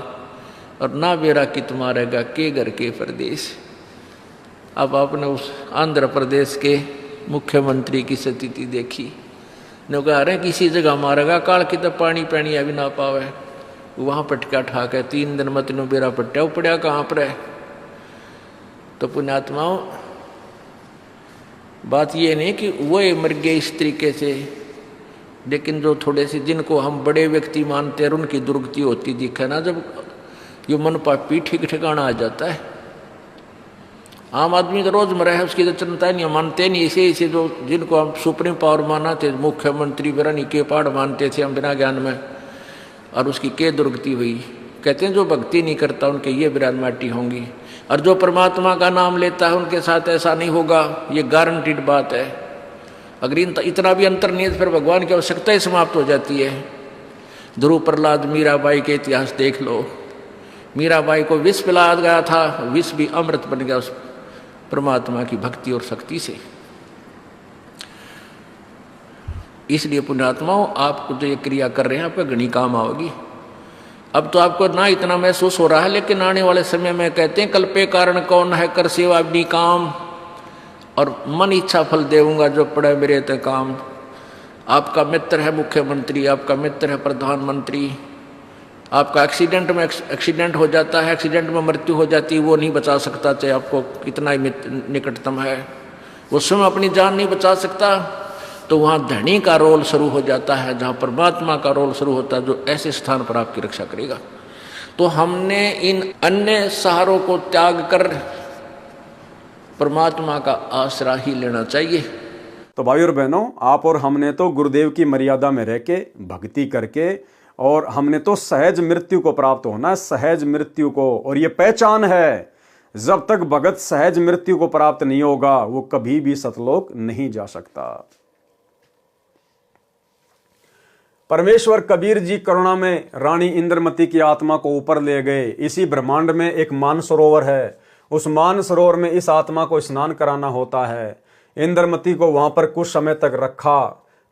और ना बेरा कित मारेगा के घर के प्रदेश। अब आपने उस आंध्र प्रदेश के मुख्यमंत्री की स्थिति देखी, ने कहा रहे किसी जगह मारेगा काल की तो पानी पैनी अभी ना पावे, वहाँ पटका ठाक है 3 दिन मत नो बेरा पट्टा पड़ा कहाँ पर है। तो पुण्यात्माओं, बात ये नहीं कि वो मर गए इस तरीके से, लेकिन जो थोड़े से जिनको हम बड़े व्यक्ति मानते हैं उनकी दुर्गति होती दिखे ना, जब ये मन पापी ठीक ठिकाना आ जाता है। आम आदमी तो रोजमर्रा है, उसकी तो चिंता नहीं, मानते नहीं। इसे जो जिनको हम सुप्रीम पावर माना थे, मुख्यमंत्री बिरानी के पहाड़ मानते थे हम बिना ज्ञान में, और उसकी के दुर्गति हुई। कहते हैं जो भक्ति नहीं करता उनके ये बिरान माटी होंगी, और जो परमात्मा का नाम लेता है उनके साथ ऐसा नहीं होगा, ये गारंटीड बात है। अगर इतना भी अंतर नहीं है तो फिर भगवान की आवश्यकता ही समाप्त हो जाती है। ध्रुव, प्रहलाद, मीराबाई के इतिहास देख लो, मीराबाई को विष पिलाया गया था, विष भी अमृत बन गया उस परमात्मा की भक्ति और शक्ति से। इसलिए पुण्यात्माओं, आपको जो ये क्रिया कर रहे हैं आपका घनी काम आओगी। अब तो आपको ना इतना महसूस हो रहा है, लेकिन आने वाले समय में कहते हैं कल्पे कारण कौन है, कर सेवा भी काम, और मन इच्छा फल देऊंगा जो पड़े मेरे ते काम। आपका मित्र है मुख्यमंत्री, आपका मित्र है प्रधानमंत्री, आपका एक्सीडेंट हो जाता है, एक्सीडेंट में मृत्यु हो जाती है, वो नहीं बचा सकता, चाहे आपको कितना ही निकटतम है, वो स्वयं अपनी जान नहीं बचा सकता। तो वहाँ धनी का रोल शुरू हो जाता है, जहाँ परमात्मा का रोल शुरू होता है, जो ऐसे स्थान पर आपकी रक्षा करेगा। तो हमने इन अन्य सहारों को त्याग कर परमात्मा का आसरा ही लेना चाहिए। तो भाई और बहनों, आप और हमने तो गुरुदेव की मर्यादा में रह के भक्ति करके, और हमने तो सहज मृत्यु को प्राप्त होना है, सहज मृत्यु को। और ये पहचान है, जब तक भगत सहज मृत्यु को प्राप्त नहीं होगा वो कभी भी सतलोक नहीं जा सकता। परमेश्वर कबीर जी करुणा में रानी इंद्रमती की आत्मा को ऊपर ले गए। इसी ब्रह्मांड में एक मानसरोवर है, उस मानसरोवर में इस आत्मा को स्नान कराना होता है। इंद्रमती को वहां पर कुछ समय तक रखा।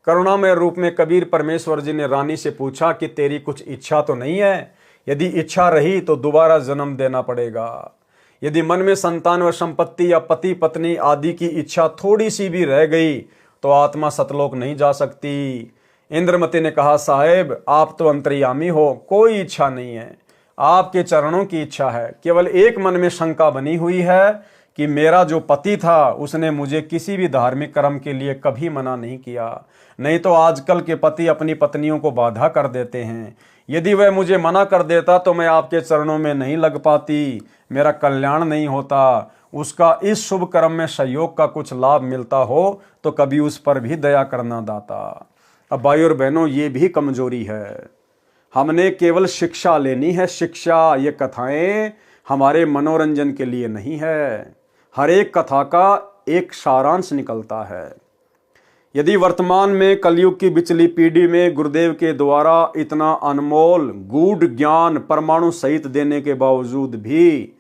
करुणामय रूप में कबीर परमेश्वर जी ने रानी से पूछा कि तेरी कुछ इच्छा तो नहीं है? यदि इच्छा रही तो दोबारा जन्म देना पड़ेगा। यदि मन में संतान व संपत्ति या पति पत्नी आदि की इच्छा थोड़ी सी भी रह गई तो आत्मा सतलोक नहीं जा सकती। इंद्रमती ने कहा, साहेब आप तो अंतर्यामी हो, कोई इच्छा नहीं है, आपके चरणों की इच्छा है। केवल एक मन में शंका बनी हुई है कि मेरा जो पति था उसने मुझे किसी भी धार्मिक कर्म के लिए कभी मना नहीं किया, नहीं तो आजकल के पति अपनी पत्नियों को बाधा कर देते हैं। यदि वह मुझे मना कर देता तो मैं आपके चरणों में नहीं लग पाती, मेरा कल्याण नहीं होता। उसका इस शुभ कर्म में सहयोग का कुछ लाभ मिलता हो तो कभी उस पर भी दया करना दाता। अब भाई और बहनों, ये भी कमजोरी है। हमने केवल शिक्षा लेनी है, शिक्षा। ये कथाएं हमारे मनोरंजन के लिए नहीं है, हर एक कथा का एक सारांश निकलता है। यदि वर्तमान में कलयुग की बिचली पीढ़ी में गुरुदेव के द्वारा इतना अनमोल गूढ़ ज्ञान परमाणु सहित देने के बावजूद भी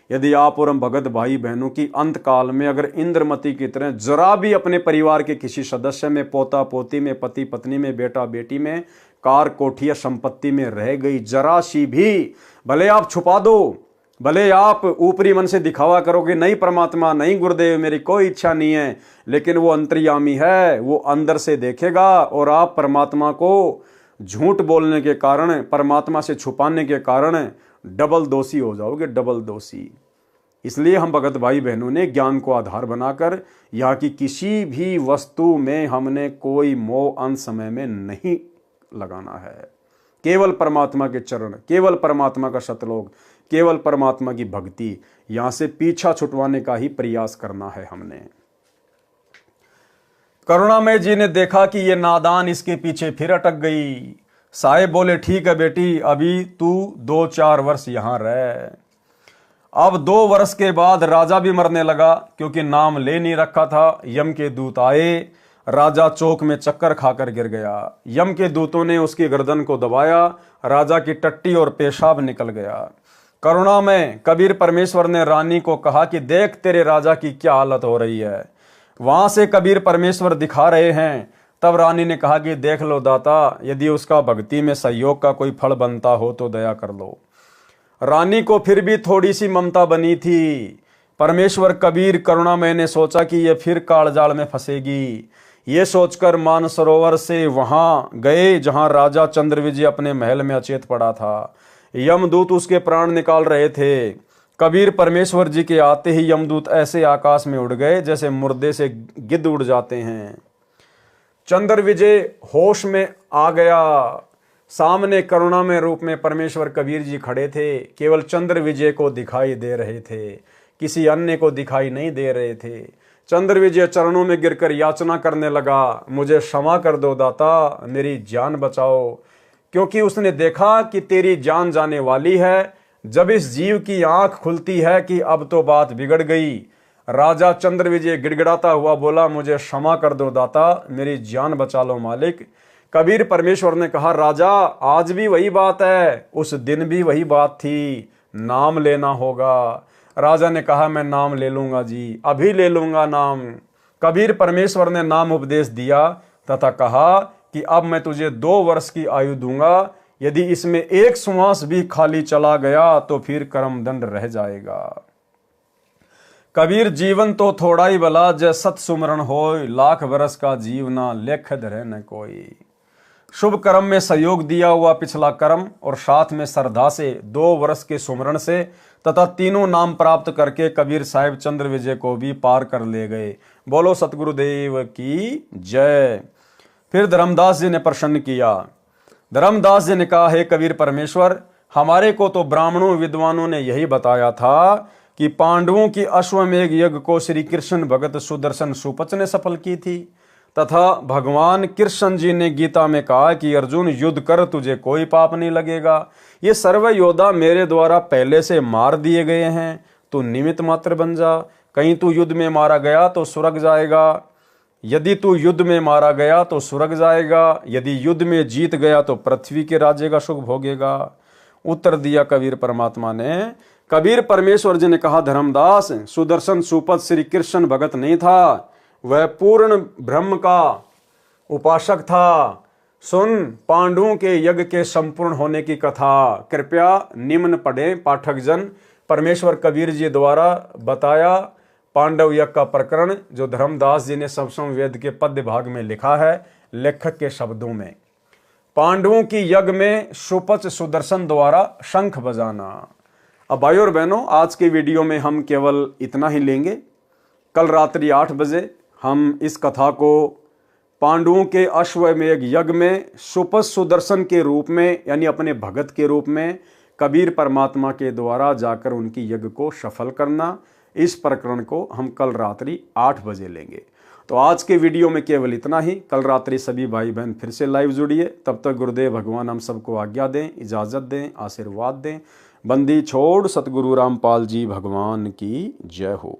यदि आप और हम भगत भाई बहनों की अंत काल में अगर इंद्रमती की तरह जरा भी अपने परिवार के किसी सदस्य में, पोता पोती में, पति पत्नी में, बेटा बेटी में, कार कोठी या संपत्ति में रह गई जरा सी भी, भले आप छुपा दो, भले आप ऊपरी मन से दिखावा करोगे नहीं परमात्मा, नहीं गुरुदेव मेरी कोई इच्छा नहीं है, लेकिन वो अंतर्यामी है, वो अंदर से देखेगा। और आप परमात्मा को झूठ बोलने के कारण, परमात्मा से छुपाने के कारण डबल दोषी हो जाओगे, डबल दोषी। इसलिए हम भगत भाई बहनों ने ज्ञान को आधार बनाकर यहाँ की किसी भी वस्तु में हमने कोई मोह अंत समय में नहीं लगाना है। केवल परमात्मा के चरण, केवल परमात्मा का सतलोक, केवल परमात्मा की भक्ति, यहां से पीछा छुटवाने का ही प्रयास करना है हमने। करुणामय जी ने देखा कि ये नादान इसके पीछे फिर अटक गई। साहेब बोले, ठीक है बेटी, अभी तू 2-4 वर्ष यहां रह। अब 2 वर्ष के बाद राजा भी मरने लगा, क्योंकि नाम ले नहीं रखा था। यम के दूत आए, राजा चौक में चक्कर खाकर गिर गया। यम के दूतों ने उसकी गर्दन को दबाया, राजा की टट्टी और पेशाब निकल गया। करुणा में कबीर परमेश्वर ने रानी को कहा कि देख तेरे राजा की क्या हालत हो रही है। वहां से कबीर परमेश्वर दिखा रहे हैं। तब रानी ने कहा कि देख लो दाता, यदि उसका भक्ति में सहयोग का कोई फल बनता हो तो दया कर लो। रानी को फिर भी थोड़ी सी ममता बनी थी। परमेश्वर कबीर करुणामय ने सोचा कि यह फिर कालजाल में फंसेगी। ये सोचकर मानसरोवर से वहां गए जहां राजा चंद्रविजय अपने महल में अचेत पड़ा था। यमदूत उसके प्राण निकाल रहे थे। कबीर परमेश्वर जी के आते ही यमदूत ऐसे आकाश में उड़ गए जैसे मुर्दे से गिद्ध उड़ जाते हैं। चंद्रविजय होश में आ गया। सामने करुणामय रूप में परमेश्वर कबीर जी खड़े थे। केवल चंद्रविजय को दिखाई दे रहे थे, किसी अन्य को दिखाई नहीं दे रहे थे। चंद्रविजय चरणों में गिरकर याचना करने लगा, मुझे क्षमा कर दो दाता, मेरी जान बचाओ, क्योंकि उसने देखा कि तेरी जान जाने वाली है। जब इस जीव की आंख खुलती है कि अब तो बात बिगड़ गई। राजा चंद्रविजय गिड़गिड़ाता हुआ बोला, मुझे क्षमा कर दो दाता, मेरी जान बचा लो मालिक। कबीर परमेश्वर ने कहा, राजा आज भी वही बात है, उस दिन भी वही बात थी। नाम लेना होगा। राजा ने कहा मैं नाम ले लूंगा जी, अभी ले लूंगा नाम। कबीर परमेश्वर ने नाम उपदेश दिया तथा कहा कि अब मैं तुझे 2 वर्ष की आयु दूंगा, यदि इसमें एक श्वास भी खाली चला गया तो फिर कर्म दंड रह जाएगा। कबीर जीवन तो थोड़ा ही भला, जय सत सुमरण होय, लाख बरस का जीवना लेख धरे न कोई। शुभ कर्म में सहयोग दिया हुआ पिछला कर्म और साथ में श्रद्धा से 2 वर्ष के सुमरण से तथा तीनों नाम प्राप्त करके कबीर साहिब चंद्र विजय को भी पार कर ले गए। बोलो सतगुरुदेव की जय। फिर धर्मदास जी ने प्रश्न किया। धर्मदास जी ने कहा, हे कबीर परमेश्वर, हमारे को तो ब्राह्मणों विद्वानों ने यही बताया था कि पांडवों की अश्वमेघ यज्ञ को श्री कृष्ण भगत सुदर्शन सुपच ने सफल की थी तथा भगवान कृष्ण जी ने गीता में कहा कि अर्जुन युद्ध कर, तुझे कोई पाप नहीं लगेगा। ये सर्व योद्धा मेरे द्वारा पहले से मार दिए गए हैं, तू निमित्त मात्र बन जा। कहीं तू युद्ध में मारा गया तो स्वर्ग जाएगा, यदि तू युद्ध में मारा गया तो स्वर्ग जाएगा, यदि युद्ध में जीत गया तो पृथ्वी के राज्य का सुख भोगेगा। उत्तर दिया कबीर परमात्मा ने। कबीर परमेश्वर जी ने कहा, धर्मदास, सुदर्शन सुपथ श्री कृष्ण भगत नहीं था, वह पूर्ण ब्रह्म का उपासक था। सुन पांडवों के यज्ञ के संपूर्ण होने की कथा। कृपया निम्न पढ़े पाठक जन। परमेश्वर कबीर जी द्वारा बताया पांडव यज्ञ का प्रकरण, जो धर्मदास जी ने सप्तम वेद के पद्य भाग में लिखा है लेखक के शब्दों में। पांडवों की यज्ञ में सुपच सुदर्शन द्वारा शंख बजाना। अब भाइयों और बहनों, आज के वीडियो में हम केवल इतना ही लेंगे। कल रात्रि 8 बजे हम इस कथा को पांडवों के अश्वमेघ यज्ञ में सुपच सुदर्शन के रूप में, यानी अपने भगत के रूप में कबीर परमात्मा के द्वारा जाकर उनकी यज्ञ को सफल करना, इस प्रकरण को हम कल रात्रि 8 बजे लेंगे। तो आज के वीडियो में केवल इतना ही। कल रात्रि सभी भाई बहन फिर से लाइव जुड़िए। तब तक गुरुदेव भगवान हम सबको आज्ञा दें, इजाज़त दें, आशीर्वाद दें। बंदी छोड़ सतगुरु रामपाल जी भगवान की जय हो।